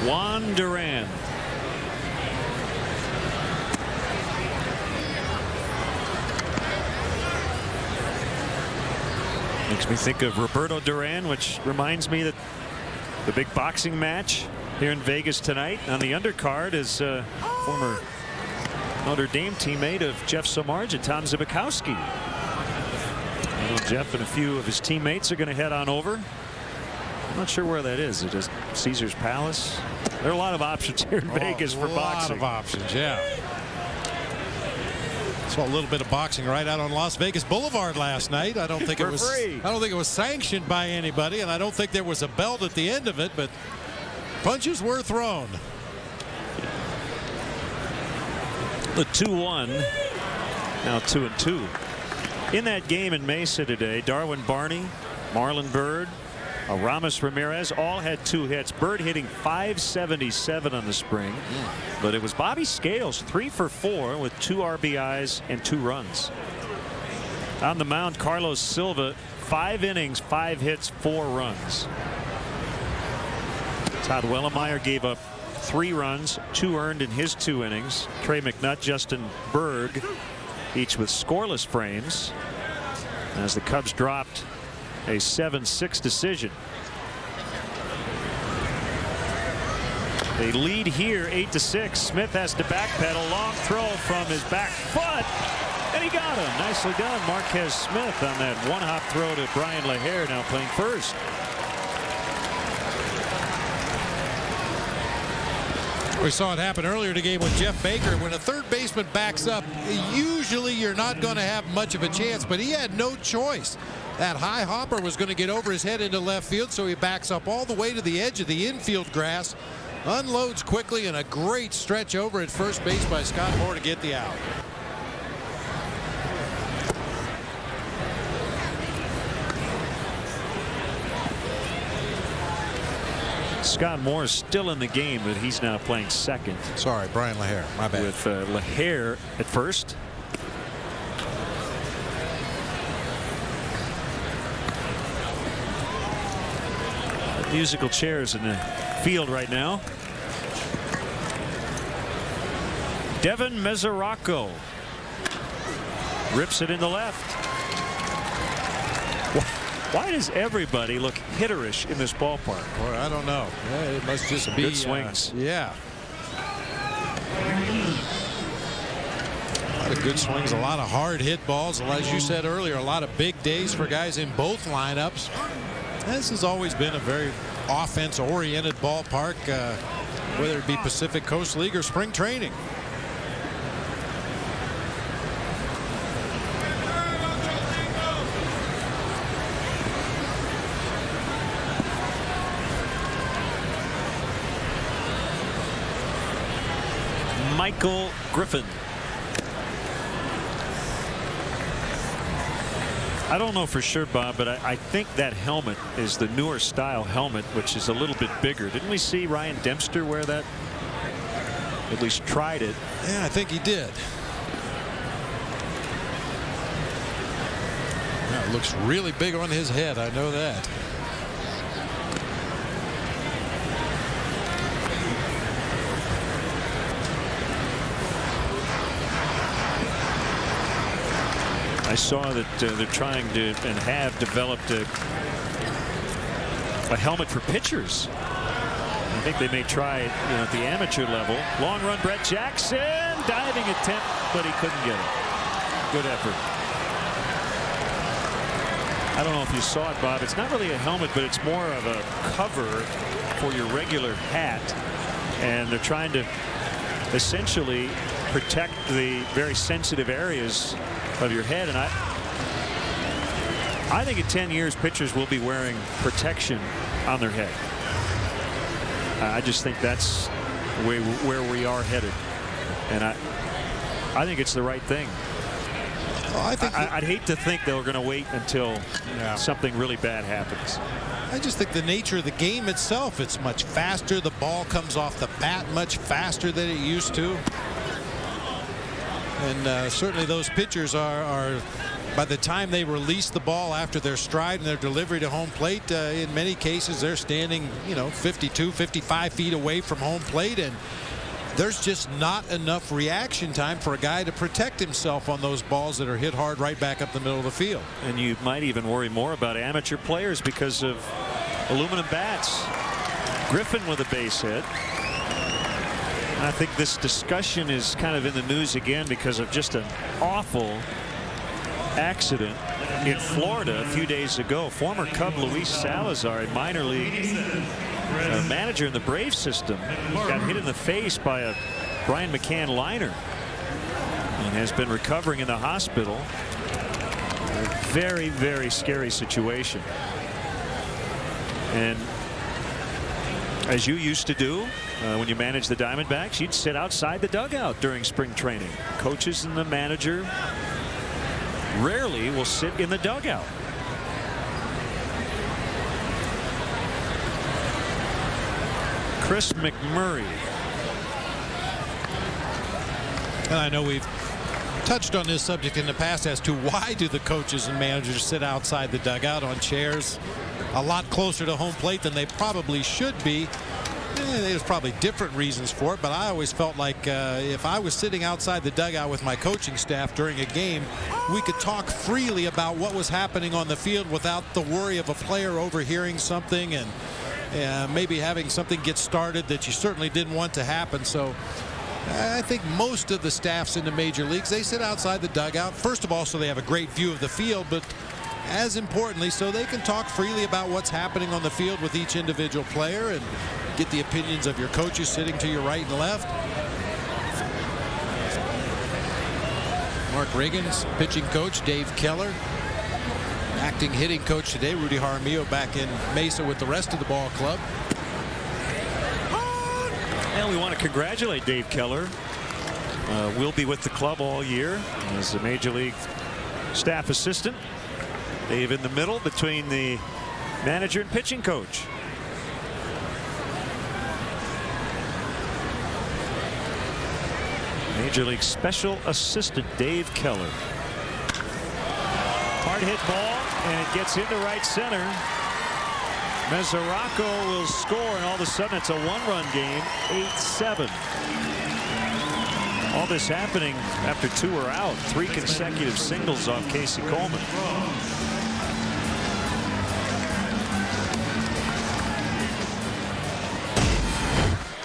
Juan Duran. Makes me think of Roberto Duran, which reminds me that the big boxing match here in Vegas tonight on the undercard is former Notre Dame teammate of Jeff Samardzija, Tom Zibikowski. I know Jeff and a few of his teammates are going to head on over. I'm not sure where that is. It is Caesar's Palace. There are a lot of options here in Vegas for boxing. A lot of options, yeah. Saw a little bit of boxing right out on Las Vegas Boulevard last night. I don't think it was free. I don't think it was sanctioned by anybody, and I don't think there was a belt at the end of it, but punches were thrown. The 2-1, now 2-2. In that game in Mesa today, Darwin Barney, Marlon Byrd, Aramis Ramirez all had 2 hits. Byrd hitting .577 on the spring, but it was Bobby Scales 3 for 4 with 2 RBIs and 2 runs. On the mound, Carlos Silva, 5 innings, 5 hits, 4 runs. Todd Wellemeyer gave up 3 runs, 2 earned in his 2 innings. Trey McNutt, Justin Berg, each with scoreless frames, as the Cubs dropped a 7-6 decision. They lead here 8-6. Smith has to backpedal. Long throw from his back foot, and he got him. Nicely done, Marquez Smith, on that one-hop throw to Brian LaHare, now playing first. We saw it happen earlier in the game with Jeff Baker. When a third baseman backs up, usually you're not going to have much of a chance, but he had no choice. That high hopper was going to get over his head into left field, so he backs up all the way to the edge of the infield grass, unloads quickly, and a great stretch over at first base by Scott Moore to get the out. Scott Moore is still in the game, but he's now playing second. Sorry, Brian LaHare. My bad. With LaHare at first. Musical chairs in the field right now. Devin Mesoraco rips it in the left. Why does everybody look hitterish in this ballpark? Boy, I don't know. Yeah, it must just be good swings. Yeah. A lot of good swings, a lot of hard hit balls. As you said earlier, a lot of big days for guys in both lineups. This has always been a very offense-oriented ballpark, whether it be Pacific Coast League or spring training. Michael Griffin. I don't know for sure, Bob, but I think that helmet is the newer style helmet, which is a little bit bigger. Didn't we see Ryan Dempster wear that? At least tried it. Yeah, I think he did. Yeah, it looks really big on his head. I know that. I saw that they're trying to and have developed a helmet for pitchers. I think they may try it, at the amateur level. Long run, Brett Jackson, diving attempt, but he couldn't get it. Good effort. I don't know if you saw it, Bob. It's not really a helmet, but it's more of a cover for your regular hat, and they're trying to essentially protect the very sensitive areas of your head. And I think in 10 years pitchers will be wearing protection on their head. I just think that's where we are headed, and I think it's the right thing. Well, I'd hate to think they were going to wait until something really bad happens. I just think the nature of the game itself, it's much faster. The ball comes off the bat much faster than it used to. And certainly those pitchers are, by the time they release the ball after their stride and their delivery to home plate, in many cases they're standing, 52, 55 feet away from home plate, and there's just not enough reaction time for a guy to protect himself on those balls that are hit hard right back up the middle of the field. And you might even worry more about amateur players because of aluminum bats. Griffin with a base hit. I think this discussion is kind of in the news again because of just an awful accident in Florida a few days ago. Former Cub Luis Salazar, a minor league manager in the Braves system, got hit in the face by a Brian McCann liner and has been recovering in the hospital. A very, very scary situation. And as you used to do when you managed the Diamondbacks, you'd sit outside the dugout during spring training. Coaches and the manager rarely will sit in the dugout. Chris McMurray. And I know we've touched on this subject in the past as to why do the coaches and managers sit outside the dugout on chairs a lot closer to home plate than they probably should be. There's probably different reasons for it, but I always felt like if I was sitting outside the dugout with my coaching staff during a game, we could talk freely about what was happening on the field without the worry of a player overhearing something and maybe having something get started that you certainly didn't want to happen. So I think most of the staffs in the major leagues, they sit outside the dugout, first of all, so they have a great view of the field, but as importantly, so they can talk freely about what's happening on the field with each individual player and get the opinions of your coaches sitting to your right and left. Mark Reagan's pitching coach, Dave Keller. Acting hitting coach today, Rudy Jaramillo, back in Mesa with the rest of the ball club. And we want to congratulate Dave Keller. Will be with the club all year as a major league staff assistant. Dave in the middle between the manager and pitching coach. Major League Special Assistant Dave Keller. Hard hit ball, and it gets into right center. Mesoraco will score, and all of a sudden it's a one-run game, 8-7. All this happening after 2 are out. 3 consecutive singles off Casey Coleman.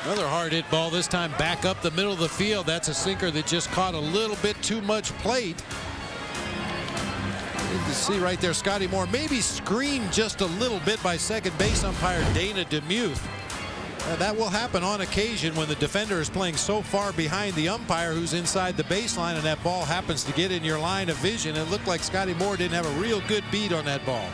Another hard hit ball, this time back up the middle of the field. That's a sinker that just caught a little bit too much plate. You can see right there, Scotty Moore maybe screened just a little bit by second base umpire Dana DeMuth. That will happen on occasion when the defender is playing so far behind the umpire who's inside the baseline, and that ball happens to get in your line of vision. It looked like Scotty Moore didn't have a real good beat on that ball.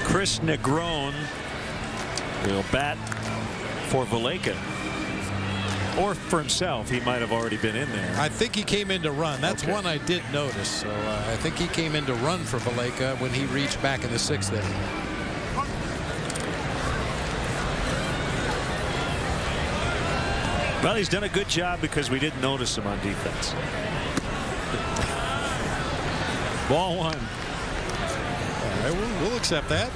Chris Negron will bat for Valaika. Or for himself. He might have already been in there. I think he came in to run. That's one I did notice. So I think he came in to run for Valaika when he reached back in the 6th inning. Well, he's done a good job because we didn't notice him on defense. Ball 1. All right, we'll accept that.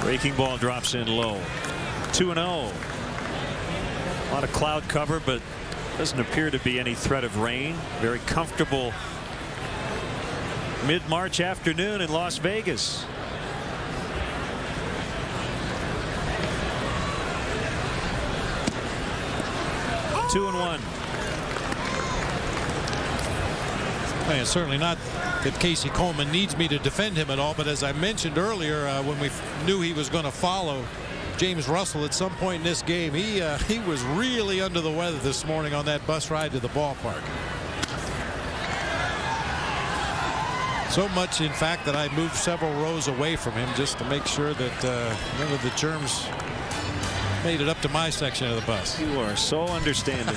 Breaking ball drops in low. 2-0. A lot of cloud cover, but doesn't appear to be any threat of rain. Very comfortable mid-March afternoon in Las Vegas. Two and 1. Man, certainly not that Casey Coleman needs me to defend him at all, but as I mentioned earlier, when we knew he was going to follow James Russell at some point in this game, he was really under the weather this morning on that bus ride to the ballpark. So much, in fact, that I moved several rows away from him just to make sure that none of the germs made it up to my section of the bus. You are so understanding.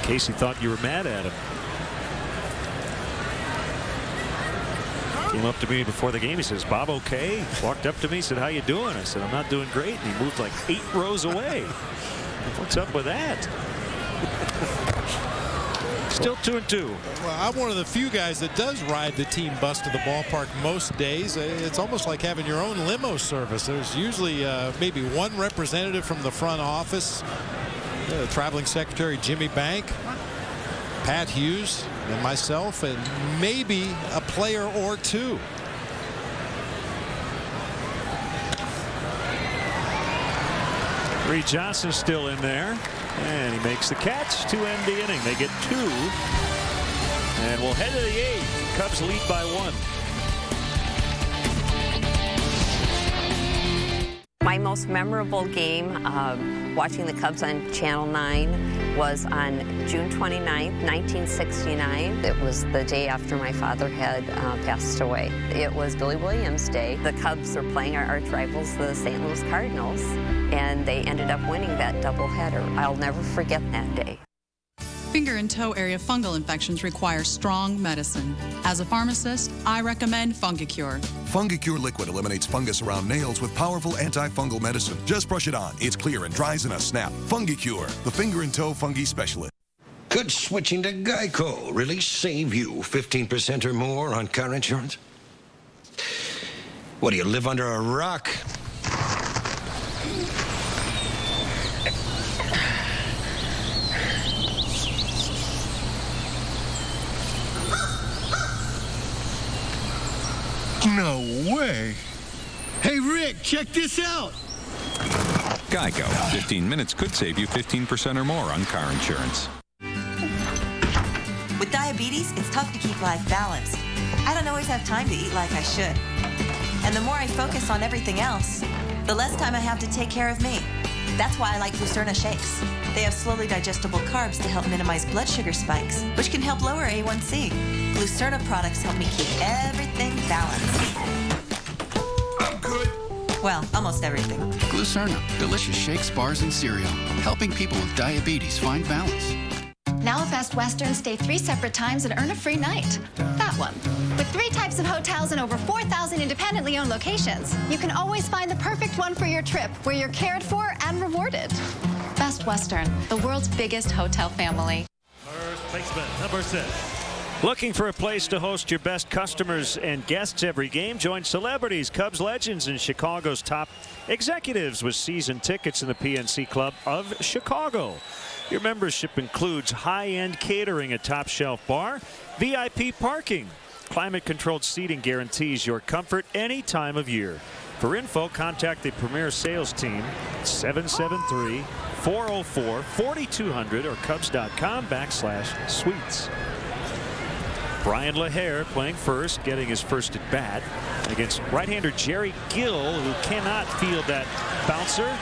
Casey thought you were mad at him. Came up to me before the game. He says, "Bob, okay?" Walked up to me, said, "How you doing?" I said, "I'm not doing great." And he moved like 8 rows away. What's up with that? Still 2 and 2. Well, I'm one of the few guys that does ride the team bus to the ballpark most days. It's almost like having your own limo service. There's usually maybe one representative from the front office. Traveling secretary Jimmy Bank, Pat Hughes, and myself, and maybe a player or two. Reed Johnson still in there, and he makes the catch to end the inning. They get 2, and we'll head to the 8th. Cubs lead by 1. My most memorable game watching the Cubs on Channel 9 was on June 29th, 1969. It was the day after my father had passed away. It was Billy Williams' day. The Cubs were playing our arch rivals, the St. Louis Cardinals, and they ended up winning that doubleheader. I'll never forget that day. Finger and toe area fungal infections require strong medicine. As a pharmacist, I recommend Fungicure. Fungicure liquid eliminates fungus around nails with powerful antifungal medicine. Just brush it on. It's clear and dries in a snap. Fungicure, the finger and toe fungi specialist. Could switching to Geico really save you 15% or more on car insurance? What, do you live under a rock? No way. Hey, Rick, check this out. Geico. 15 minutes could save you 15% or more on car insurance. With diabetes, it's tough to keep life balanced. I don't always have time to eat like I should. And the more I focus on everything else, the less time I have to take care of me. That's why I like Glucerna shakes. They have slowly digestible carbs to help minimize blood sugar spikes, which can help lower A1C. Glucerna products help me keep everything balanced. I'm good. Well, almost everything. Glucerna, delicious shakes, bars, and cereal, helping people with diabetes find balance. Now at Best Western, stay 3 separate times and earn a free night. That one. With 3 types of hotels and over 4,000 independently owned locations, you can always find the perfect one for your trip, where you're cared for and rewarded. Best Western, the world's biggest hotel family. First baseman, number 6. Looking for a place to host your best customers and guests every game? Join celebrities, Cubs legends, and Chicago's top executives with season tickets in the PNC Club of Chicago. Your membership includes high-end catering, a top-shelf bar, VIP parking. Climate-controlled seating guarantees your comfort any time of year. For info, contact the Premier Sales Team, 773-404-4200 or Cubs.com/suites. Brian LaHare playing first, getting his first at bat against right-hander Jerry Gill, who cannot field that bouncer,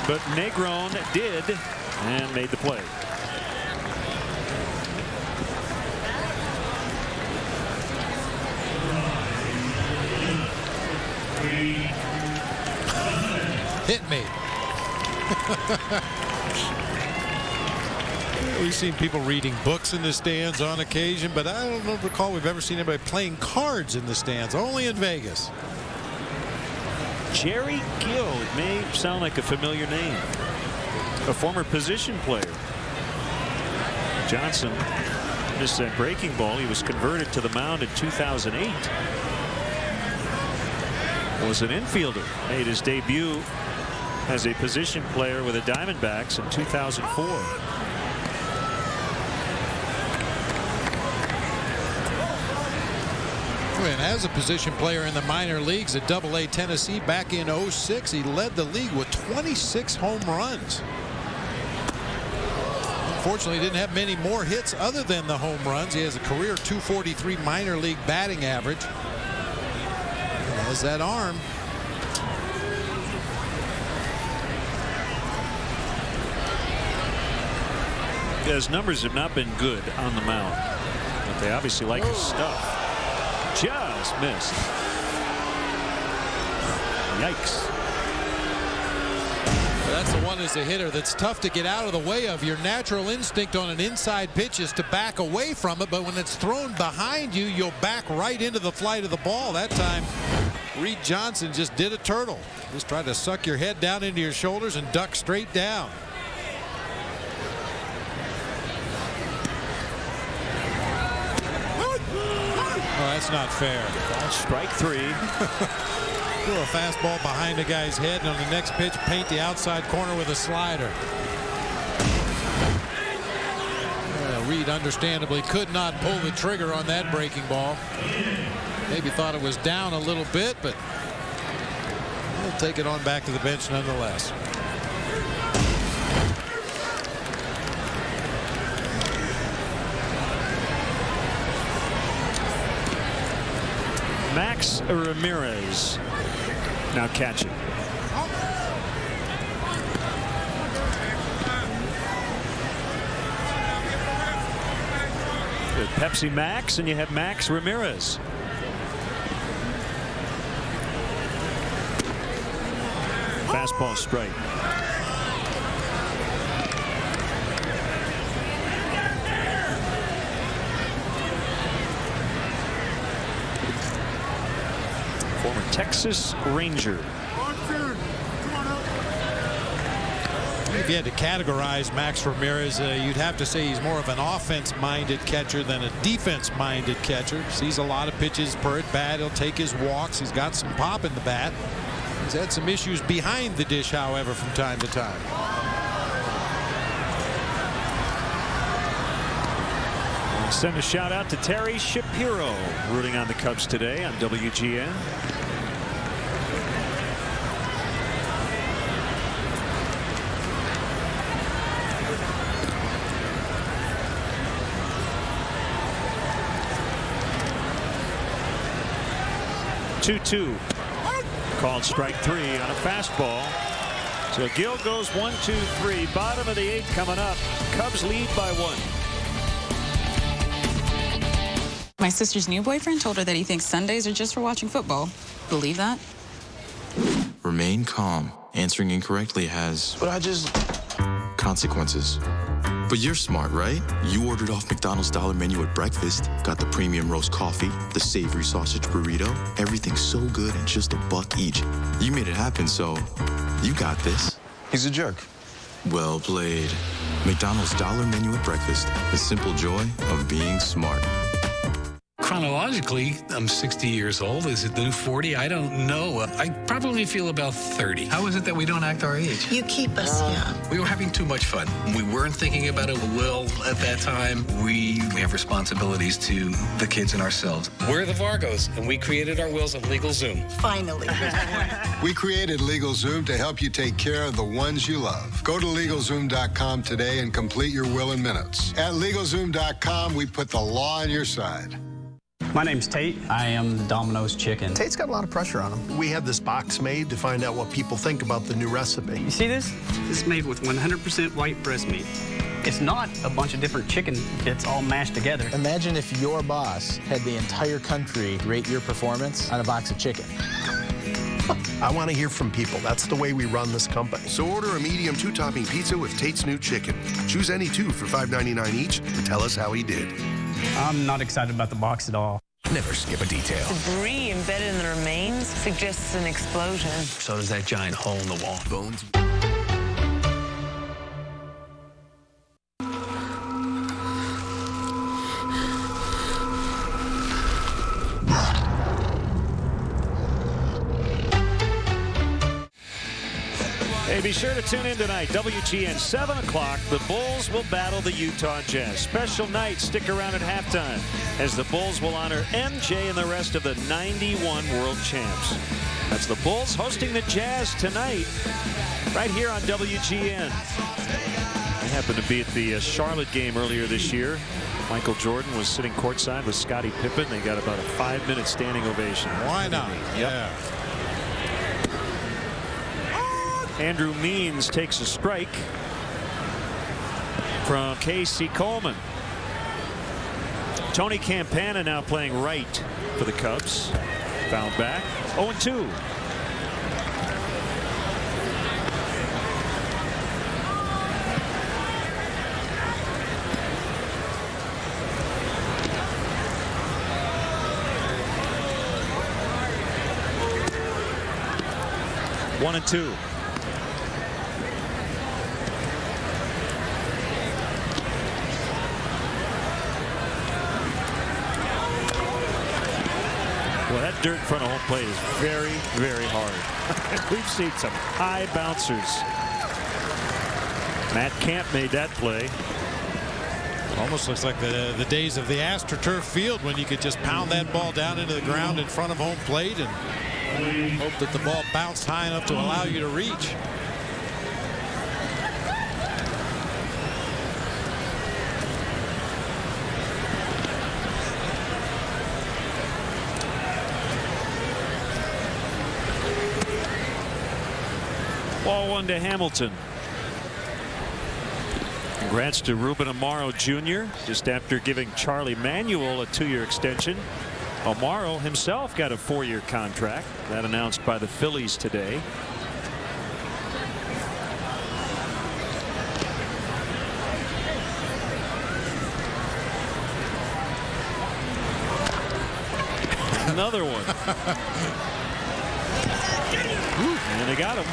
but Negron did and made the play. Hit me. We've seen people reading books in the stands on occasion, but I don't recall we've ever seen anybody playing cards in the stands, only in Vegas. Jerry Gill, it may sound like a familiar name. A former position player. Johnson missed that breaking ball. He was converted to the mound in 2008. Was an infielder. Made his debut as a position player with the Diamondbacks in 2004. And as a position player in the minor leagues at AA Tennessee back in 06, he led the league with 26 home runs. Unfortunately, he didn't have many more hits other than the home runs. He has a career .243 minor league batting average. And has that arm. His numbers have not been good on the mound, but they obviously like his stuff. Just missed. Yikes. That's the one as a hitter that's tough to get out of the way of. Your natural instinct on an inside pitch is to back away from it, but when it's thrown behind you, you'll back right into the flight of the ball. That time, Reed Johnson just did a turtle. Just tried to suck your head down into your shoulders and duck straight down. Oh, that's not fair. Strike 3. Throw a fastball behind the guy's head, and on the next pitch, paint the outside corner with a slider. Reed understandably could not pull the trigger on that breaking ball. Maybe thought it was down a little bit, but we'll take it on back to the bench nonetheless. Max Ramirez now catching. Good Pepsi Max, and you have Max Ramirez. Fastball strike. Former Texas Ranger. If you had to categorize Max Ramirez, you'd have to say he's more of an offense-minded catcher than a defense-minded catcher. Sees a lot of pitches per at bat. He'll take his walks. He's got some pop in the bat. He's had some issues behind the dish, however, from time to time. Send a shout out to Terry Shapiro, rooting on the Cubs today on WGN. Two-two. Called strike 3 on a fastball. So Gill goes 1, 2, 3. Bottom of the 8th coming up. Cubs lead by 1. My sister's new boyfriend told her that he thinks Sundays are just for watching football. Believe that? Remain calm. Answering incorrectly has... But consequences. But you're smart, right? You ordered off McDonald's dollar menu at breakfast, got the premium roast coffee, the savory sausage burrito, everything so good and just $1 each. You made it happen, so you got this. He's a jerk. Well played. McDonald's dollar menu at breakfast, the simple joy of being smart. Chronologically, I'm 60 years old. Is it the new 40? I don't know. I probably feel about 30. How is it that we don't act our age? You keep us young. We were having too much fun. We weren't thinking about it well at that time. We have responsibilities to the kids and ourselves. We're the Vargos, and we created our wills at LegalZoom. Finally. We created LegalZoom to help you take care of the ones you love. Go to LegalZoom.com today and complete your will in minutes. At LegalZoom.com, we put the law on your side. My name's Tate. I am the Domino's chicken. Tate's got a lot of pressure on him. We had this box made to find out what people think about the new recipe. You see this? This is made with 100% white breast meat. It's not a bunch of different chicken bits all mashed together. Imagine if your boss had the entire country rate your performance on a box of chicken. I want to hear from people. That's the way we run this company. So order a medium 2-topping pizza with Tate's new chicken. Choose any 2 for $5.99 each and tell us how he did. I'm not excited about the box at all. Never skip a detail. Debris embedded in the remains suggests an explosion. So does that giant hole in the wall. Bones. Hey, be sure to tune in tonight. WGN, 7 o'clock. The Bulls will battle the Utah Jazz. Special night. Stick around at halftime as the Bulls will honor MJ and the rest of the 91 world champs. That's the Bulls hosting the Jazz tonight right here on WGN. I happened to be at the Charlotte game earlier this year. Michael Jordan was sitting courtside with Scottie Pippen. They got about a 5-minute standing ovation. Why not? Yeah. Andrew Means takes a strike from Casey Coleman. Tony Campana now playing right for the Cubs. Fouled back. 0-2. One and two. Well, that dirt in front of home plate is very, very hard. We've seen some high bouncers. Matt Camp made that play. Almost looks like the days of the AstroTurf field when you could just pound that ball down into the ground in front of home plate and hope that the ball bounced high enough to allow you to reach. Ball one to Hamilton. Congrats to Ruben Amaro Jr. just after giving Charlie Manuel a 2-year extension. Amaro himself got a 4-year contract. That announced by the Phillies today. Another one. And they got him.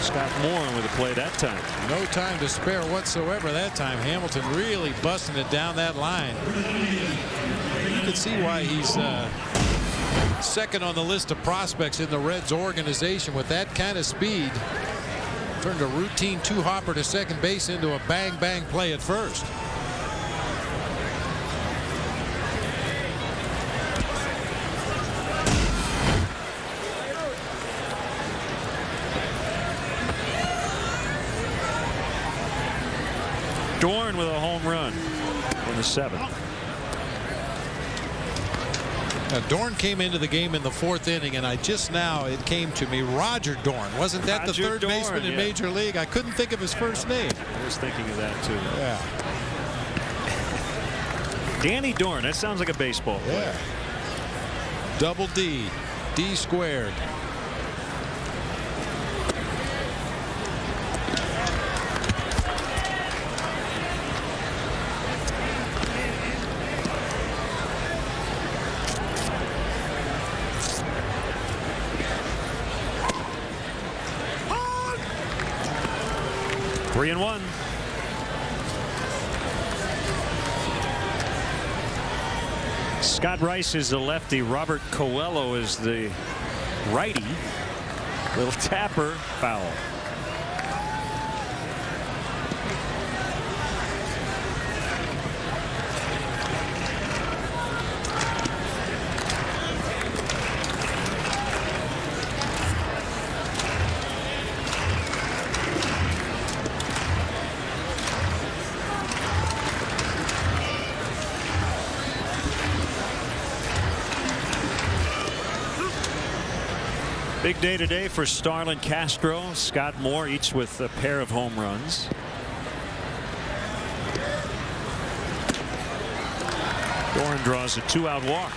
Scott Moore with a play that time. No time to spare whatsoever that time. Hamilton really busting it down that line. You can see why he's second on the list of prospects in the Reds organization with that kind of speed. Turned a routine 2-hopper to second base into a bang-bang play at first. Dorn with a home run in the 7th. Dorn came into the game in the 4th inning, and it came to me, Roger Dorn. Wasn't that the third baseman in Major League? I couldn't think of his first name. I was thinking of that too. Yeah. Danny Dorn, that sounds like a baseball player. Yeah. Double D, D squared. Three and one. Scott Rice is the lefty. Robert Coelho is the righty. Little tapper, foul. Big day today for Starlin Castro, Scott Moore, each with a pair of home runs. Dorn draws a 2-out walk.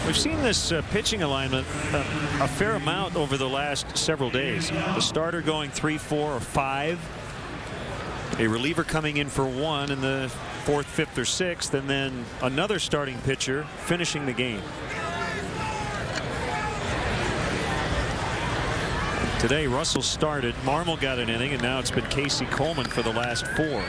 We've seen this pitching alignment a fair amount over the last several days. The starter going 3, 4, or 5. A reliever coming in for 1 in the 4th, 5th, or 6th, and then another starting pitcher finishing the game. Today, Russell started. Marmol got an inning, and now it's been Casey Coleman for the last 4.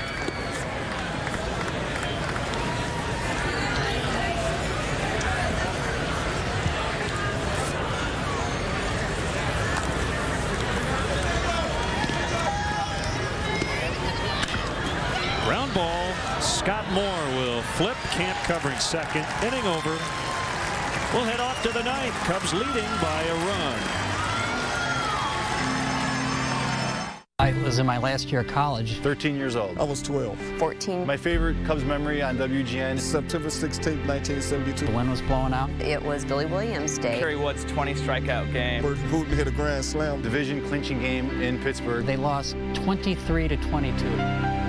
Ground ball. Scott Moore will flip. Camp covering second. Inning over. We'll head off to the 9th. Cubs leading by a run. I was in my last year of college. 13 years old. I was 12. 14. My favorite Cubs memory on WGN. September 16, 1972. The wind was blowing out. It was Billy Williams Day. Kerry Wood's 20 strikeout game. Bert Hooten hit a grand slam. Division clinching game in Pittsburgh. They lost 23-22.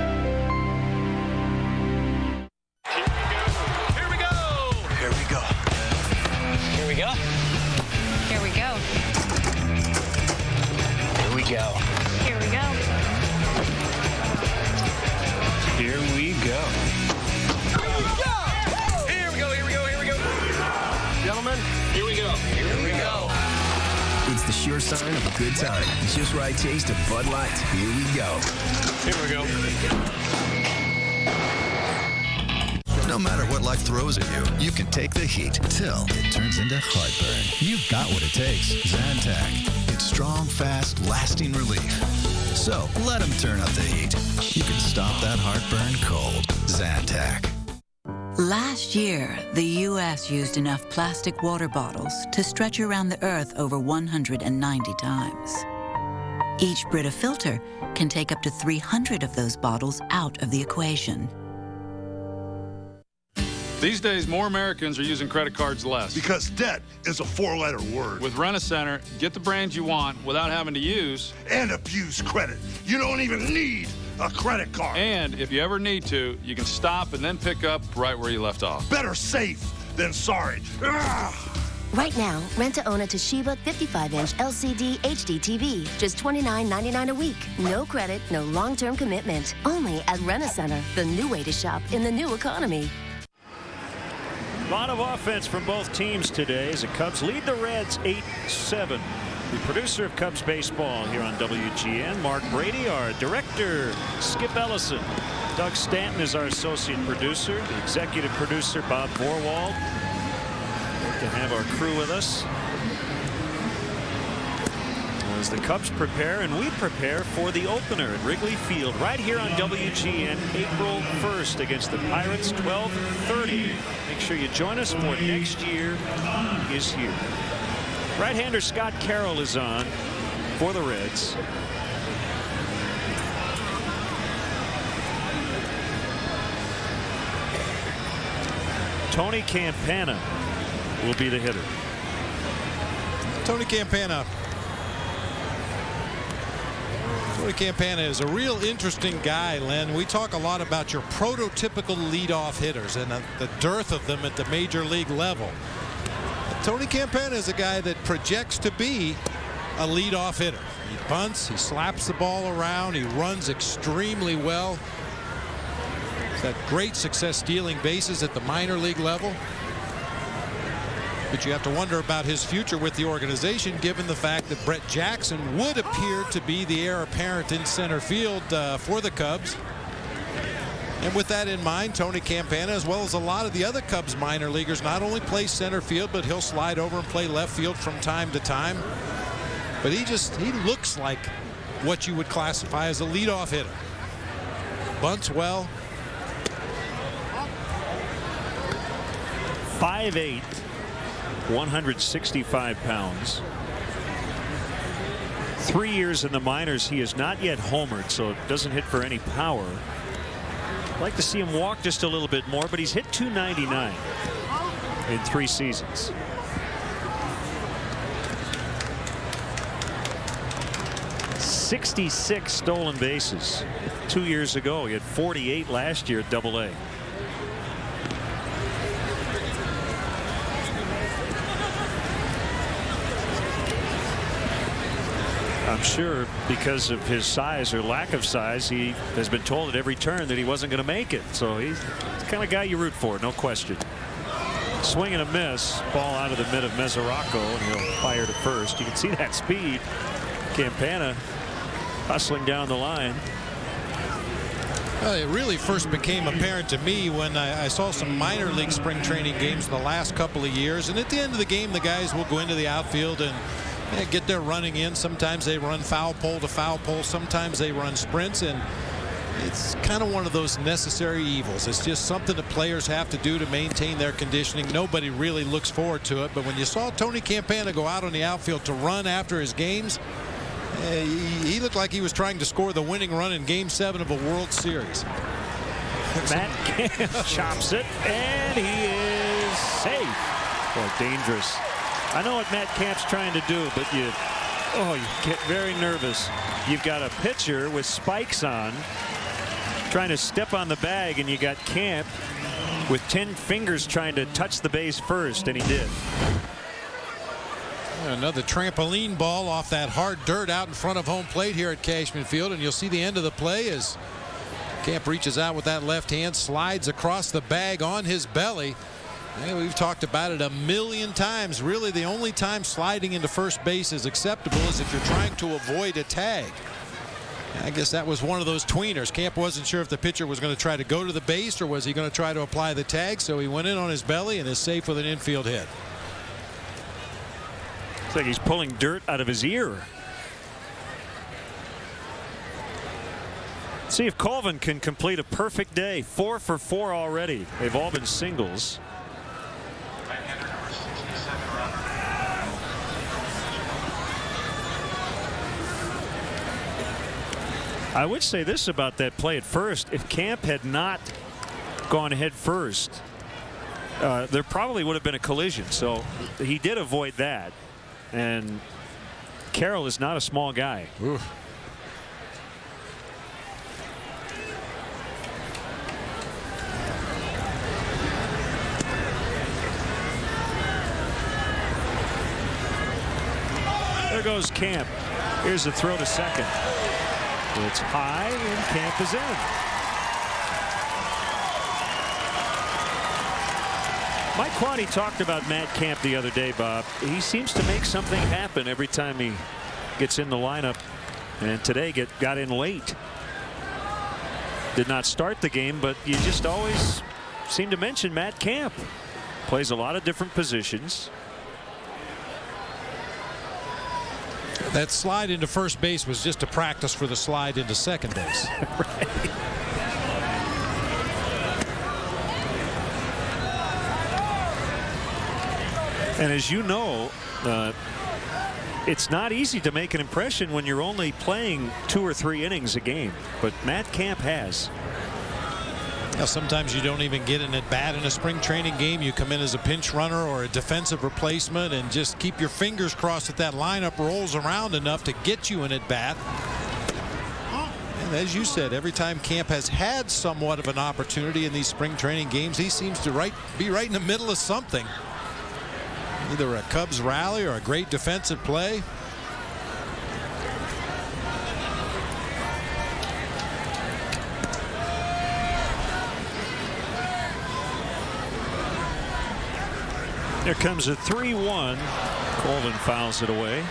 It's the sure sign of a good time. Just right taste of Bud Light. Here we go. Here we go. No matter what life throws at you, you can take the heat till it turns into heartburn. You've got what it takes. Zantac. It's strong, fast, lasting relief. So let them turn up the heat. You can stop that heartburn cold. Zantac. Last year, the U.S. used enough plastic water bottles to stretch around the Earth over 190 times. Each Brita filter can take up to 300 of those bottles out of the equation. These days, more Americans are using credit cards less. Because debt is a 4-letter word. With Rent-A-Center, get the brands you want without having to use and abuse credit. You don't even need a credit card. And if you ever need to, you can stop and then pick up right where you left off. Better safe than sorry. Right now, rent to own a Toshiba 55-inch LCD HD TV. Just $29.99 a week. No credit, no long-term commitment. Only at Rent-A-Center, the new way to shop in the new economy. A lot of offense from both teams today as the Cubs lead the Reds 8-7. The producer of Cubs baseball here on WGN, Mark Brady, our director, Skip Ellison. Doug Stanton is our associate producer. The executive producer, Bob Vorwald. Great to have our crew with us as the Cubs prepare and we prepare for the opener at Wrigley Field right here on WGN April 1st against the Pirates, 12:30. Make sure you join us for Next Year Is Here. Right-hander Scott Carroll is on for the Reds. Tony Campana will be the hitter. Tony Campana. Tony Campana is a real interesting guy, Len. We talk a lot about your prototypical leadoff hitters and the dearth of them at the major league level. Tony Campana is a guy that projects to be a leadoff hitter. He bunts, he slaps the ball around, he runs extremely well. He's had great success stealing bases at the minor league level. But you have to wonder about his future with the organization, given the fact that Brett Jackson would appear to be the heir apparent in center field for the Cubs. And with that in mind, Tony Campana, as well as a lot of the other Cubs minor leaguers, not only play center field, but he'll slide over and play left field from time to time. But he looks like what you would classify as a leadoff hitter. Bunts well. 5'8", 165 pounds. 3 years in the minors. He has not yet homered, so doesn't hit for any power. I'd like to see him walk just a little bit more, but he's hit .299 in 3 seasons. .66 stolen bases 2 years ago. He had 48 last year at AA. I'm sure because of his size or lack of size, he has been told at every turn that he wasn't going to make it. So he's the kind of guy you root for, no question. Swing and a miss. Ball out of the mid of Mesoraco, and he'll fire to first. You can see that speed. Campana hustling down the line. Well, it really first became apparent to me when I saw some minor league spring training games the last couple of years. And at the end of the game, the guys will go into the outfield and get their running in. Sometimes they run foul pole to foul pole. Sometimes they run sprints. And it's kind of one of those necessary evils. It's just something that players have to do to maintain their conditioning. Nobody really looks forward to it. But when you saw Tony Campana go out on the outfield to run after his games, he looked like he was trying to score the winning run in Game 7 of a World Series. Matt Camp chops it, and he is safe. Boy, dangerous. I know what Matt Camp's trying to do, but you get very nervous. You've got a pitcher with spikes on trying to step on the bag, and you got Camp with 10 fingers trying to touch the base first, and he did. Another trampoline ball off that hard dirt out in front of home plate here at Cashman Field, and you'll see the end of the play as Camp reaches out with that left hand, slides across the bag on his belly. And we've talked about it a million times. Really, the only time sliding into first base is acceptable is if you're trying to avoid a tag. I guess that was one of those tweeners. Camp wasn't sure if the pitcher was going to try to go to the base or was he going to try to apply the tag, so he went in on his belly and is safe with an infield hit. It's like he's pulling dirt out of his ear. See if Colvin can complete a perfect day. 4 for 4 already. They've all been singles. I would say this about that play at first. If Camp had not gone head first, there probably would have been a collision. So he did avoid that. And Carroll is not a small guy. Oof. There goes Camp. Here's the throw to second. It's high, and Camp is in. Mike Quaddy talked about Matt Camp the other day, Bob. He seems to make something happen every time he gets in the lineup, and today got in late. Did not start the game, but you just always seem to mention Matt Camp. Plays a lot of different positions. That slide into first base was just a practice for the slide into second base. Right. And as you know, it's not easy to make an impression when you're only playing 2 or 3 innings a game, but Matt Camp has. Now, sometimes you don't even get an at-bat in a spring training game. You come in as a pinch runner or a defensive replacement and just keep your fingers crossed that lineup rolls around enough to get you an at-bat. And as you said, every time Camp has had somewhat of an opportunity in these spring training games, he seems to be right in the middle of something. Either a Cubs rally or a great defensive play. Here comes a 3-1. Colvin fouls it away.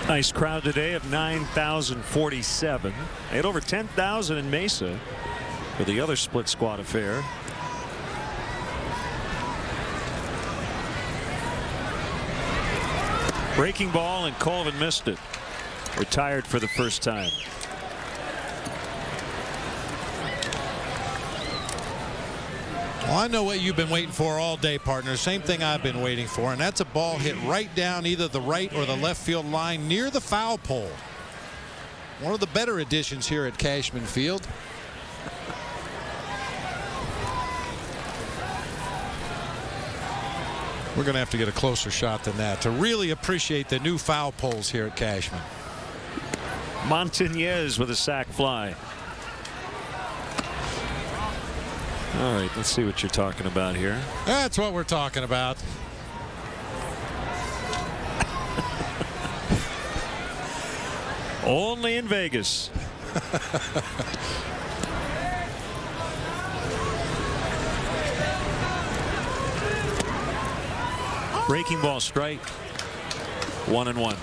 Nice crowd today of 9,047. They had over 10,000 in Mesa for the other split squad affair. Breaking ball, and Colvin missed it. Retired for the first time. Well, I know what you've been waiting for all day, partner. Same thing I've been waiting for, and that's a ball hit right down either the right or the left field line near the foul pole. One of the better additions here at Cashman Field. We're going to have to get a closer shot than that to really appreciate the new foul poles here at Cashman. Montañez with a sac fly. All right, let's see what you're talking about here. That's what we're talking about. Only in Vegas. Breaking ball, strike. 1-1.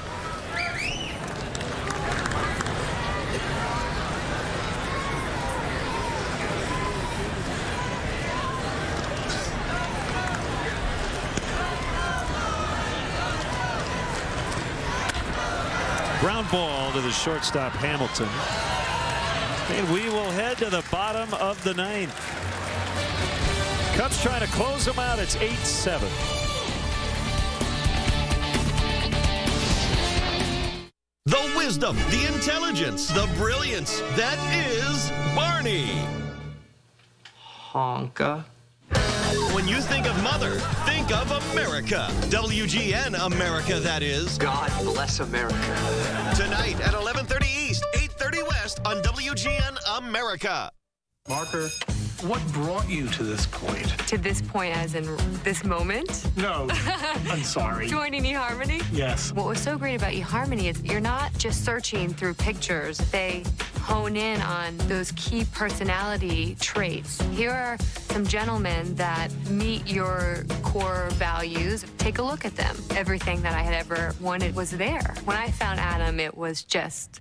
Ground ball to the shortstop Hamilton. And we will head to the bottom of the ninth. Cubs trying to close them out. It's 8-7. The wisdom, the intelligence, the brilliance. That is Barney. Honka. When you think of mother, think of America. WGN America, that is. God bless America. Tonight at 11:30 East, 8:30 West on WGN America. Marker, what brought you to this point? To this point as in this moment? No, I'm sorry. Joining eHarmony? Yes. What was so great about eHarmony is you're not just searching through pictures. They hone in on those key personality traits. Here are some gentlemen that meet your core values. Take a look at them. Everything that I had ever wanted was there. When I found Adam, it was just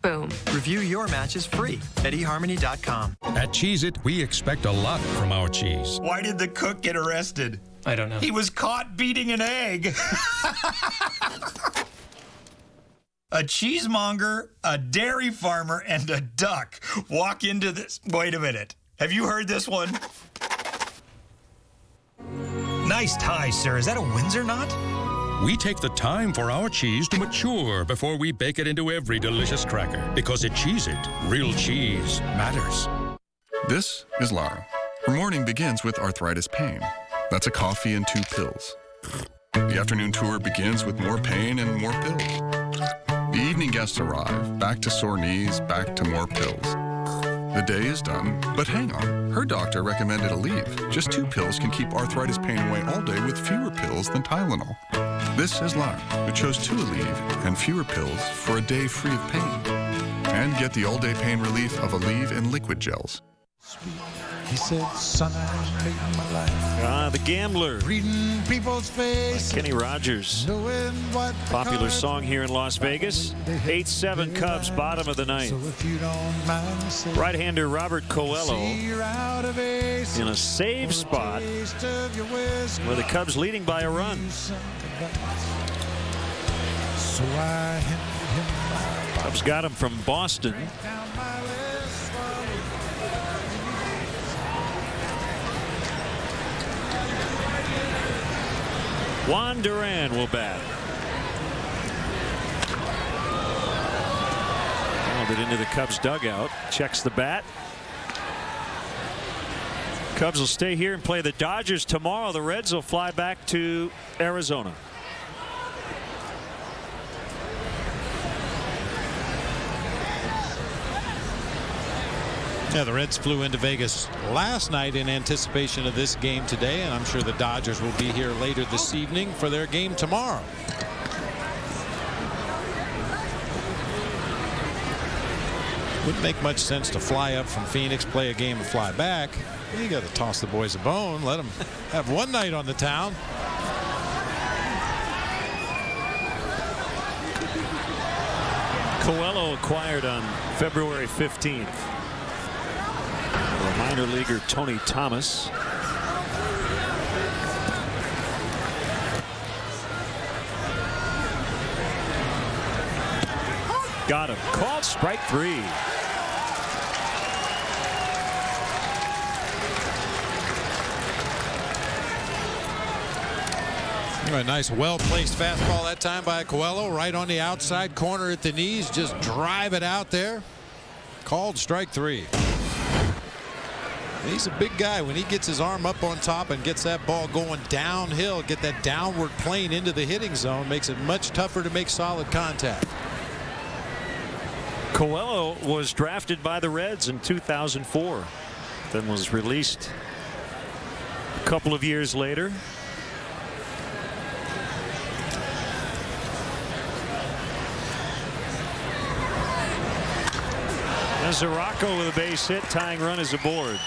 boom. Review your matches free at eHarmony.com. At Cheez-It, we expect a lot from our cheese. Why did the cook get arrested? I don't know. He was caught beating an egg. A cheesemonger, a dairy farmer, and a duck walk into this. Wait a minute. Have you heard this one? Nice tie, sir. Is that a Windsor knot? We take the time for our cheese to mature before we bake it into every delicious cracker. Because at Cheez-It, real cheese matters. This is Lara. Her morning begins with arthritis pain. That's a coffee and 2 pills. The afternoon tour begins with more pain and more pills. The evening guests arrive, back to sore knees, back to more pills. The day is done, but hang on. Her doctor recommended Aleve. Just 2 pills can keep arthritis pain away all day with fewer pills than Tylenol. This is Lara, who chose 2 Aleve and fewer pills for a day free of pain. And get the all-day pain relief of Aleve and liquid gels. He said, son, I made my life. The Gambler. Reading people's face. Kenny Rogers. Popular song here in Las Vegas. 8-7 Cubs, bottom of the ninth. Right-hander Robert Coelho in a save spot with the Cubs leading by a run. So I Cubs got him from Boston. Juan Duran will bat. Fouled it into the Cubs dugout. Checks the bat. Cubs will stay here and play the Dodgers tomorrow. The Reds will fly back to Arizona. Yeah, the Reds flew into Vegas last night in anticipation of this game today, and I'm sure the Dodgers will be here later this evening for their game tomorrow. Wouldn't make much sense to fly up from Phoenix, play a game, and fly back. You got to toss the boys a bone, let them have one night on the town. Coelho acquired on February 15th. A minor leaguer Tony Thomas. Got him. Called strike 3. A nice well-placed fastball that time by Coelho, right on the outside corner at the knees. Just drive it out there. Called strike 3. He's a big guy. When he gets his arm up on top and gets that ball going downhill, get that downward plane into the hitting zone, makes it much tougher to make solid contact. Coelho was drafted by the Reds in 2004, then was released a couple of years later. Zarocco with a base hit, tying run is aboard.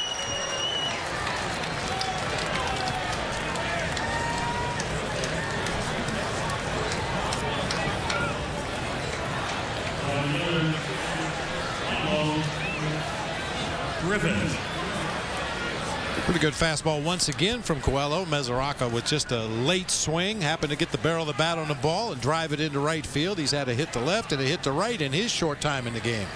Pretty good fastball once again from Coelho. Mesoraca with just a late swing, happened to get the barrel of the bat on the ball and drive it into right field. He's had a hit to left and a hit to right in his short time in the game.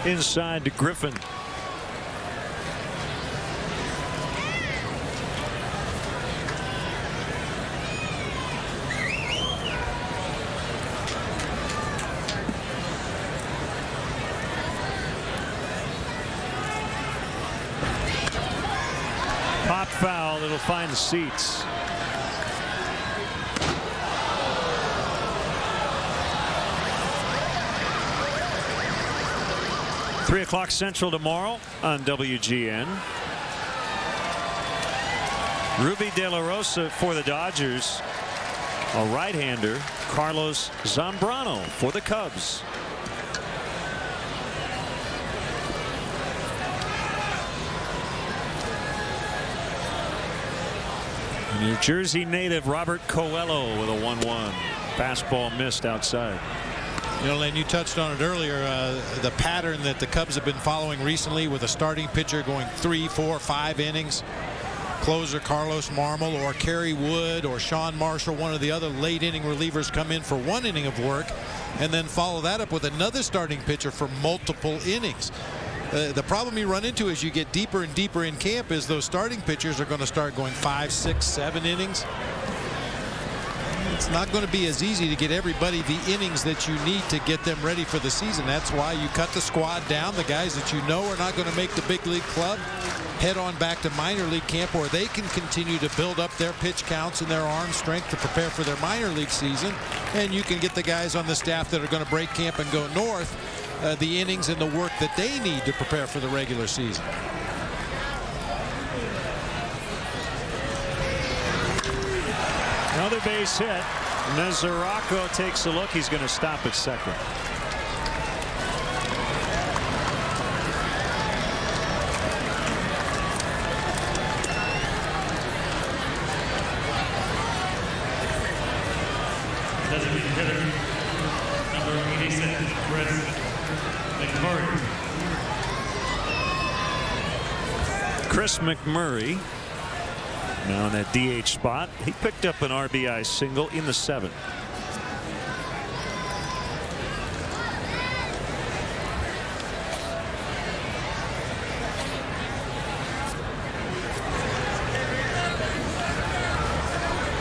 Inside to Griffin. Pop foul. It'll find the seats. Three o'clock Central tomorrow on WGN. Ruby De La Rosa for the Dodgers. A right-hander, Carlos Zambrano for the Cubs. New Jersey native Robert Coelho with a 1-1. Fastball missed outside. You know, Len, you touched on it earlier, the pattern that the Cubs have been following recently with a starting pitcher going 3, 4, 5 innings. Closer Carlos Marmol or Kerry Wood or Sean Marshall, one of the other late inning relievers, come in for 1 inning of work and then follow that up with another starting pitcher for multiple innings. The problem you run into as you get deeper and deeper in camp is those starting pitchers are going to start going 5, 6, 7 innings. It's not going to be as easy to get everybody the innings that you need to get them ready for the season. That's why you cut the squad down. The guys that you know are not going to make the big league club head on back to minor league camp where they can continue to build up their pitch counts and their arm strength to prepare for their minor league season. And you can get the guys on the staff that are going to break camp and go north the innings and the work that they need to prepare for the regular season. Another base hit. Mesoraco takes a look. He's going to stop at second. Designated hitter, number 86, Chris Chris McMurray now in that DH spot. He picked up an RBI single in the 7th.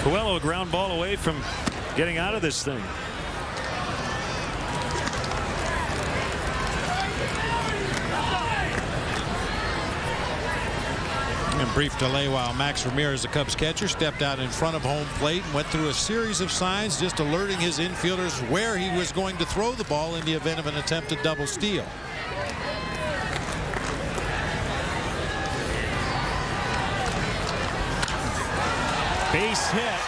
Coelho, a ground ball away from getting out of this thing. A brief delay while Max Ramirez, the Cubs catcher, stepped out in front of home plate and went through a series of signs just alerting his infielders where he was going to throw the ball in the event of an attempted double steal. Base hit.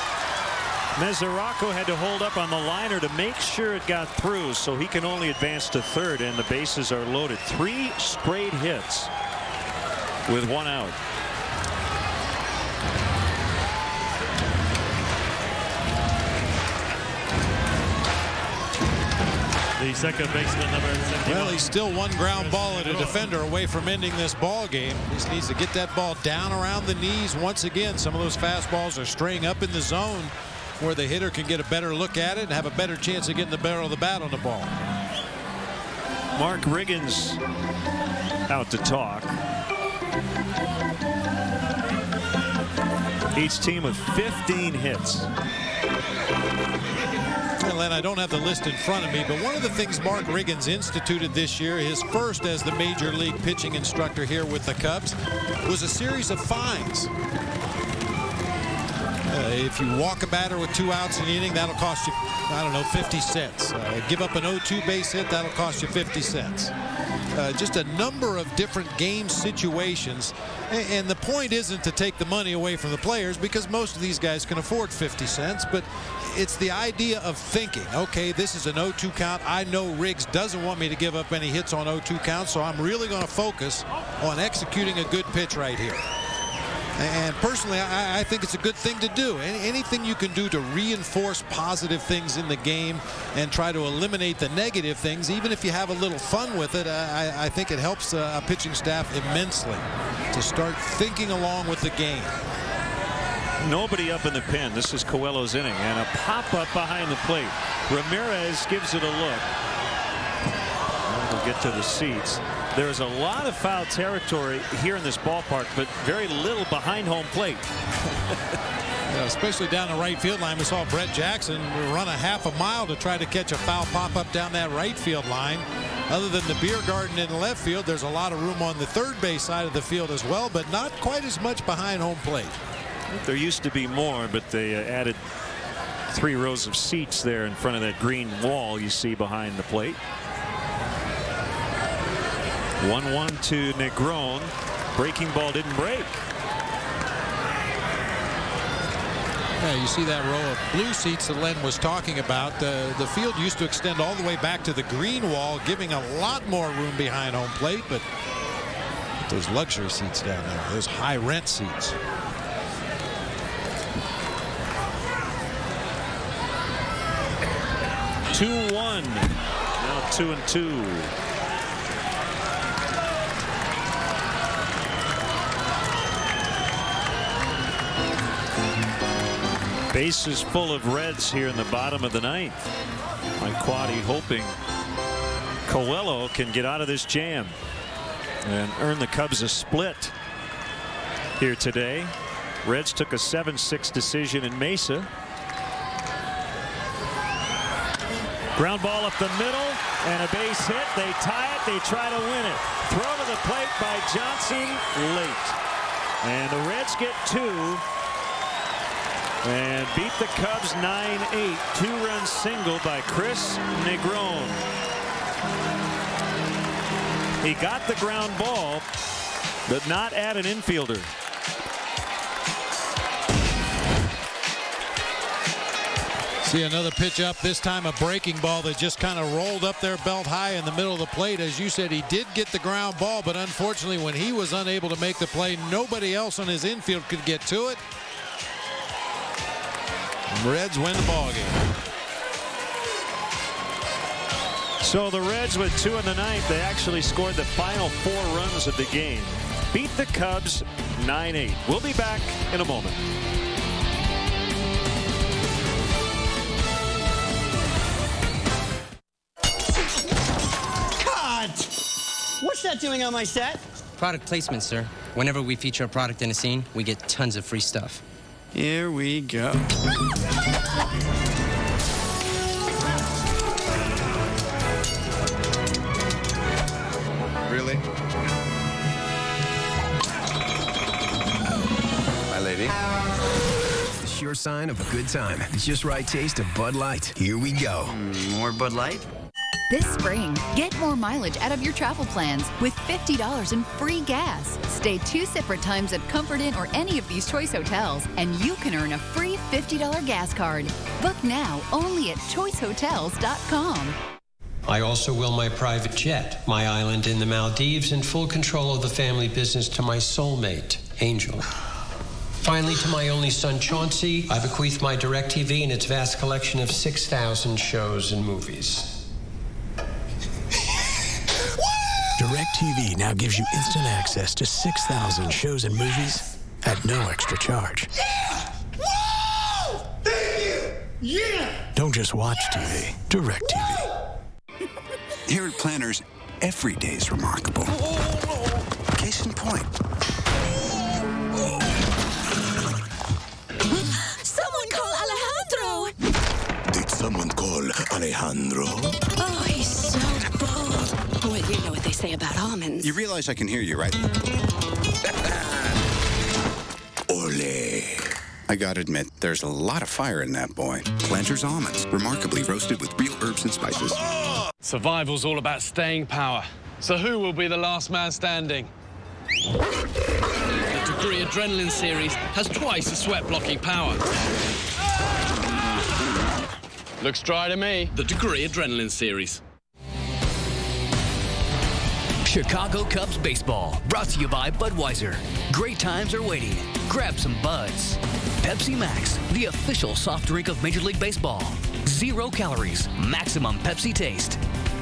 Mesoraco had to hold up on the liner to make sure it got through, so he can only advance to third, and the bases are loaded. 3 straight hits with 1 out. The second baseman, number 71. Well, he's still 1 ground ball at a defender away from ending this ball game. He just needs to get that ball down around the knees once again. Some of those fastballs are straying up in the zone where the hitter can get a better look at it and have a better chance of getting the barrel of the bat on the ball. Mark Riggins out to talk. Each team with 15 hits. Len, I don't have the list in front of me, but one of the things Mark Riggins instituted this year, his first as the major league pitching instructor here with the Cubs, was a series of fines. If you walk a batter with 2 outs in the inning, that'll cost you, I don't know, 50 cents. Give up an 0-2 base hit, that'll cost you 50 cents. Just a number of different game situations. And the point isn't to take the money away from the players, because most of these guys can afford 50 cents, but it's the idea of thinking, okay, this is an 0-2 count. I know Riggs doesn't want me to give up any hits on 0-2 counts, so I'm really going to focus on executing a good pitch right here. And personally, I think it's a good thing to do. Anything you can do to reinforce positive things in the game and try to eliminate the negative things, even if you have a little fun with it, I think it helps a pitching staff immensely to start thinking along with the game. Nobody up in the pen. This is Coelho's inning, and a pop-up behind the plate. Ramirez gives it a look. We'll get to the seats. There's a lot of foul territory here in this ballpark, but very little behind home plate. Yeah, especially down the right field line. We saw Brett Jackson run a half a mile to try to catch a foul pop-up down that right field line. Other than the beer garden in the left field, there's a lot of room on the third base side of the field as well, but not quite as much behind home plate. There used to be more, but they added 3 rows of seats there in front of that green wall you see behind the plate. 1-1 to Negron. Breaking ball didn't break. Yeah, you see that row of blue seats that Len was talking about. The field used to extend all the way back to the green wall, giving a lot more room behind home plate, but those luxury seats down there, those high rent seats. Two-1. Now 2-2. Bases full of Reds here in the bottom of the 9th. Mike Quaddy hoping Coelho can get out of this jam and earn the Cubs a split here today. Reds took a 7-6 decision in Mesa. Ground ball up the middle and a base hit. They tie it. They try to win it. Throw to the plate by Johnson late. And the Reds get 2. And beat the Cubs 9-8. 2-run single by Chris Negron. He got the ground ball, but not at an infielder. See another pitch up, this time a breaking ball that just kind of rolled up there belt high in the middle of the plate. As you said, he did get the ground ball, but unfortunately when he was unable to make the play, nobody else on his infield could get to it. Reds win the ball game. So the Reds with 2 in the 9th, they actually scored the final 4 runs of the game. beat the Cubs 9-8. We'll be back in a moment. What's that doing on my set? Product placement, sir. Whenever we feature a product in a scene, we get tons of free stuff. Here we go. Really? My lady. It's the sure sign of a good time. The just right taste of Bud Light. Here we go. More Bud Light? This spring, get more mileage out of your travel plans with $50 in free gas. Stay 2 separate times at Comfort Inn or any of these choice hotels, and you can earn a free $50 gas card. Book now only at choicehotels.com. I also will my private jet, my island in the Maldives, and full control of the family business to my soulmate, Angel. Finally, to my only son, Chauncey, I bequeath my DirecTV and its vast collection of 6,000 shows and movies. DirecTV now gives you instant access to 6,000 shows and movies at no extra charge. Yeah! Whoa! Thank you! Yeah! Don't just watch TV, DirecTV. Here at Planters, every day is remarkable. Case in point. Someone call Alejandro! Did someone call Alejandro? Oh, he's so bold. Well, you know what they say about almonds. You realize I can hear you, right? Ole. I gotta admit, there's a lot of fire in that boy. Planters almonds, remarkably roasted with real herbs and spices. Survival's all about staying power. So who will be the last man standing? The Degree Adrenaline series has twice the sweat-blocking power. Looks dry to me. The Degree Adrenaline series. Chicago Cubs baseball, brought to you by Budweiser. Great times are waiting. Grab some buds. Pepsi Max, the official soft drink of Major League Baseball. 0 calories, maximum Pepsi taste.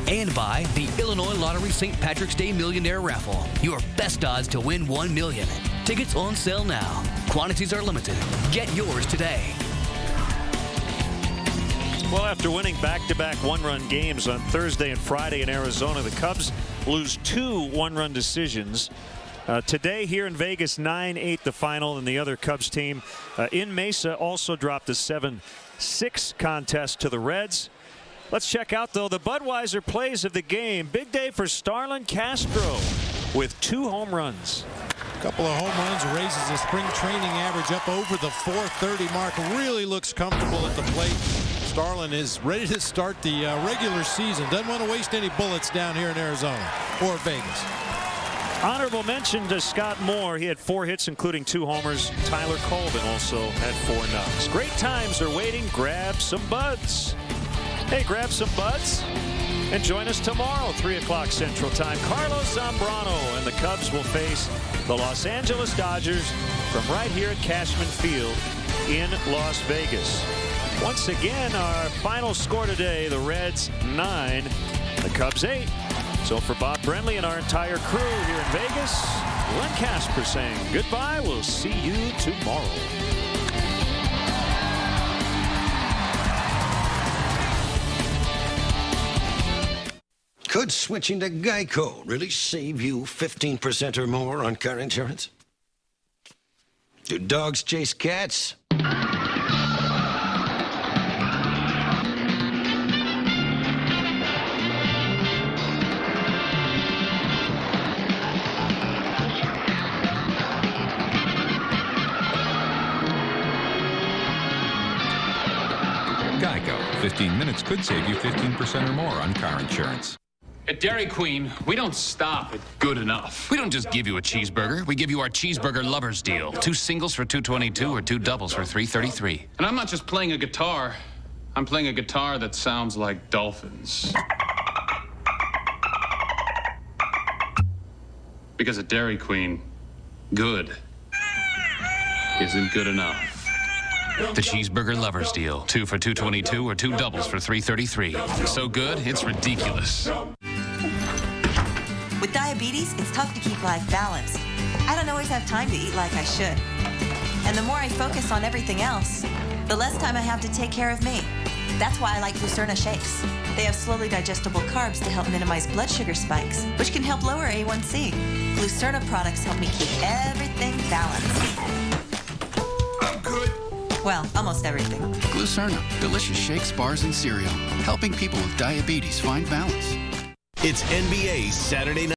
And by the Illinois Lottery St. Patrick's Day Millionaire Raffle. Your best odds to win $1 million. Tickets on sale now. Quantities are limited. Get yours today. Well, after winning back-to-back one-run games on Thursday and Friday in Arizona, the Cubs lose 2 one-run decisions. Today here in Vegas, 9-8 the final, and the other Cubs team in Mesa also dropped a 7-6 contest to the Reds. Let's check out, though, the Budweiser plays of the game. Big day for Starlin Castro with 2 home runs. A couple of home runs raises the spring training average up over the .430 mark. Really looks comfortable at the plate. Starlin is ready to start the regular season. Doesn't want to waste any bullets down here in Arizona or Vegas. Honorable mention to Scott Moore. He had 4 hits, including 2 homers. Tyler Colvin also had 4 knocks. Great times are waiting. Grab some buds. Hey, grab some buds and join us tomorrow, 3 o'clock Central Time. Carlos Zambrano and the Cubs will face the Los Angeles Dodgers from right here at Cashman Field in Las Vegas. Once again, our final score today, the Reds 9, the Cubs 8. So for Bob Brenly and our entire crew here in Vegas, Len Casper saying goodbye. We'll see you tomorrow. Could switching to Geico really save you 15% or more on car insurance? Do dogs chase cats? Geico. 15 minutes could save you 15% or more on car insurance. At Dairy Queen, we don't stop at good enough. We don't just give you a cheeseburger. We give you our cheeseburger lovers deal. 2 singles for $2.22 or 2 doubles for $3.33. And I'm not just playing a guitar. I'm playing a guitar that sounds like dolphins. Because at Dairy Queen, good isn't good enough. The cheeseburger lovers deal. 2 for $2.22 or 2 doubles for $3.33. So good, it's ridiculous. With diabetes, it's tough to keep life balanced. I don't always have time to eat like I should. And the more I focus on everything else, the less time I have to take care of me. That's why I like Glucerna shakes. They have slowly digestible carbs to help minimize blood sugar spikes, which can help lower A1C. Glucerna products help me keep everything balanced. I'm good. Well, almost everything. Glucerna, delicious shakes, bars, and cereal, helping people with diabetes find balance. It's NBA Saturday night.